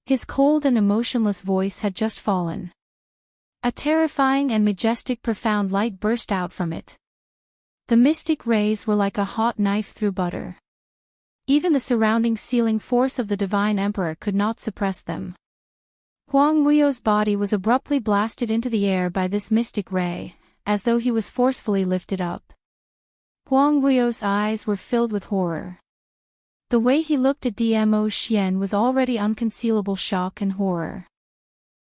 His cold and emotionless voice had just fallen. A terrifying and majestic profound light burst out from it. The mystic rays were like a hot knife through butter. Even the surrounding sealing force of the Divine Emperor could not suppress them. Huang Wuyo's body was abruptly blasted into the air by this mystic ray, as though he was forcefully lifted up. Huang Wuyo's eyes were filled with horror. The way he looked at Dmo Xian was already unconcealable shock and horror.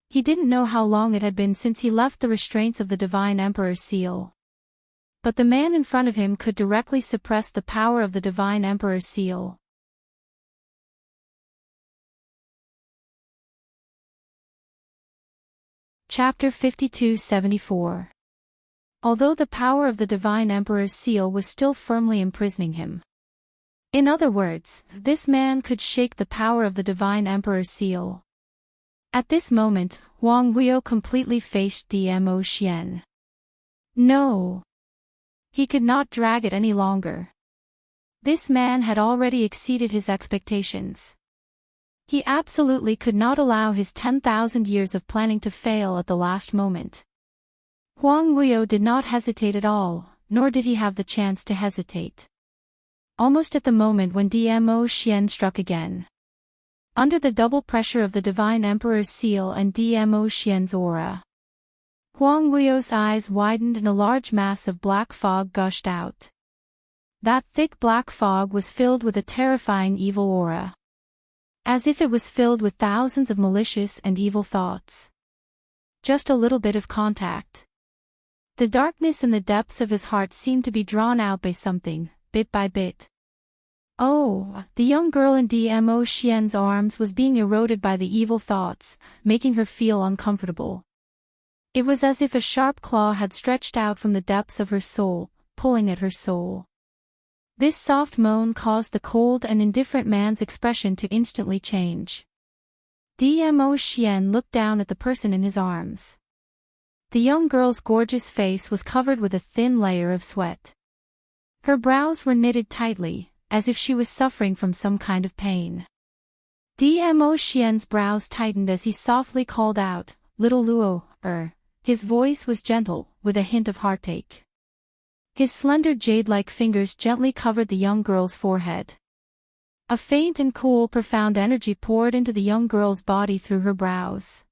He didn't know how long it had been since he left the restraints of the Divine Emperor's seal. But the man in front of him could directly suppress the power of the Divine Emperor's seal. Chapter 52-74. Although the power of the Divine Emperor's seal was still firmly imprisoning him. In other words, this man could shake the power of the Divine Emperor's seal. At this moment, Huang Wuyo completely faced Dmo Xian. No. He could not drag it any longer. This man had already exceeded his expectations. He absolutely could not allow his 10,000 years of planning to fail at the last moment. Huang Wuyo did not hesitate at all, nor did he have the chance to hesitate. Almost at the moment when Dmo Xian struck again. Under the double pressure of the Divine Emperor's seal and Dmo Xian's aura, Huang Wuyo's eyes widened and a large mass of black fog gushed out. That thick black fog was filled with a terrifying evil aura. As if it was filled with thousands of malicious and evil thoughts. Just a little bit of contact. The darkness in the depths of his heart seemed to be drawn out by something, bit by bit. Oh, the young girl in Dmo Xian's arms was being eroded by the evil thoughts, making her feel uncomfortable. It was as if a sharp claw had stretched out from the depths of her soul, pulling at her soul. This soft moan caused the cold and indifferent man's expression to instantly change. Dmo Xian looked down at the person in his arms. The young girl's gorgeous face was covered with a thin layer of sweat. Her brows were knitted tightly, as if she was suffering from some kind of pain. Dmo Xian's brows tightened as he softly called out, "Little Luo, His voice was gentle, with a hint of heartache. His slender jade-like fingers gently covered the young girl's forehead. A faint and cool profound energy poured into the young girl's body through her brows.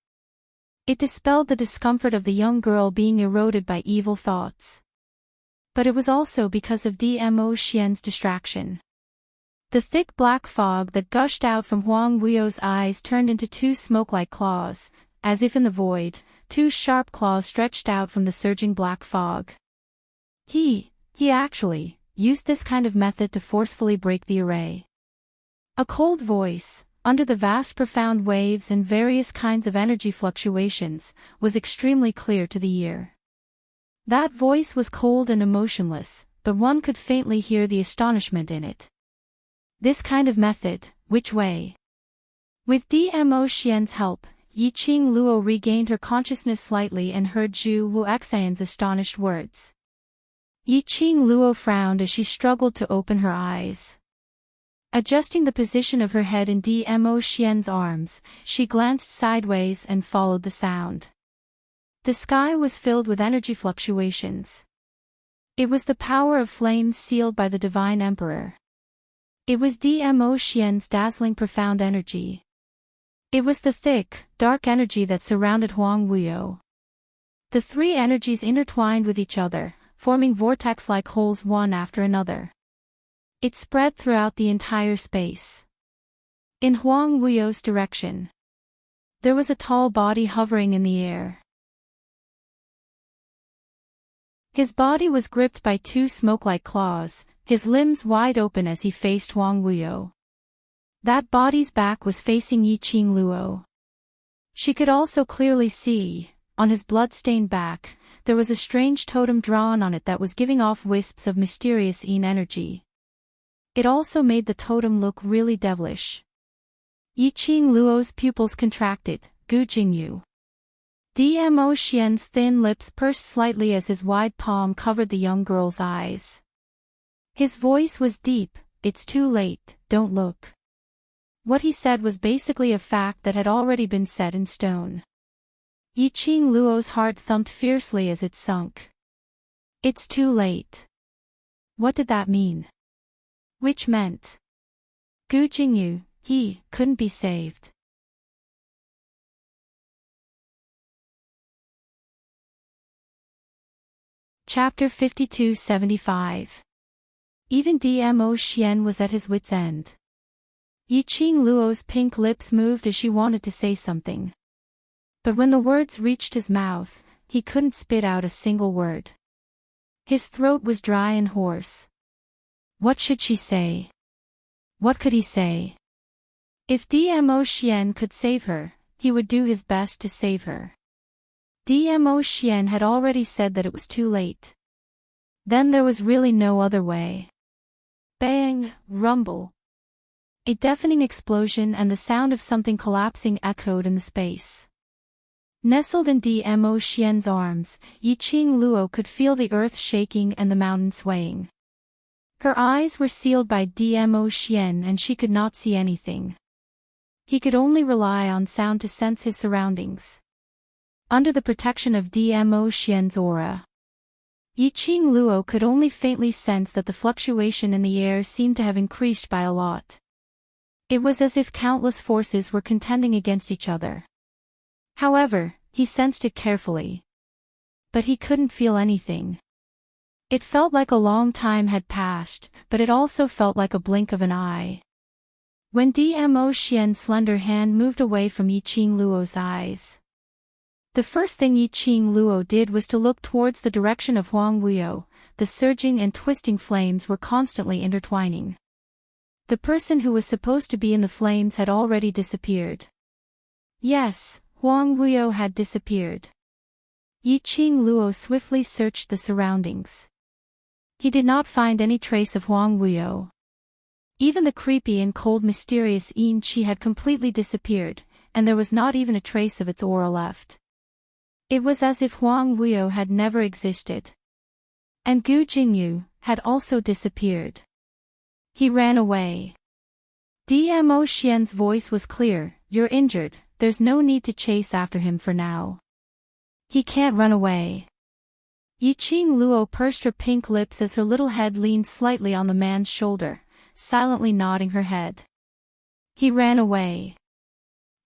It dispelled the discomfort of the young girl being eroded by evil thoughts. But it was also because of Dmo Xian's distraction. The thick black fog that gushed out from Huang Wuyo's eyes turned into two smoke-like claws, as if in the void, two sharp claws stretched out from the surging black fog. He actually used this kind of method to forcefully break the array. A cold voice, under the vast profound waves and various kinds of energy fluctuations, was extremely clear to the ear. That voice was cold and emotionless, but one could faintly hear the astonishment in it. This kind of method, which way? With Dmo Xian's help, Yiqing Luo regained her consciousness slightly and heard Zhu Wuxian's astonished words. Yiqing Luo frowned as she struggled to open her eyes. Adjusting the position of her head in Dmo Xian's arms, she glanced sideways and followed the sound. The sky was filled with energy fluctuations. It was the power of flames sealed by the Divine Emperor. It was Dmo Xian's dazzling profound energy. It was the thick, dark energy that surrounded Huang Wuyo. The three energies intertwined with each other, forming vortex-like holes one after another. It spread throughout the entire space. In Huang Wuyo's direction, there was a tall body hovering in the air. His body was gripped by two smoke-like claws, his limbs wide open as he faced Huang Wuyo. That body's back was facing Yiqing Luo. She could also clearly see, on his blood-stained back, there was a strange totem drawn on it that was giving off wisps of mysterious energy. It also made the totem look really devilish. Yiqing Luo's pupils contracted. Gu Jingyu. Dmo Xian's thin lips pursed slightly as his wide palm covered the young girl's eyes. His voice was deep. "It's too late, don't look." What he said was basically a fact that had already been set in stone. Yiqing Luo's heart thumped fiercely as it sunk. It's too late. What did that mean? Which meant Gu Jingyu, he couldn't be saved. Chapter 52-75. Even Dmo Xian was at his wit's end. Yiqing Luo's pink lips moved as she wanted to say something. But when the words reached his mouth, he couldn't spit out a single word. His throat was dry and hoarse. What should she say? What could he say? If Dmo Xian could save her, he would do his best to save her. Dmo Xian had already said that it was too late. Then there was really no other way. Bang, rumble. A deafening explosion and the sound of something collapsing echoed in the space. Nestled in Dmo Xian's arms, Yiqing Luo could feel the earth shaking and the mountain swaying. Her eyes were sealed by Dmo Xian and she could not see anything. He could only rely on sound to sense his surroundings. Under the protection of Dmo Xian's aura, Yiqing Luo could only faintly sense that the fluctuation in the air seemed to have increased by a lot. It was as if countless forces were contending against each other. However, he sensed it carefully. But he couldn't feel anything. It felt like a long time had passed, but it also felt like a blink of an eye. When Dmo Xian's slender hand moved away from Yiqing Luo's eyes, the first thing Yiqing Luo did was to look towards the direction of Huang Wuyo. The surging and twisting flames were constantly intertwining. The person who was supposed to be in the flames had already disappeared. Yes, Huang Wuyo had disappeared. Yiqing Luo swiftly searched the surroundings. He did not find any trace of Huang Wuyo. Even the creepy and cold mysterious Yin Qi had completely disappeared, and there was not even a trace of its aura left. It was as if Huang Wuyo had never existed. And Gu Jingyu had also disappeared. He ran away. Dmo Xian's voice was clear, "You're injured, there's no need to chase after him for now. He can't run away." Yiqing Luo pursed her pink lips as her little head leaned slightly on the man's shoulder, silently nodding her head. He ran away.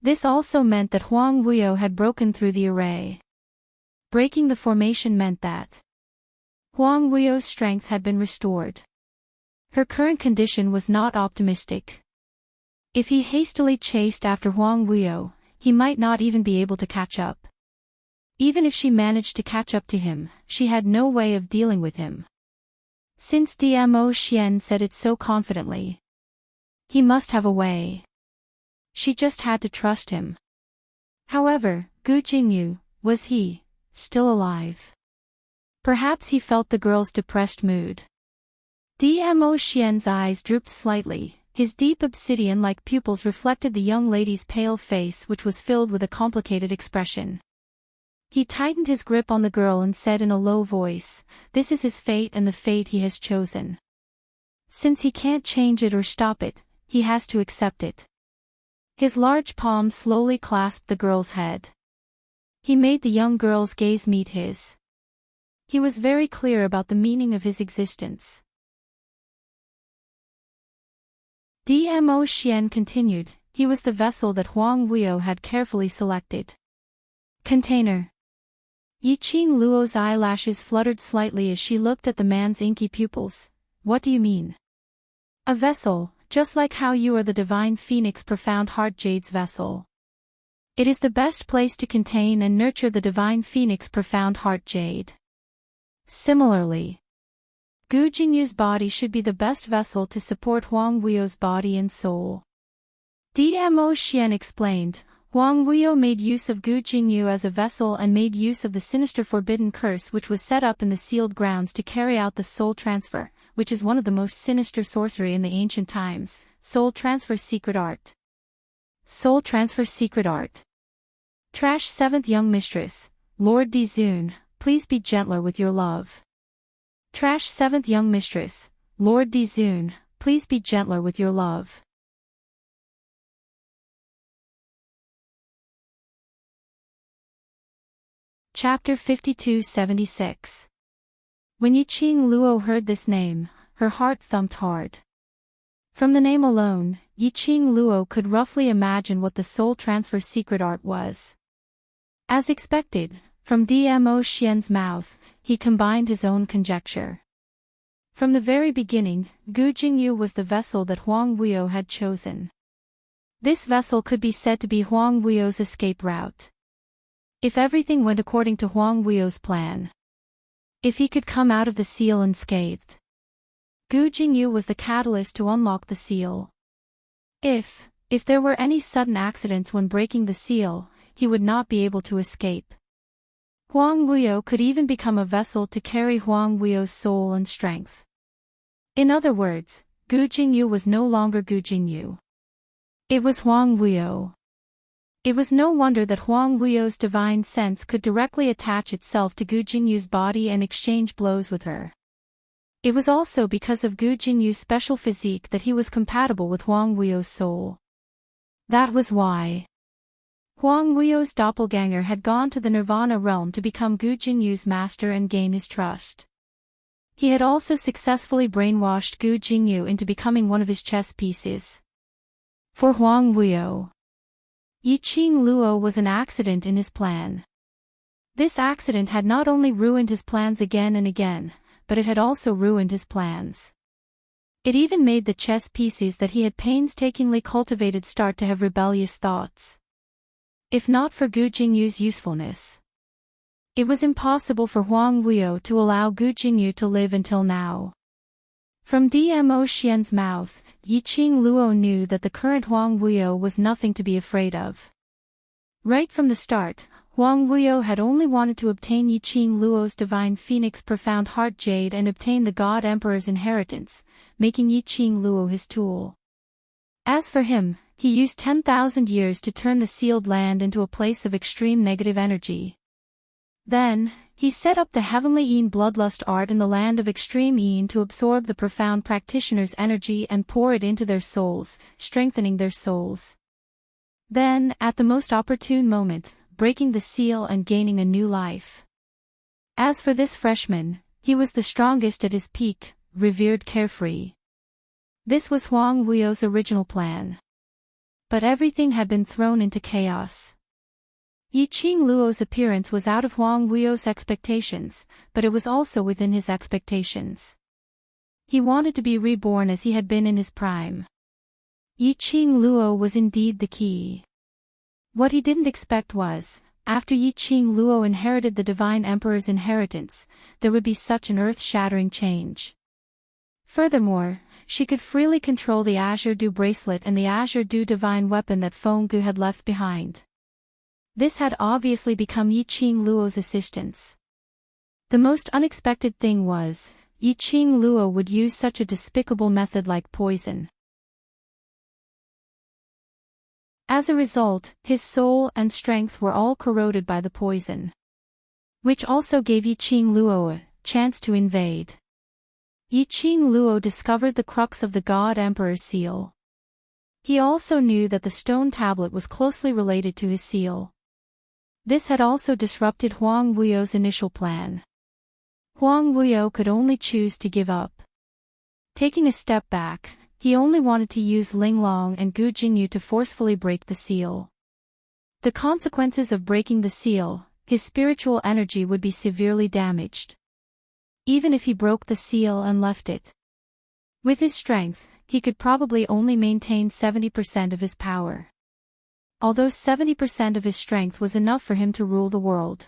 This also meant that Huang Wuyo had broken through the array. Breaking the formation meant that Huang Wuyo's strength had been restored. Her current condition was not optimistic. If he hastily chased after Huang Wuyo, he might not even be able to catch up. Even if she managed to catch up to him, she had no way of dealing with him. Since Dmo Xian said it so confidently, he must have a way. She just had to trust him. However, Gu Jingyu, was he still alive? Perhaps he felt the girl's depressed mood. Dmo Xian's eyes drooped slightly, his deep obsidian-like pupils reflected the young lady's pale face, which was filled with a complicated expression. He tightened his grip on the girl and said in a low voice, "This is his fate and the fate he has chosen. Since he can't change it or stop it, he has to accept it." His large palm slowly clasped the girl's head. He made the young girl's gaze meet his. He was very clear about the meaning of his existence. Dmo Xian continued, "He was the vessel that Huang Wuyo had carefully selected." Container. Yiqing Luo's eyelashes fluttered slightly as she looked at the man's inky pupils. "What do you mean?" "A vessel, just like how you are the divine phoenix profound heart jade's vessel. It is the best place to contain and nurture the divine phoenix profound heart jade. Similarly, Gu Jingyu's body should be the best vessel to support Huang Wuyo's body and soul." Dmo Xian explained, "Huang Wuyo made use of Gu Jingyu as a vessel and made use of the sinister forbidden curse which was set up in the sealed grounds to carry out the soul transfer, which is one of the most sinister sorcery in the ancient times, soul transfer secret art." Soul transfer secret art. Trash 7th young mistress, Lord Dizun, please be gentler with your love. Trash 7th young mistress, Lord Dizun, please be gentler with your love. Chapter 5276. When Yiqing Luo heard this name, her heart thumped hard. From the name alone, Yiqing Luo could roughly imagine what the soul transfer secret art was. As expected, from Dmo Xian's mouth, he combined his own conjecture. From the very beginning, Gu Jingyu was the vessel that Huang Wuyo had chosen. This vessel could be said to be Huang Wuyo's escape route. If everything went according to Huang Wuyo's plan. If he could come out of the seal unscathed. Gu Jingyu was the catalyst to unlock the seal. If there were any sudden accidents when breaking the seal, he would not be able to escape. Huang Wuyo could even become a vessel to carry Huang Wuyo's soul and strength. In other words, Gu Jingyu was no longer Gu Jingyu. It was Huang Wuyo. It was no wonder that Huang Wuyo's divine sense could directly attach itself to Gu Jingyu's body and exchange blows with her. It was also because of Gu Jingyu's special physique that he was compatible with Huang Wuyo's soul. That was why Huang Wuyo's doppelganger had gone to the Nirvana realm to become Gu Jinyu's master and gain his trust. He had also successfully brainwashed Gu Jingyu into becoming one of his chess pieces. For Huang Wuyo, Yiqing Luo was an accident in his plan. This accident had not only ruined his plans again and again, but it had also ruined his plans. It even made the chess pieces that he had painstakingly cultivated start to have rebellious thoughts. If not for Gu Jingyu's usefulness, it was impossible for Huang Wuyo to allow Gu Jingyu to live until now. From Dmo Xian's mouth, Yiqing Luo knew that the current Huang Wuyo was nothing to be afraid of. Right from the start, Huang Wuyo had only wanted to obtain Yiqing Luo's divine phoenix profound heart jade and obtain the God Emperor's inheritance, making Yiqing Luo his tool. As for him, he used 10,000 years to turn the sealed land into a place of extreme negative energy. Then, he set up the heavenly Yin bloodlust art in the land of extreme Yin to absorb the profound practitioner's energy and pour it into their souls, strengthening their souls. Then, at the most opportune moment, breaking the seal and gaining a new life. As for this freshman, he was the strongest at his peak, revered carefree. This was Huang Wuyo's original plan. But everything had been thrown into chaos. Yiqing Luo's appearance was out of Huang Wuyo's expectations, but it was also within his expectations. He wanted to be reborn as he had been in his prime. Yiqing Luo was indeed the key. What he didn't expect was, after Yiqing Luo inherited the Divine Emperor's inheritance, there would be such an earth-shattering change. Furthermore, she could freely control the Azure Dew bracelet and the Azure Dew divine weapon that Feng Gu had left behind. This had obviously become Yiqing Luo's assistance. The most unexpected thing was, Yiqing Luo would use such a despicable method like poison. As a result, his soul and strength were all corroded by the poison. Which also gave Yiqing Luo a chance to invade. Yiqing Luo discovered the crux of the God Emperor's seal. He also knew that the stone tablet was closely related to his seal. This had also disrupted Huang Wuyo's initial plan. Huang Wuyo could only choose to give up. Taking a step back, he only wanted to use Linglong and Gu Jingyu to forcefully break the seal. The consequences of breaking the seal, his spiritual energy would be severely damaged. Even if he broke the seal and left it. With his strength, he could probably only maintain 70% of his power. Although 70% of his strength was enough for him to rule the world.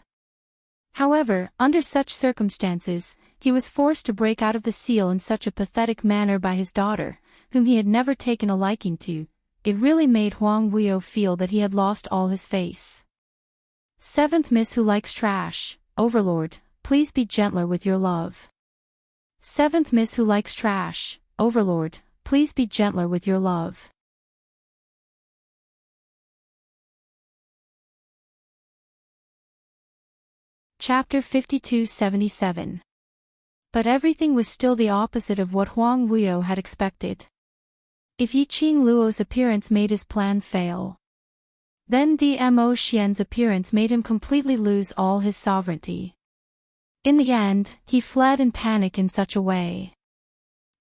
However, under such circumstances, he was forced to break out of the seal in such a pathetic manner by his daughter, whom he had never taken a liking to. It really made Huang Wuyo feel that he had lost all his face. Seventh Miss Who Likes Trash, Overlord, please be gentler with your love. Seventh Miss Who Likes Trash, Overlord, please be gentler with your love. Chapter 5277. But everything was still the opposite of what Huang Wuyo had expected. If Yiqing Luo's appearance made his plan fail, then Dmo Xian's appearance made him completely lose all his sovereignty. In the end, he fled in panic in such a way.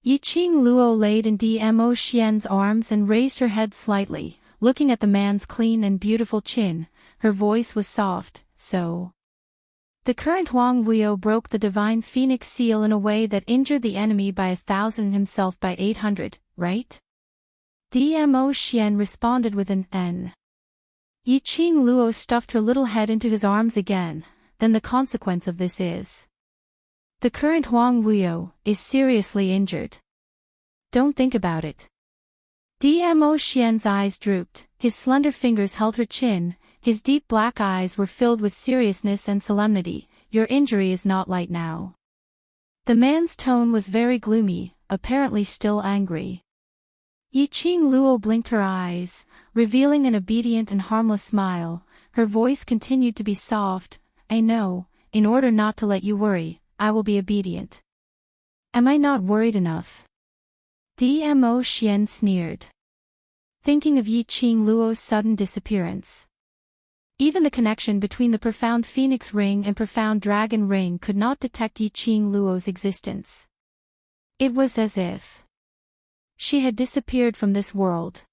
Yiqing Luo laid in Dmo Xian's arms and raised her head slightly, looking at the man's clean and beautiful chin. Her voice was soft, so. The current Huang Wuyo broke the divine phoenix seal in a way that injured the enemy by 1,000 and himself by 800, right? Dmo Xian responded with an N. Yiqing Luo stuffed her little head into his arms again. Then the consequence of this is. The current Huang Wuyo is seriously injured. Don't think about it. Dmo Xian's eyes drooped, his slender fingers held her chin, his deep black eyes were filled with seriousness and solemnity. Your injury is not light now. The man's tone was very gloomy, apparently still angry. Yiqing Luo blinked her eyes, revealing an obedient and harmless smile. Her voice continued to be soft. I know, in order not to let you worry, I will be obedient. Am I not worried enough? Dmo Xian sneered. Thinking of Yiqing Luo's sudden disappearance. Even the connection between the profound Phoenix Ring and profound Dragon Ring could not detect Yiqing Luo's existence. It was as if she had disappeared from this world.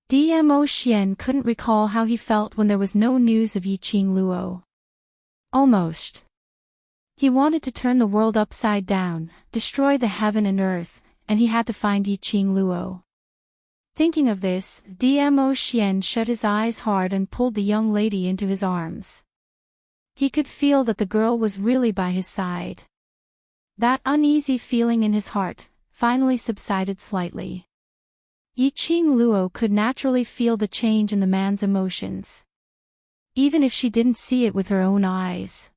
Dmo Xian couldn't recall how he felt when there was no news of Yiqing Luo. Almost. He wanted to turn the world upside down, destroy the heaven and earth, and he had to find Yiqing Luo. Thinking of this, Dmo Xian shut his eyes hard and pulled the young lady into his arms. He could feel that the girl was really by his side. That uneasy feeling in his heart finally subsided slightly. Yiqing Luo could naturally feel the change in the man's emotions. even if she didn't see it with her own eyes.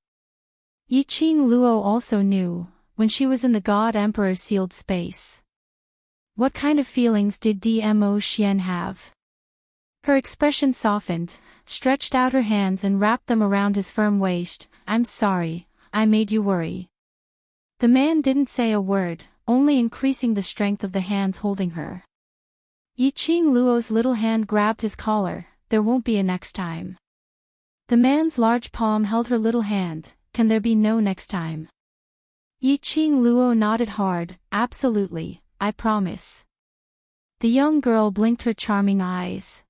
Yiqing Luo also knew, when she was in the God Emperor's sealed space. What kind of feelings did Dmo Xian have? Her expression softened, stretched out her hands and wrapped them around his firm waist. I'm sorry, I made you worry. The man didn't say a word, only increasing the strength of the hands holding her. Yiqing Luo's little hand grabbed his collar. There won't be a next time. The man's large palm held her little hand. Can there be no next time? Yiqing Luo nodded hard. Absolutely, I promise. The young girl blinked her charming eyes.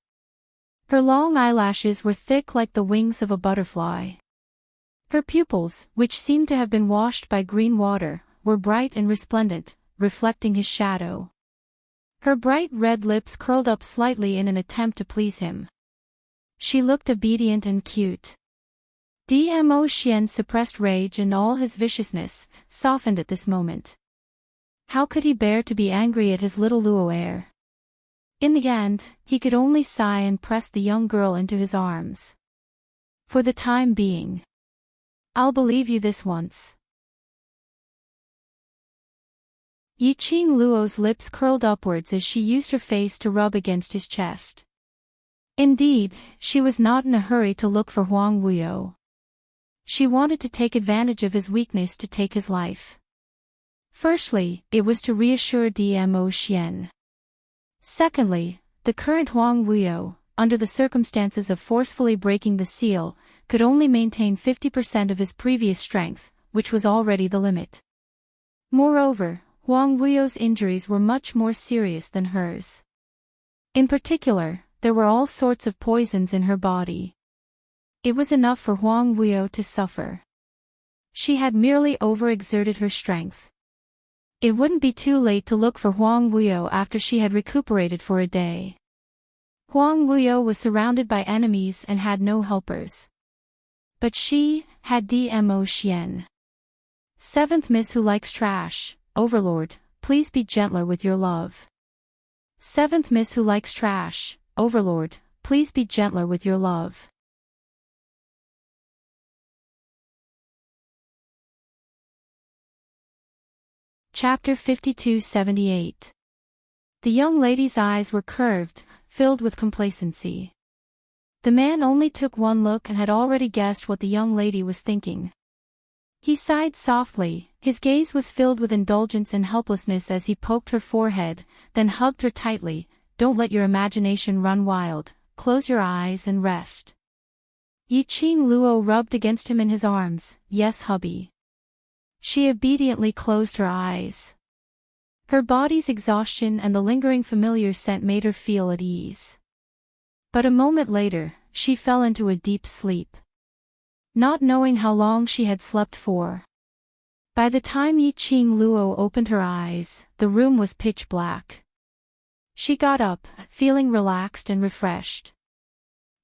Her long eyelashes were thick like the wings of a butterfly. Her pupils, which seemed to have been washed by green water, were bright and resplendent, reflecting his shadow. Her bright red lips curled up slightly in an attempt to please him. She looked obedient and cute. Dmo Xian's suppressed rage and all his viciousness softened at this moment. How could he bear to be angry at his little Luo heir? In the end, he could only sigh and press the young girl into his arms. For the time being. I'll believe you this once. Yiqing Luo's lips curled upwards as she used her face to rub against his chest. Indeed, she was not in a hurry to look for Huang Wuyo. She wanted to take advantage of his weakness to take his life. Firstly, it was to reassure Dmo Xian. Secondly, the current Huang Wuyo, under the circumstances of forcefully breaking the seal, could only maintain 50% of his previous strength, which was already the limit. Moreover, Huang Wuyo's injuries were much more serious than hers. In particular, there were all sorts of poisons in her body. It was enough for Huang Wuyo to suffer. She had merely overexerted her strength. It wouldn't be too late to look for Huang Wuyo after she had recuperated for a day. Huang Wuyo was surrounded by enemies and had no helpers. But she had Dmo Xian. Seventh Miss Who Likes Trash, Overlord, please be gentler with your love. Seventh Miss Who Likes Trash, Overlord, please be gentler with your love. Chapter 5278. The young lady's eyes were curved, filled with complacency. The man only took one look and had already guessed what the young lady was thinking. He sighed softly, his gaze was filled with indulgence and helplessness as he poked her forehead, then hugged her tightly. Don't let your imagination run wild, close your eyes and rest. Yiqing Luo rubbed against him in his arms. Yes, hubby. She obediently closed her eyes. Her body's exhaustion and the lingering familiar scent made her feel at ease. But a moment later, she fell into a deep sleep. Not knowing how long she had slept for. By the time Yiqing Luo opened her eyes, the room was pitch black. She got up, feeling relaxed and refreshed.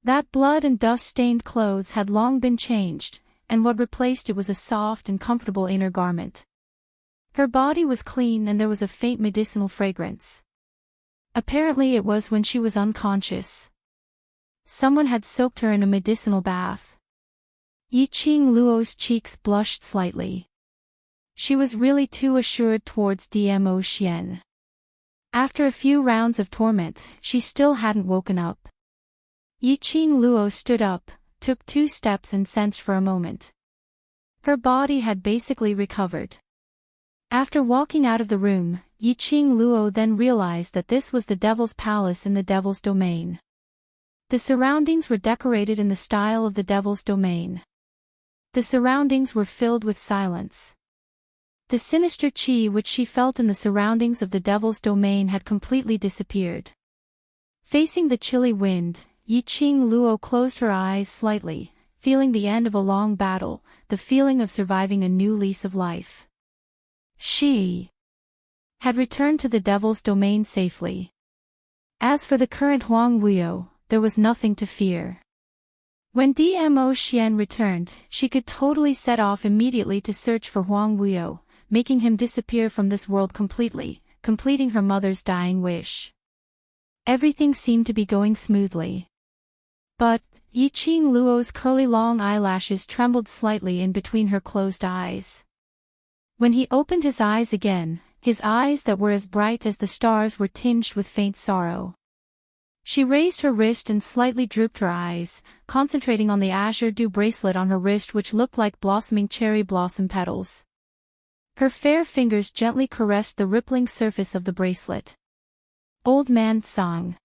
That blood and dust-stained clothes had long been changed, and what replaced it was a soft and comfortable inner garment. Her body was clean and there was a faint medicinal fragrance. Apparently it was when she was unconscious. Someone had soaked her in a medicinal bath. Yiqing Luo's cheeks blushed slightly. She was really too assured towards Dmo Xian. After a few rounds of torment, she still hadn't woken up. Yiqing Luo stood up, took 2 steps and sensed for a moment. Her body had basically recovered. After walking out of the room, Yiqing Luo then realized that this was the Devil's Palace in the Devil's Domain. The surroundings were decorated in the style of the Devil's Domain. The surroundings were filled with silence. The sinister qi which she felt in the surroundings of the Devil's Domain had completely disappeared. Facing the chilly wind, Yiqing Luo closed her eyes slightly, feeling the end of a long battle, the feeling of surviving a new lease of life. She had returned to the Devil's Domain safely. As for the current Huang Wuyo, there was nothing to fear. When Dmo Xian returned, she could totally set off immediately to search for Huang Wuyo, making him disappear from this world completely, completing her mother's dying wish. Everything seemed to be going smoothly. But, Yiqing Luo's curly long eyelashes trembled slightly in between her closed eyes. When he opened his eyes again, his eyes that were as bright as the stars were tinged with faint sorrow. She raised her wrist and slightly drooped her eyes, concentrating on the azure dew bracelet on her wrist which looked like blossoming cherry blossom petals. Her fair fingers gently caressed the rippling surface of the bracelet. Old Man Tsang.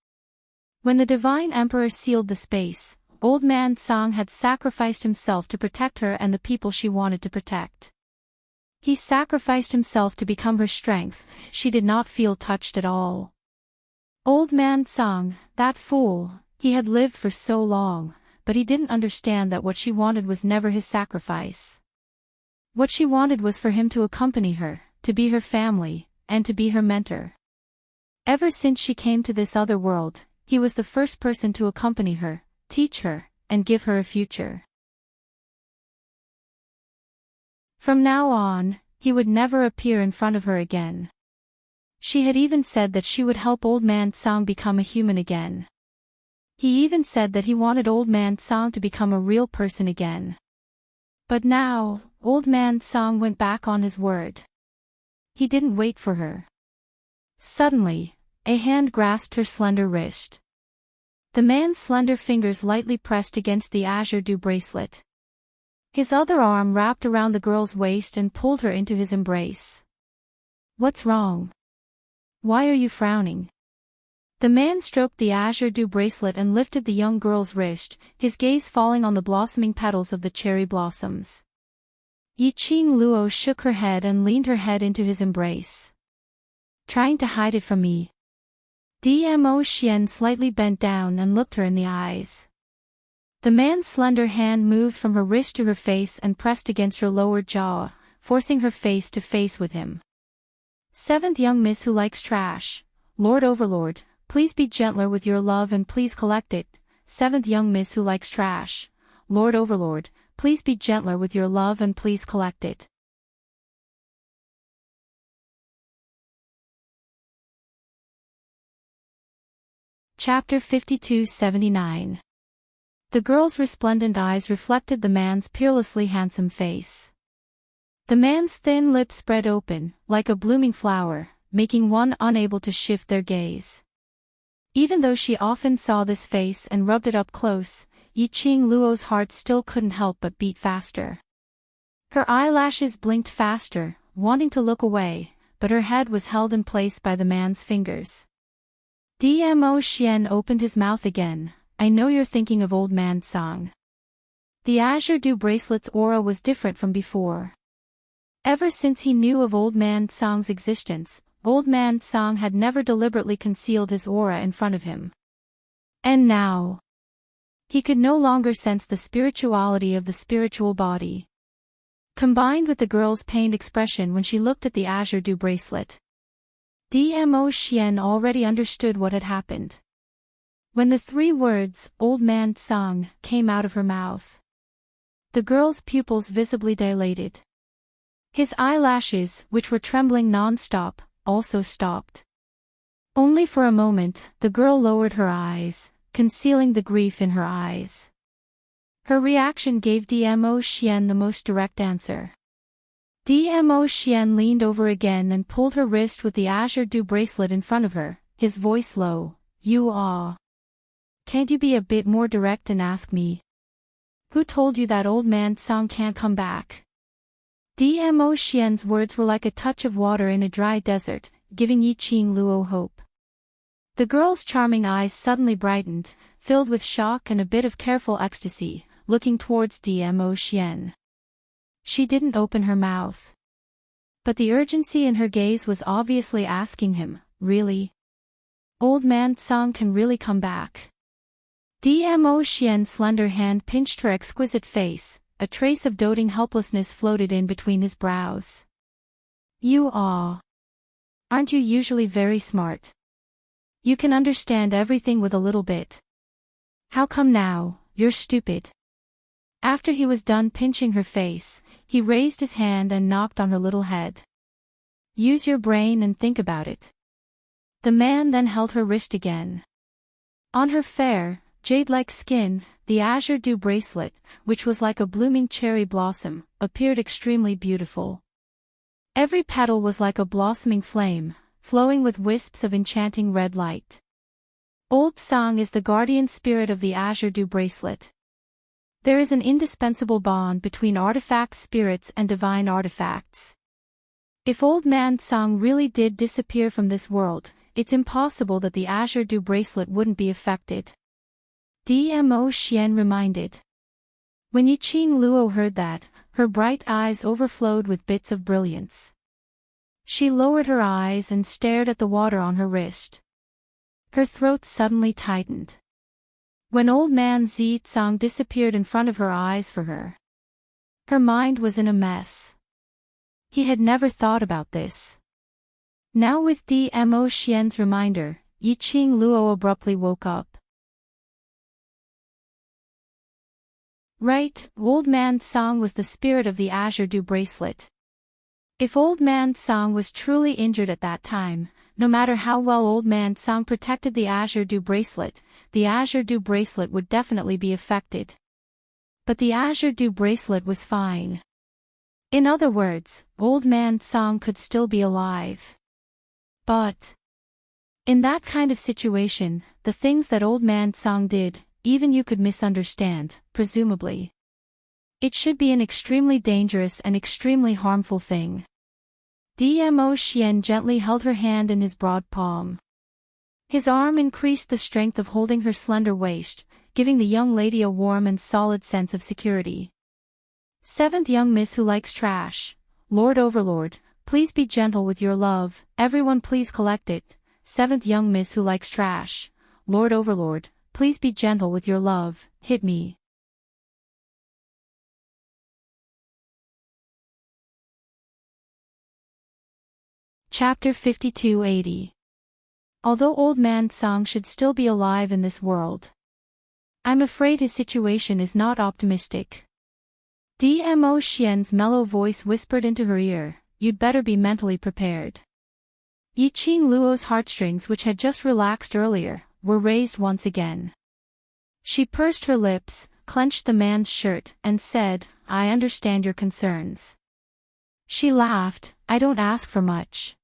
When the Divine Emperor sealed the space, Old Man Tsang had sacrificed himself to protect her and the people she wanted to protect. He sacrificed himself to become her strength. She did not feel touched at all. Old Man Tsang, that fool, he had lived for so long, but he didn't understand that what she wanted was never his sacrifice. What she wanted was for him to accompany her, to be her family, and to be her mentor. Ever since she came to this other world, he was the first person to accompany her, teach her, and give her a future. From now on, he would never appear in front of her again. She had even said that she would help Old Man Tsang become a human again. He even said that he wanted Old Man Tsang to become a real person again. But now, Old Man Tsang went back on his word. He didn't wait for her. Suddenly, a hand grasped her slender wrist. The man's slender fingers lightly pressed against the azure dew bracelet. His other arm wrapped around the girl's waist and pulled her into his embrace. "What's wrong? Why are you frowning?" The man stroked the azure dew bracelet and lifted the young girl's wrist, his gaze falling on the blossoming petals of the cherry blossoms. Yiqing Luo shook her head and leaned her head into his embrace. "Trying to hide it from me?" Dmo Xian slightly bent down and looked her in the eyes. The man's slender hand moved from her wrist to her face and pressed against her lower jaw, forcing her face to face with him. "Seventh young miss who likes trash. Lord Overlord, please be gentler with your love and please collect it. Seventh young miss who likes trash. Lord Overlord, please be gentler with your love and please collect it." Chapter 52-79. The girl's resplendent eyes reflected the man's peerlessly handsome face. The man's thin lips spread open, like a blooming flower, making one unable to shift their gaze. Even though she often saw this face and rubbed it up close, Yiqing Luo's heart still couldn't help but beat faster. Her eyelashes blinked faster, wanting to look away, but her head was held in place by the man's fingers. Dmo Xian opened his mouth again. "I know you're thinking of Old Man Tsang." The azure dew bracelet's aura was different from before. Ever since he knew of Old Man Tsang's existence, Old Man Tsang had never deliberately concealed his aura in front of him. And now, he could no longer sense the spirituality of the spiritual body. Combined with the girl's pained expression when she looked at the azure dew bracelet, Dmo Xian already understood what had happened. When the three words, "Old Man Tsang," came out of her mouth, the girl's pupils visibly dilated. His eyelashes, which were trembling non-stop, also stopped. Only for a moment, the girl lowered her eyes, concealing the grief in her eyes. Her reaction gave Dmo Xian the most direct answer. Dmo Xian leaned over again and pulled her wrist with the azure dew bracelet in front of her, his voice low. Can't you be a bit more direct and ask me? Who told you that Old Man Tsang can't come back?" Dmo Xian's words were like a touch of water in a dry desert, giving Yiqing Luo hope. The girl's charming eyes suddenly brightened, filled with shock and a bit of careful ecstasy, looking towards Dmo Xian. She didn't open her mouth. But the urgency in her gaze was obviously asking him, "Really? Old Man Tsang can really come back?" Dmo Xian's slender hand pinched her exquisite face, a trace of doting helplessness floated in between his brows. Aren't you usually very smart? You can understand everything with a little bit. How come now, you're stupid?" After he was done pinching her face, he raised his hand and knocked on her little head. "Use your brain and think about it." The man then held her wrist again. On her fair, jade-like skin, the azure dew bracelet, which was like a blooming cherry blossom, appeared extremely beautiful. Every petal was like a blossoming flame, flowing with wisps of enchanting red light. Old Song is the guardian spirit of the azure dew bracelet. There is an indispensable bond between artifact spirits and divine artifacts. If Old Man Song really did disappear from this world, it's impossible that the azure dew bracelet wouldn't be affected. Dmo Xian reminded. When Yiqing Luo heard that, her bright eyes overflowed with bits of brilliance. She lowered her eyes and stared at the water on her wrist. Her throat suddenly tightened. When Old Man Zi Tsang disappeared in front of her eyes for her mind was in a mess. He had never thought about this. Now with Dmo Xian's reminder, Yiqing Luo abruptly woke up. Right, Old Man Song was the spirit of the azure dew bracelet. If Old Man Song was truly injured at that time, no matter how well Old Man Song protected the azure dew bracelet would definitely be affected. But the azure dew bracelet was fine. In other words, Old Man Song could still be alive. But in that kind of situation, the things that Old Man Song did, even you could misunderstand, presumably. It should be an extremely dangerous and extremely harmful thing. Dmo Xian gently held her hand in his broad palm. His arm increased the strength of holding her slender waist, giving the young lady a warm and solid sense of security. Seventh young miss who likes trash. Lord Overlord, please be gentle with your love, everyone please collect it. Seventh young miss who likes trash. Lord Overlord, please be gentle with your love, hit me. Chapter 5280. Although Old Man Song should still be alive in this world, I'm afraid his situation is not optimistic. Dmo Xian's mellow voice whispered into her ear, you'd better be mentally prepared. Yiqing Luo's heartstrings, which had just relaxed earlier, were raised once again. She pursed her lips, clenched the man's shirt, and said, I understand your concerns. She laughed, I don't ask for much.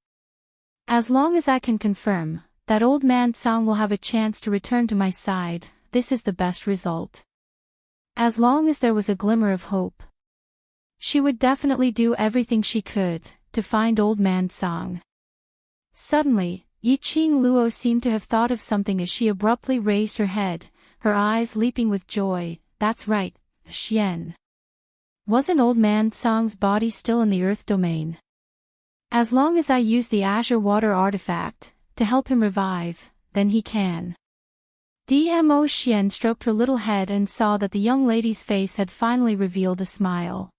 As long as I can confirm that Old Man Song will have a chance to return to my side, this is the best result. As long as there was a glimmer of hope, she would definitely do everything she could to find Old Man Song. Suddenly, Yiqing Luo seemed to have thought of something as she abruptly raised her head, her eyes leaping with joy. That's right, Xian. Wasn't Old Man Song's body still in the Earth domain? As long as I use the azure water artifact to help him revive, then he can. Dmo Xian stroked her little head and saw that the young lady's face had finally revealed a smile.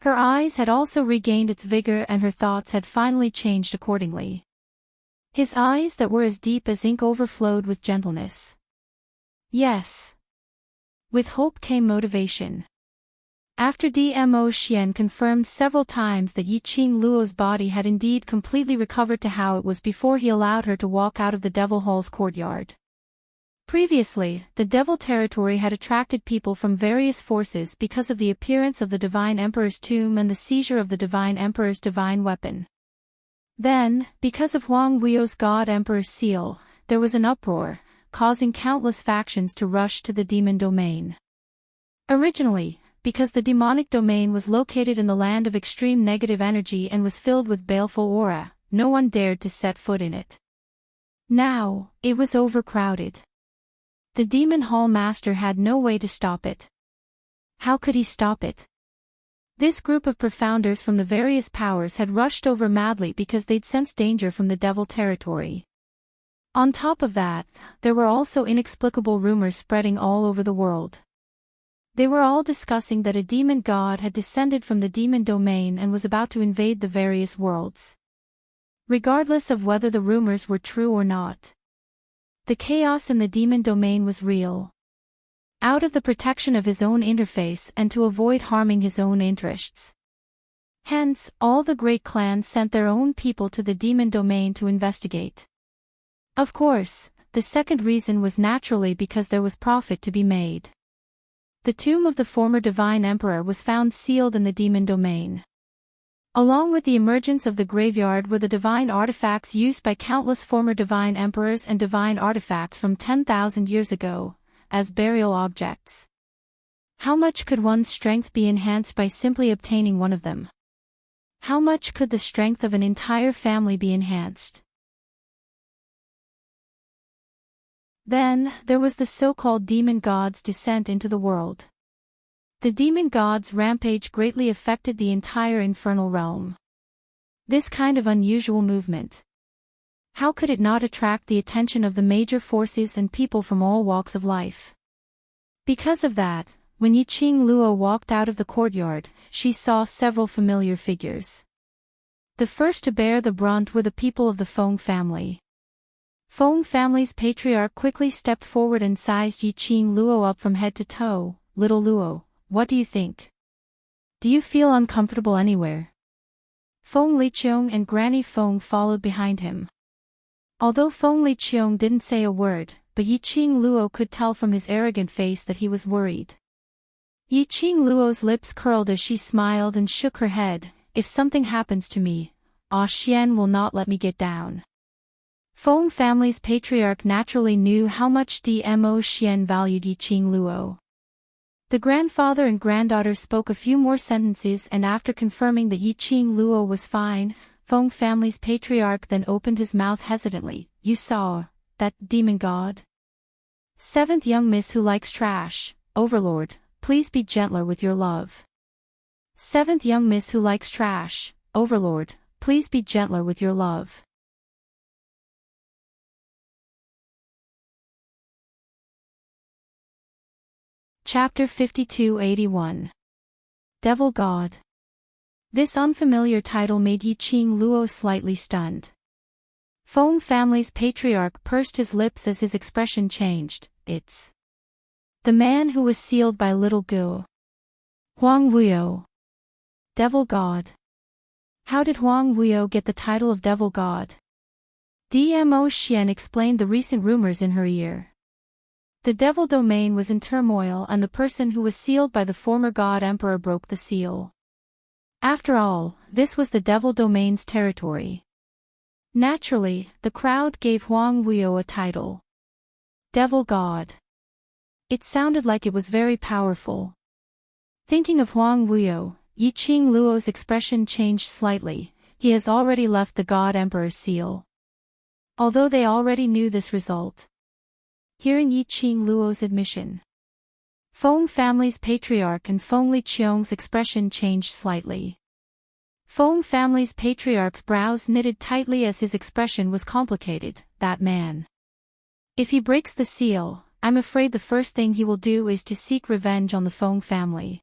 Her eyes had also regained its vigor and her thoughts had finally changed accordingly. His eyes that were as deep as ink overflowed with gentleness. Yes. With hope came motivation. After Dmo Xian confirmed several times that Yiqing Luo's body had indeed completely recovered to how it was before he allowed her to walk out of the Devil Hall's courtyard. Previously, the Devil Territory had attracted people from various forces because of the appearance of the Divine Emperor's tomb and the seizure of the Divine Emperor's divine weapon. Then, because of Huang Weio's God Emperor's seal, there was an uproar, causing countless factions to rush to the demon domain. Originally, because the demonic domain was located in the land of extreme negative energy and was filled with baleful aura, no one dared to set foot in it. Now, it was overcrowded. The Demon Hall Master had no way to stop it. How could he stop it? This group of profounders from the various powers had rushed over madly because they'd sensed danger from the Devil Territory. On top of that, there were also inexplicable rumors spreading all over the world. They were all discussing that a demon god had descended from the demon domain and was about to invade the various worlds. Regardless of whether the rumors were true or not, the chaos in the demon domain was real. Out of the protection of his own interface and to avoid harming his own interests. Hence, all the great clans sent their own people to the demon domain to investigate. Of course, The second reason was naturally because there was profit to be made. The tomb of the former divine emperor was found sealed in the demon domain. Along with the emergence of the graveyard were the divine artifacts used by countless former divine emperors and divine artifacts from 10,000 years ago, as burial objects. How much could one's strength be enhanced by simply obtaining one of them? How much could the strength of an entire family be enhanced? Then, there was the so-called demon god's descent into the world. The demon god's rampage greatly affected the entire infernal realm. This kind of unusual movement. How could it not attract the attention of the major forces and people from all walks of life? Because of that, when Yiqing Luo walked out of the courtyard, she saw several familiar figures. The first to bear the brunt were the people of the Feng family. Feng family's patriarch quickly stepped forward and sized Yiqing Luo up from head to toe. "Little Luo, what do you think? Do you feel uncomfortable anywhere?" Feng Liqiong and Granny Feng followed behind him. Although Feng Liqiong didn't say a word, but Yiqing Luo could tell from his arrogant face that he was worried. Yiqing Luo's lips curled as she smiled and shook her head. "If something happens to me, Xian will not let me get down." Feng family's patriarch naturally knew how much Dmo Xian valued Yiqing Luo. The grandfather and granddaughter spoke a few more sentences, and after confirming that Yiqing Luo was fine, Feng family's patriarch then opened his mouth hesitantly. "You saw that demon god? Seventh young miss who likes trash. Overlord, please be gentler with your love. Seventh young miss who likes trash. Overlord, please be gentler with your love." Chapter 5281. Devil God. This unfamiliar title made Yiqing Luo slightly stunned. Feng family's patriarch pursed his lips as his expression changed. "It's the man who was sealed by little Gu. Huang Wuyo. Devil God. How did Huang Wuyo get the title of Devil God?" Dmo Xian explained the recent rumors in her ear. The devil domain was in turmoil, and the person who was sealed by the former god emperor broke the seal. After all, this was the devil domain's territory. Naturally, the crowd gave Huang Wuyo a title. Devil God. It sounded like it was very powerful. Thinking of Huang Wuyo, Yiqing Luo's expression changed slightly. He has already left the god emperor's seal. Although they already knew this result. Hearing Yiqing Luo's admission, Feng family's patriarch and Feng Liqiong's expression changed slightly. Feng family's patriarch's brows knitted tightly as his expression was complicated. "That man. If he breaks the seal, I'm afraid the first thing he will do is to seek revenge on the Feng family."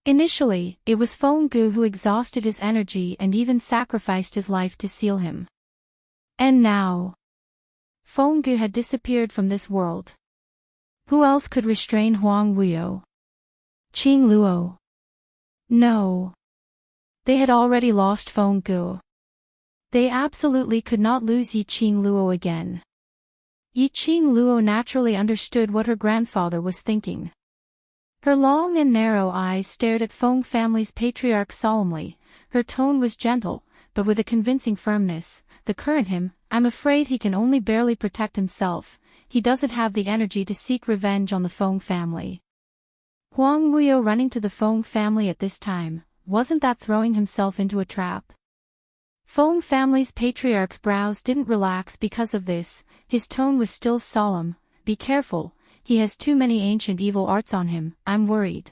Initially, it was Feng Gu who exhausted his energy and even sacrificed his life to seal him. And now, Feng Gu had disappeared from this world. Who else could restrain Huang Wuyo? Qing Luo? No. They had already lost Feng Gu. They absolutely could not lose Yiqing Luo again. Yiqing Luo naturally understood what her grandfather was thinking. Her long and narrow eyes stared at Feng family's patriarch solemnly. Her tone was gentle, but with a convincing firmness. "The current him, I'm afraid he can only barely protect himself. He doesn't have the energy to seek revenge on the Feng family." Huang Wuyo running to the Feng family at this time, wasn't that throwing himself into a trap? Feng family's patriarch's brows didn't relax because of this. His tone was still solemn. "Be careful, he has too many ancient evil arts on him. I'm worried.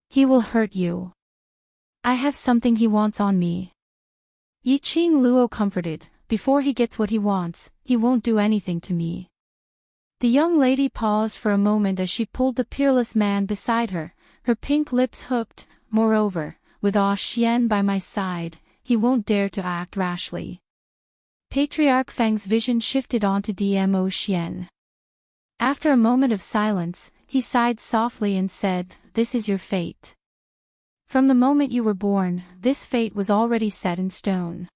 He will hurt you. I have something he wants on me." Yiqing Luo comforted. "Before he gets what he wants, he won't do anything to me." The young lady paused for a moment as she pulled the peerless man beside her, her pink lips hooked. "Moreover, with Xian by my side, he won't dare to act rashly." Patriarch Feng's vision shifted onto Dmo Xian. After a moment of silence, he sighed softly and said, "This is your fate. From the moment you were born, this fate was already set in stone.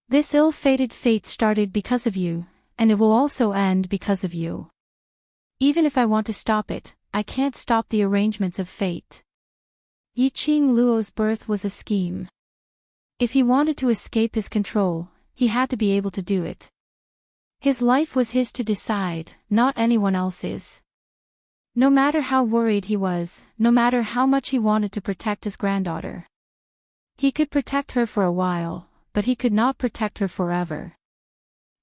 This ill-fated fate started because of you, and it will also end because of you. Even if I want to stop it, I can't stop the arrangements of fate. Yiqing Luo's birth was a scheme. If he wanted to escape his control, he had to be able to do it. His life was his to decide, not anyone else's. No matter how worried he was, no matter how much he wanted to protect his granddaughter. He could protect her for a while, but he could not protect her forever.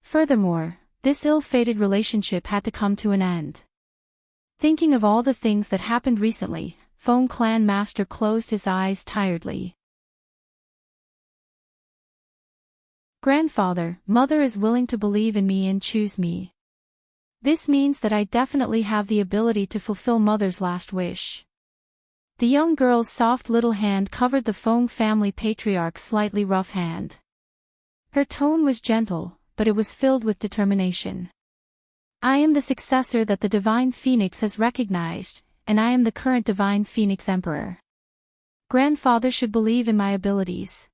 Furthermore, this ill-fated relationship had to come to an end. Thinking of all the things that happened recently, Feng Clan Master closed his eyes tiredly. Grandfather, Mother is willing to believe in me and choose me. This means that I definitely have the ability to fulfill Mother's last wish. The young girl's soft little hand covered the Feng family patriarch's slightly rough hand. Her tone was gentle, but it was filled with determination. I am the successor that the Divine Phoenix has recognized, and I am the current Divine Phoenix Emperor. Grandfather should believe in my abilities.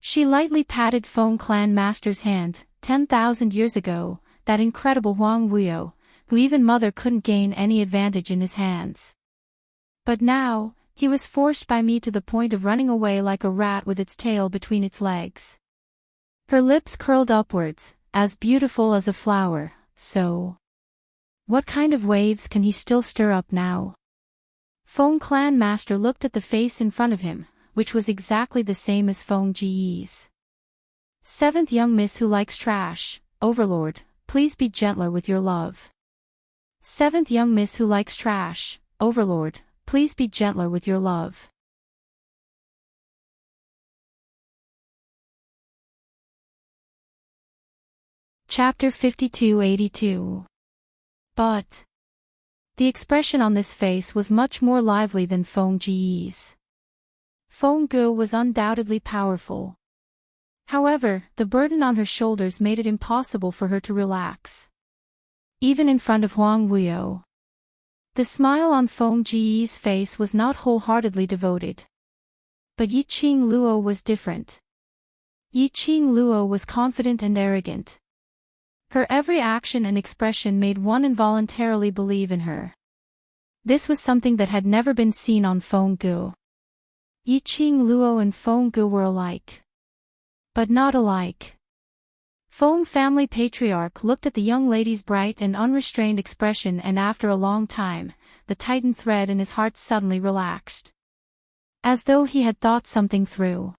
She lightly patted Feng Clan Master's hand. 10,000 years ago, that incredible Huang Wuyo, who even Mother couldn't gain any advantage in his hands. But now, he was forced by me to the point of running away like a rat with its tail between its legs. Her lips curled upwards, as beautiful as a flower, so. What kind of waves can he still stir up now? Feng Clan Master looked at the face in front of him, which was exactly the same as Feng Ji's. Seventh young miss who likes trash, Overlord, please be gentler with your love. Seventh young miss who likes trash, Overlord, please be gentler with your love. Chapter 5282. But. The expression on this face was much more lively than Feng Ji's. Feng Gu was undoubtedly powerful. However, the burden on her shoulders made it impossible for her to relax. Even in front of Huang Wuyo. The smile on Feng Ji's face was not wholeheartedly devoted. But Yiqing Luo was different. Yiqing Luo was confident and arrogant. Her every action and expression made one involuntarily believe in her. This was something that had never been seen on Feng Gu. Yiqing Luo and Feng Gu were alike. But not alike. Feng family patriarch looked at the young lady's bright and unrestrained expression, and after a long time, the tightened thread in his heart suddenly relaxed. As though he had thought something through.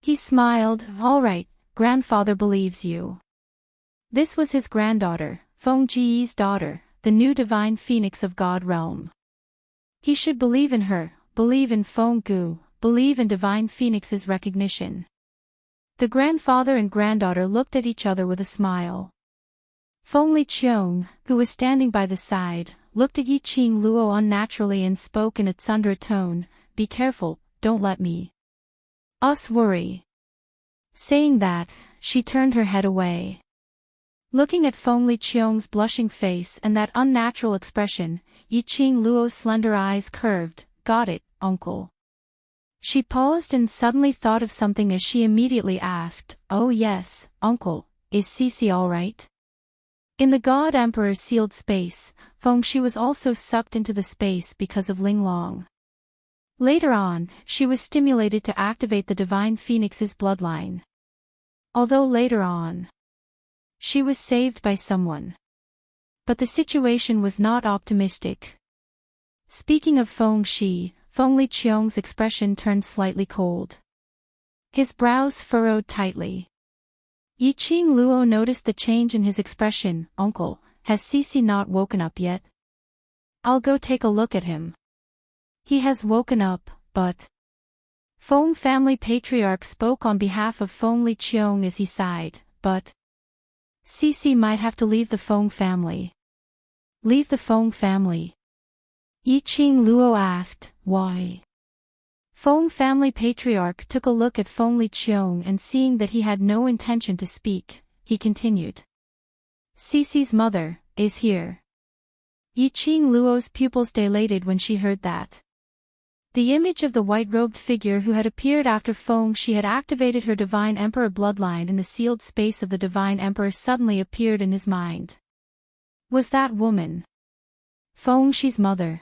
He smiled. All right, grandfather believes you. This was his granddaughter, Feng Ji's daughter, the new divine phoenix of God realm. He should believe in her, believe in Feng Gu, believe in divine phoenix's recognition. The grandfather and granddaughter looked at each other with a smile. Feng Liqiong, who was standing by the side, looked at Yiqing Luo unnaturally and spoke in a tsundere tone, "Be careful, don't let us worry." Saying that, she turned her head away. Looking at Feng Liqiong's blushing face and that unnatural expression, Yiqing Luo's slender eyes curved. "Got it, uncle." She paused and suddenly thought of something as she immediately asked, "Oh yes, uncle, is Cici all right?" In the God Emperor's sealed space, Feng Shi was also sucked into the space because of Linglong. Later on, she was stimulated to activate the Divine Phoenix's bloodline. Although later on, she was saved by someone. But the situation was not optimistic. Speaking of Feng Shi, Feng Liqiong's expression turned slightly cold. His brows furrowed tightly. Yiqing Luo noticed the change in his expression. "Uncle, has Cici not woken up yet? I'll go take a look at him." "He has woken up, but..." Feng family patriarch spoke on behalf of Feng Liqiong as he sighed, "But Cici might have to leave the Feng family." "Leave the Feng family?" Yiqing Luo asked. "Why?" Feng family patriarch took a look at Feng Liqiong, and seeing that he had no intention to speak, he continued. "Cici's mother is here." Yiqing Luo's pupils dilated when she heard that. The image of the white-robed figure who had appeared after Feng Shi had activated her Divine Emperor bloodline in the sealed space of the Divine Emperor suddenly appeared in his mind. Was that woman Feng Shi's mother?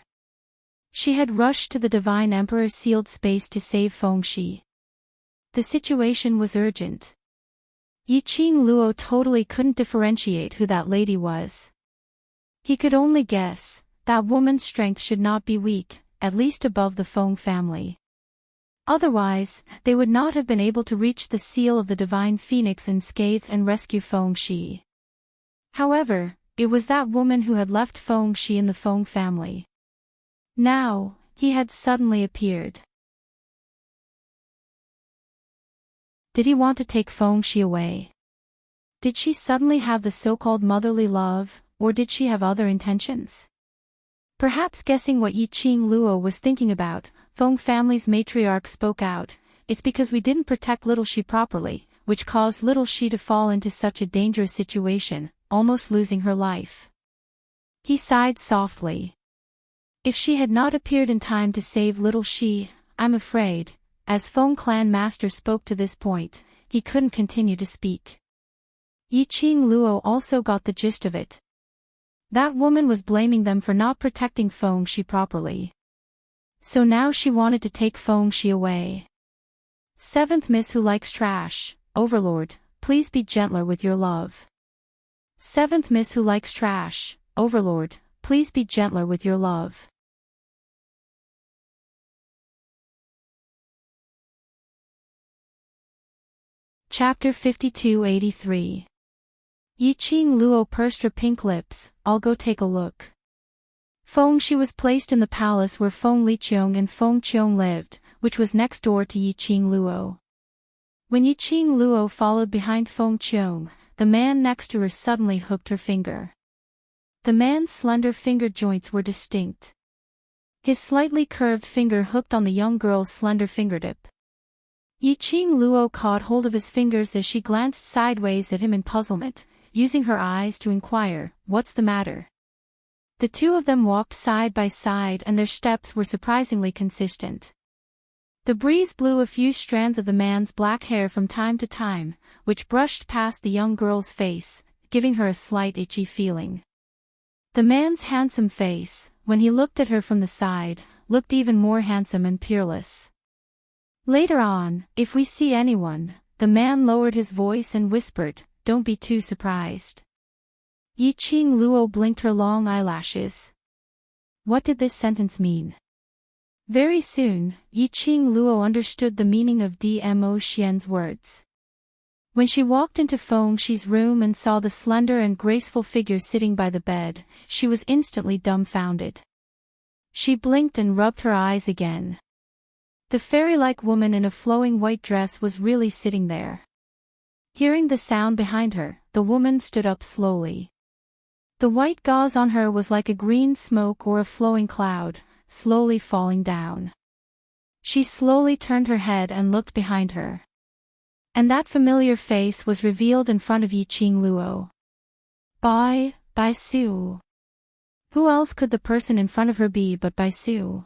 She had rushed to the Divine Emperor's sealed space to save Feng Shi. The situation was urgent. Yiqing Luo totally couldn't differentiate who that lady was. He could only guess, that woman's strength should not be weak, at least above the Feng family. Otherwise, they would not have been able to reach the seal of the Divine Phoenix unscathed and rescue Feng Shi. However, it was that woman who had left Feng Shi in the Feng family. Now, he had suddenly appeared. Did he want to take Feng Shi away? Did she suddenly have the so-called motherly love, or did she have other intentions? Perhaps guessing what Yiqing Luo was thinking about, Feng family's matriarch spoke out, "It's because we didn't protect little Shi properly, which caused little Shi to fall into such a dangerous situation, almost losing her life." He sighed softly. If she had not appeared in time to save little Shi, I'm afraid, as Feng clan master spoke to this point, he couldn't continue to speak. Yiqing Luo also got the gist of it. That woman was blaming them for not protecting Feng Shi properly. So now she wanted to take Feng Shi away. Seventh Miss who likes trash, Overlord, please be gentler with your love. Seventh Miss who likes trash, Overlord, please be gentler with your love. Chapter 5283. Yiqing Luo pursed her pink lips, "I'll go take a look." Feng Shi was placed in the palace where Feng Liqiong and Feng Qiong lived, which was next door to Yiqing Luo. When Yiqing Luo followed behind Feng Qiong, the man next to her suddenly hooked her finger. The man's slender finger joints were distinct. His slightly curved finger hooked on the young girl's slender fingertip. Yiqing Luo caught hold of his fingers as she glanced sideways at him in puzzlement, using her eyes to inquire, "What's the matter?" The two of them walked side by side and their steps were surprisingly consistent. The breeze blew a few strands of the man's black hair from time to time, which brushed past the young girl's face, giving her a slight itchy feeling. The man's handsome face, when he looked at her from the side, looked even more handsome and peerless. Later on, if we see anyone, the man lowered his voice and whispered, "Don't be too surprised." Yiqing Luo blinked her long eyelashes. What did this sentence mean? Very soon, Yiqing Luo understood the meaning of Dmo Xian's words. When she walked into Feng Shi's room and saw the slender and graceful figure sitting by the bed, she was instantly dumbfounded. She blinked and rubbed her eyes again. The fairy-like woman in a flowing white dress was really sitting there. Hearing the sound behind her, the woman stood up slowly. The white gauze on her was like a green smoke or a flowing cloud, slowly falling down. She slowly turned her head and looked behind her. And that familiar face was revealed in front of Yiqing Luo. Bai Su. Who else could the person in front of her be but Bai Su?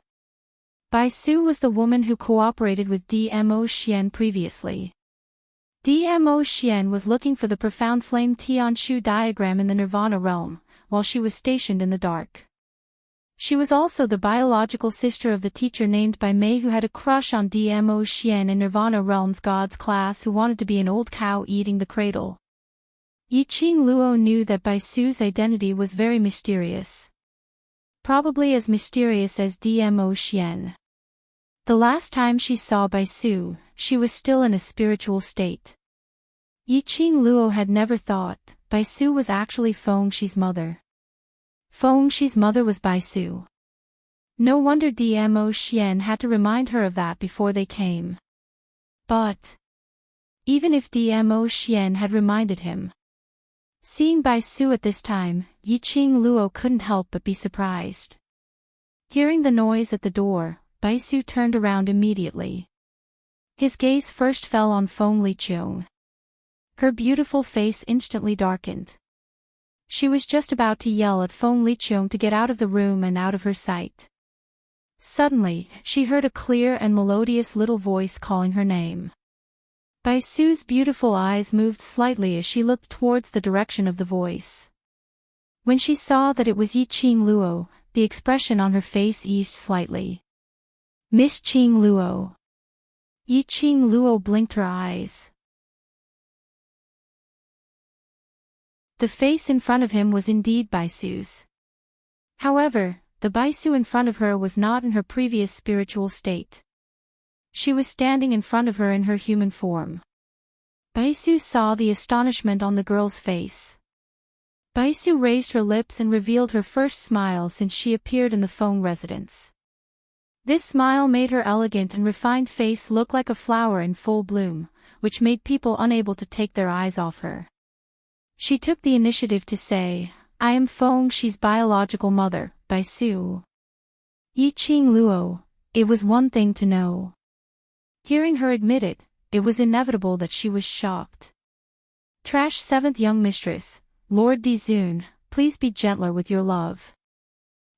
Bai Su was the woman who cooperated with Dmo Xian previously. Dmo Xian was looking for the profound flame Tianshu diagram in the Nirvana realm, while she was stationed in the dark. She was also the biological sister of the teacher named Bai Mei who had a crush on Dmo Xian in Nirvana realm's gods class who wanted to be an old cow eating the cradle. Yiqing Luo knew that Bai Su's identity was very mysterious. Probably as mysterious as Dmo Xian. The last time she saw Bai Su, she was still in a spiritual state. Yiqing Luo had never thought Bai Su was actually Feng Shi's mother. Feng Shi's mother was Bai Su. No wonder Dmo Xian had to remind her of that before they came. But even if Dmo Xian had reminded him, seeing Bai Su at this time, Yiqing Luo couldn't help but be surprised. Hearing the noise at the door, Bai Su turned around immediately. His gaze first fell on Feng Liqiong. Her beautiful face instantly darkened. She was just about to yell at Feng Liqiong to get out of the room and out of her sight. Suddenly, she heard a clear and melodious little voice calling her name. Bai Su's beautiful eyes moved slightly as she looked towards the direction of the voice. When she saw that it was Yi Qing Luo, the expression on her face eased slightly. Miss Qing Luo. Yi Qing Luo blinked her eyes. The face in front of him was indeed Bai Su's. However, the Bai Su in front of her was not in her previous spiritual state. She was standing in front of her in her human form. Bai Su saw the astonishment on the girl's face. Bai Su raised her lips and revealed her first smile since she appeared in the Feng residence. This smile made her elegant and refined face look like a flower in full bloom, which made people unable to take their eyes off her. She took the initiative to say, "I am Feng Shi's biological mother, Bai Su." Yi Qing Luo, it was one thing to know. Hearing her admit it, it was inevitable that she was shocked. Trash 7th young mistress, Lord Dizun, please be gentler with your love.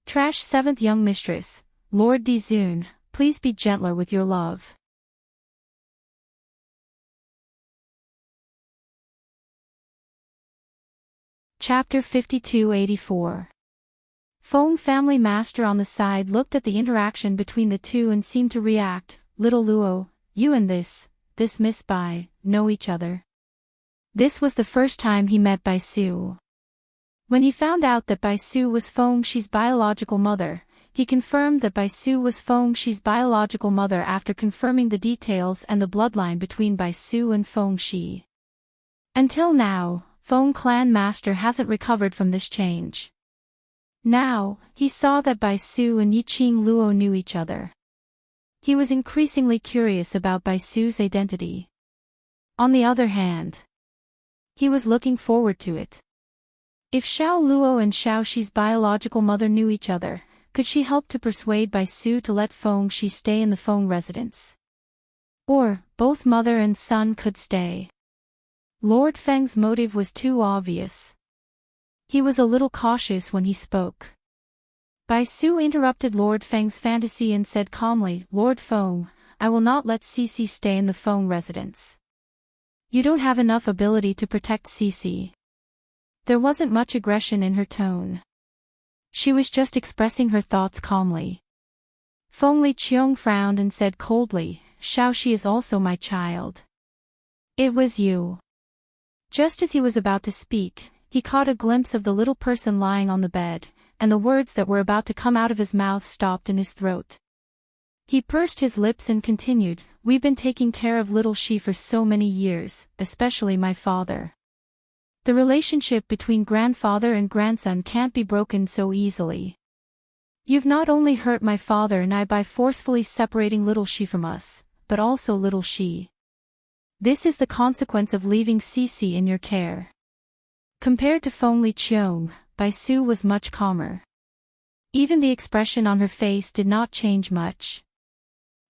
Trash 7th young mistress, Lord Dizun, please be gentler with your love. Chapter 5284. Feng family master on the side looked at the interaction between the two and seemed to react. Little Luo, you and this Miss Bai, know each other. This was the first time he met Bai Su. When he found out that Bai Su was Feng Shi's biological mother, he confirmed that Bai Su was Feng Shi's biological mother after confirming the details and the bloodline between Bai Su and Feng Shi. Until now, Feng clan master hasn't recovered from this change. Now, he saw that Bai Su and Yi Qing Luo knew each other. He was increasingly curious about Bai Su's identity. On the other hand, he was looking forward to it. If Xiao Luo and Xiao Shi's biological mother knew each other, could she help to persuade Bai Su to let Feng Shi stay in the Feng residence? Or, both mother and son could stay. Lord Feng's motive was too obvious. He was a little cautious when he spoke. Bai Su interrupted Lord Feng's fantasy and said calmly, Lord Feng, I will not let Cici stay in the Feng residence. You don't have enough ability to protect Cici. There wasn't much aggression in her tone. She was just expressing her thoughts calmly. Feng Liqiong frowned and said coldly, Xiao Shi is also my child. It was you. Just as he was about to speak, he caught a glimpse of the little person lying on the bed, and the words that were about to come out of his mouth stopped in his throat. He pursed his lips and continued, We've been taking care of little Shi for so many years, especially my father. The relationship between grandfather and grandson can't be broken so easily. You've not only hurt my father and I by forcefully separating little Shi from us, but also little Shi. This is the consequence of leaving Cici in your care. Compared to Feng Liqiong, Bai Su was much calmer. Even the expression on her face did not change much.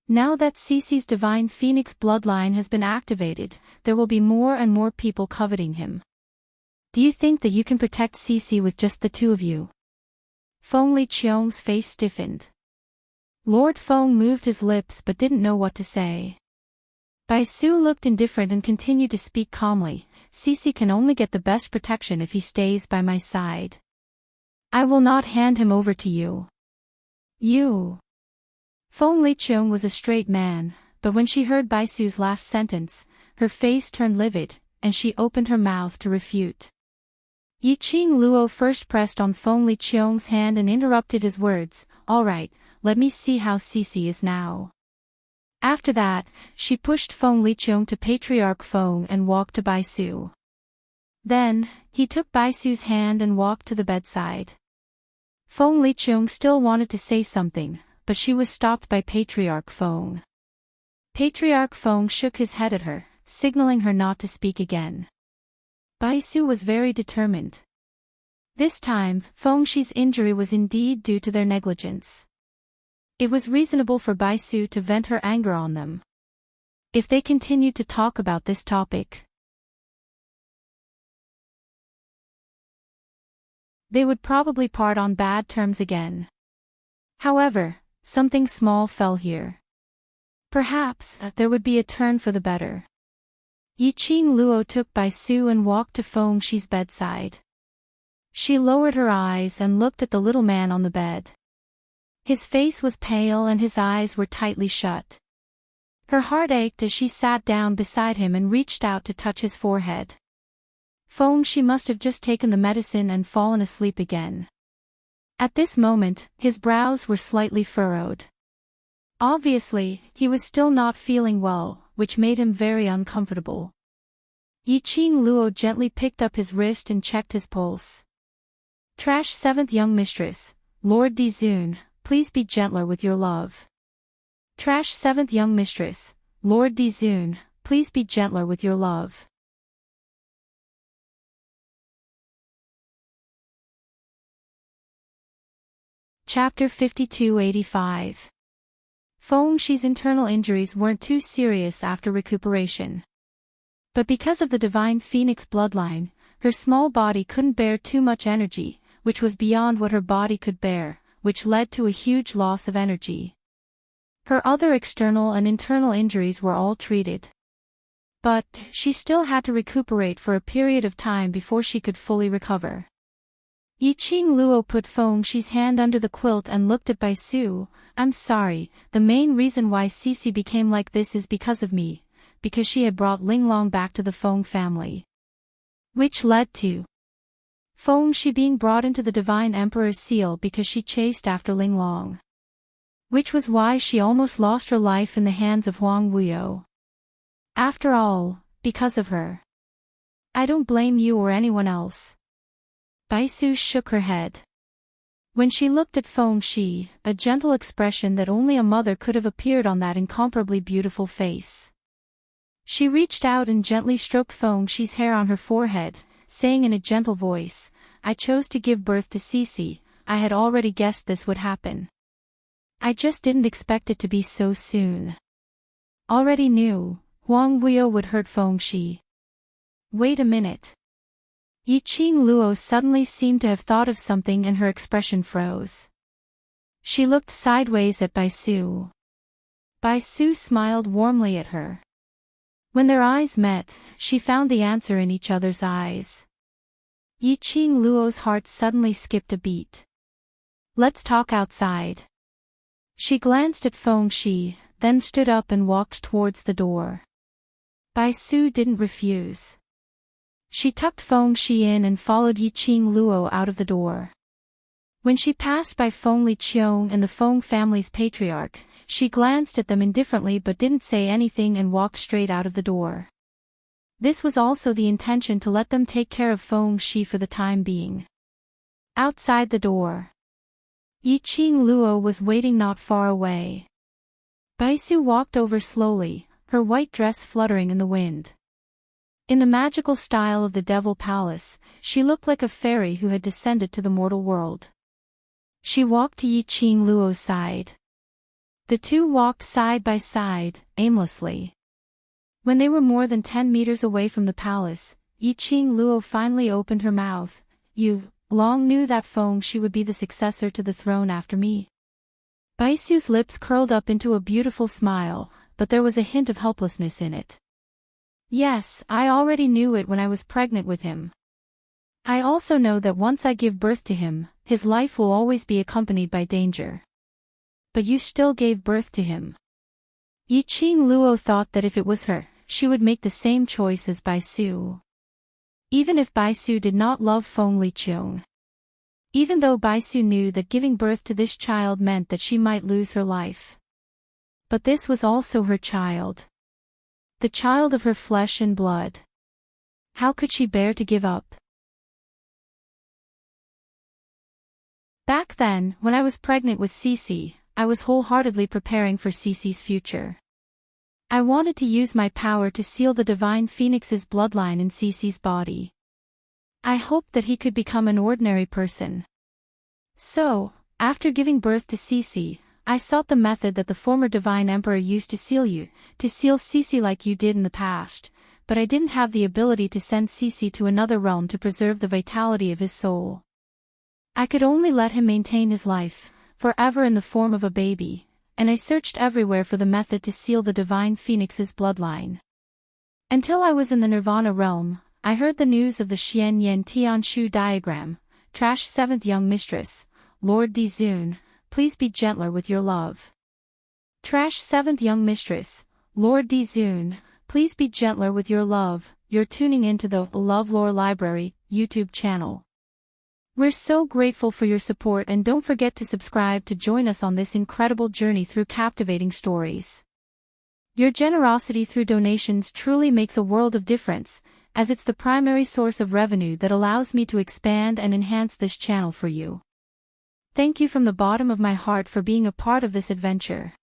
Now that Cici's divine phoenix bloodline has been activated, there will be more and more people coveting him. Do you think that you can protect Cici with just the two of you? Feng Liqiong's face stiffened. Lord Feng moved his lips but didn't know what to say. Bai Su looked indifferent and continued to speak calmly, Cici can only get the best protection if he stays by my side. I will not hand him over to you. You. Feng Liqiong was a straight man, but when she heard Bai Su's last sentence, her face turned livid, and she opened her mouth to refute. Yi Qing Luo first pressed on Feng Liqiong's hand and interrupted his words, All right, let me see how Cici is now. After that, she pushed Feng Liqiong to Patriarch Feng and walked to Bai Su. Then, he took Bai Su's hand and walked to the bedside. Feng Liqiong still wanted to say something, but she was stopped by Patriarch Feng. Patriarch Feng shook his head at her, signaling her not to speak again. Bai Su was very determined. This time, Feng Shi's injury was indeed due to their negligence. It was reasonable for Bai Su to vent her anger on them. If they continued to talk about this topic, they would probably part on bad terms again. However, Something small fell here. Perhaps there would be a turn for the better. Yiqing Luo took Bai Su and walked to Feng Shi's bedside. She lowered her eyes and looked at the little man on the bed. His face was pale and his eyes were tightly shut. Her heart ached as she sat down beside him and reached out to touch his forehead. Feng Shi must have just taken the medicine and fallen asleep again. At this moment, his brows were slightly furrowed. Obviously, he was still not feeling well, which made him very uncomfortable. Yiqing Luo gently picked up his wrist and checked his pulse. Trash 7th Young Mistress, Lord Dizun, please be gentler with your love. Trash 7th Young Mistress, Lord Dizun, please be gentler with your love. Chapter 5285. Feng Shi's internal injuries weren't too serious after recuperation. But because of the Divine Phoenix bloodline, her small body couldn't bear too much energy, which was beyond what her body could bear, which led to a huge loss of energy. Her other external and internal injuries were all treated. But she still had to recuperate for a period of time before she could fully recover. Yiqing Luo put Feng Shi's hand under the quilt and looked at Bai Su. I'm sorry, the main reason why Cici became like this is because of me, because she had brought Linglong back to the Feng family. Which led to Feng Shi being brought into the Divine Emperor's seal because she chased after Linglong. Which was why she almost lost her life in the hands of Huang Wuyo. After all, because of her. I don't blame you or anyone else. Bai Su shook her head. When she looked at Feng Shi, a gentle expression that only a mother could have appeared on that incomparably beautiful face. She reached out and gently stroked Feng Shi's hair on her forehead, saying in a gentle voice, I chose to give birth to Cici. I had already guessed this would happen. I just didn't expect it to be so soon. Already knew, Huang Wuyo would hurt Feng Shi. Wait a minute. Yiqing Luo suddenly seemed to have thought of something and her expression froze. She looked sideways at Bai Su. Bai Su smiled warmly at her. When their eyes met, she found the answer in each other's eyes. Yiqing Luo's heart suddenly skipped a beat. Let's talk outside. She glanced at Feng Shi, then stood up and walked towards the door. Bai Su didn't refuse. She tucked Feng Shi in and followed Yiqing Luo out of the door. When she passed by Feng Liqiong and the Feng family's patriarch, she glanced at them indifferently but didn't say anything and walked straight out of the door. This was also the intention to let them take care of Feng Shi for the time being. Outside the door, Yiqing Luo was waiting not far away. Bai Su walked over slowly, her white dress fluttering in the wind. In the magical style of the Devil Palace, she looked like a fairy who had descended to the mortal world. She walked to Yiqing Luo's side. The two walked side by side, aimlessly. When they were more than 10 meters away from the palace, Yiqing Luo finally opened her mouth. You long knew that Feng Shi would be the successor to the throne after me. Bai Su's lips curled up into a beautiful smile, but there was a hint of helplessness in it. Yes, I already knew it when I was pregnant with him. I also know that once I give birth to him, his life will always be accompanied by danger. But you still gave birth to him. Yiqing Luo thought that if it was her, she would make the same choice as Bai Su. Even if Bai Su did not love Feng Liqiong. Even though Bai Su knew that giving birth to this child meant that she might lose her life. But this was also her child. The child of her flesh and blood. How could she bear to give up? Back then, when I was pregnant with Cici, I was wholeheartedly preparing for Cici's future. I wanted to use my power to seal the Divine Phoenix's bloodline in Cici's body. I hoped that he could become an ordinary person. So, after giving birth to Cici, I sought the method that the former Divine Emperor used to seal you, to seal Cici like you did in the past, but I didn't have the ability to send Cici to another realm to preserve the vitality of his soul. I could only let him maintain his life, forever in the form of a baby, and I searched everywhere for the method to seal the divine phoenix's bloodline. Until I was in the Nirvana realm, I heard the news of the Xian Yen Tianshu diagram. Trash 7th young mistress, Lord Dizun, please be gentler with your love. Trash 7th young mistress, Lord Dizun, please be gentler with your love. You're tuning into the LoveLore Library YouTube channel. We're so grateful for your support, and don't forget to subscribe to join us on this incredible journey through captivating stories. Your generosity through donations truly makes a world of difference, as it's the primary source of revenue that allows me to expand and enhance this channel for you. Thank you from the bottom of my heart for being a part of this adventure.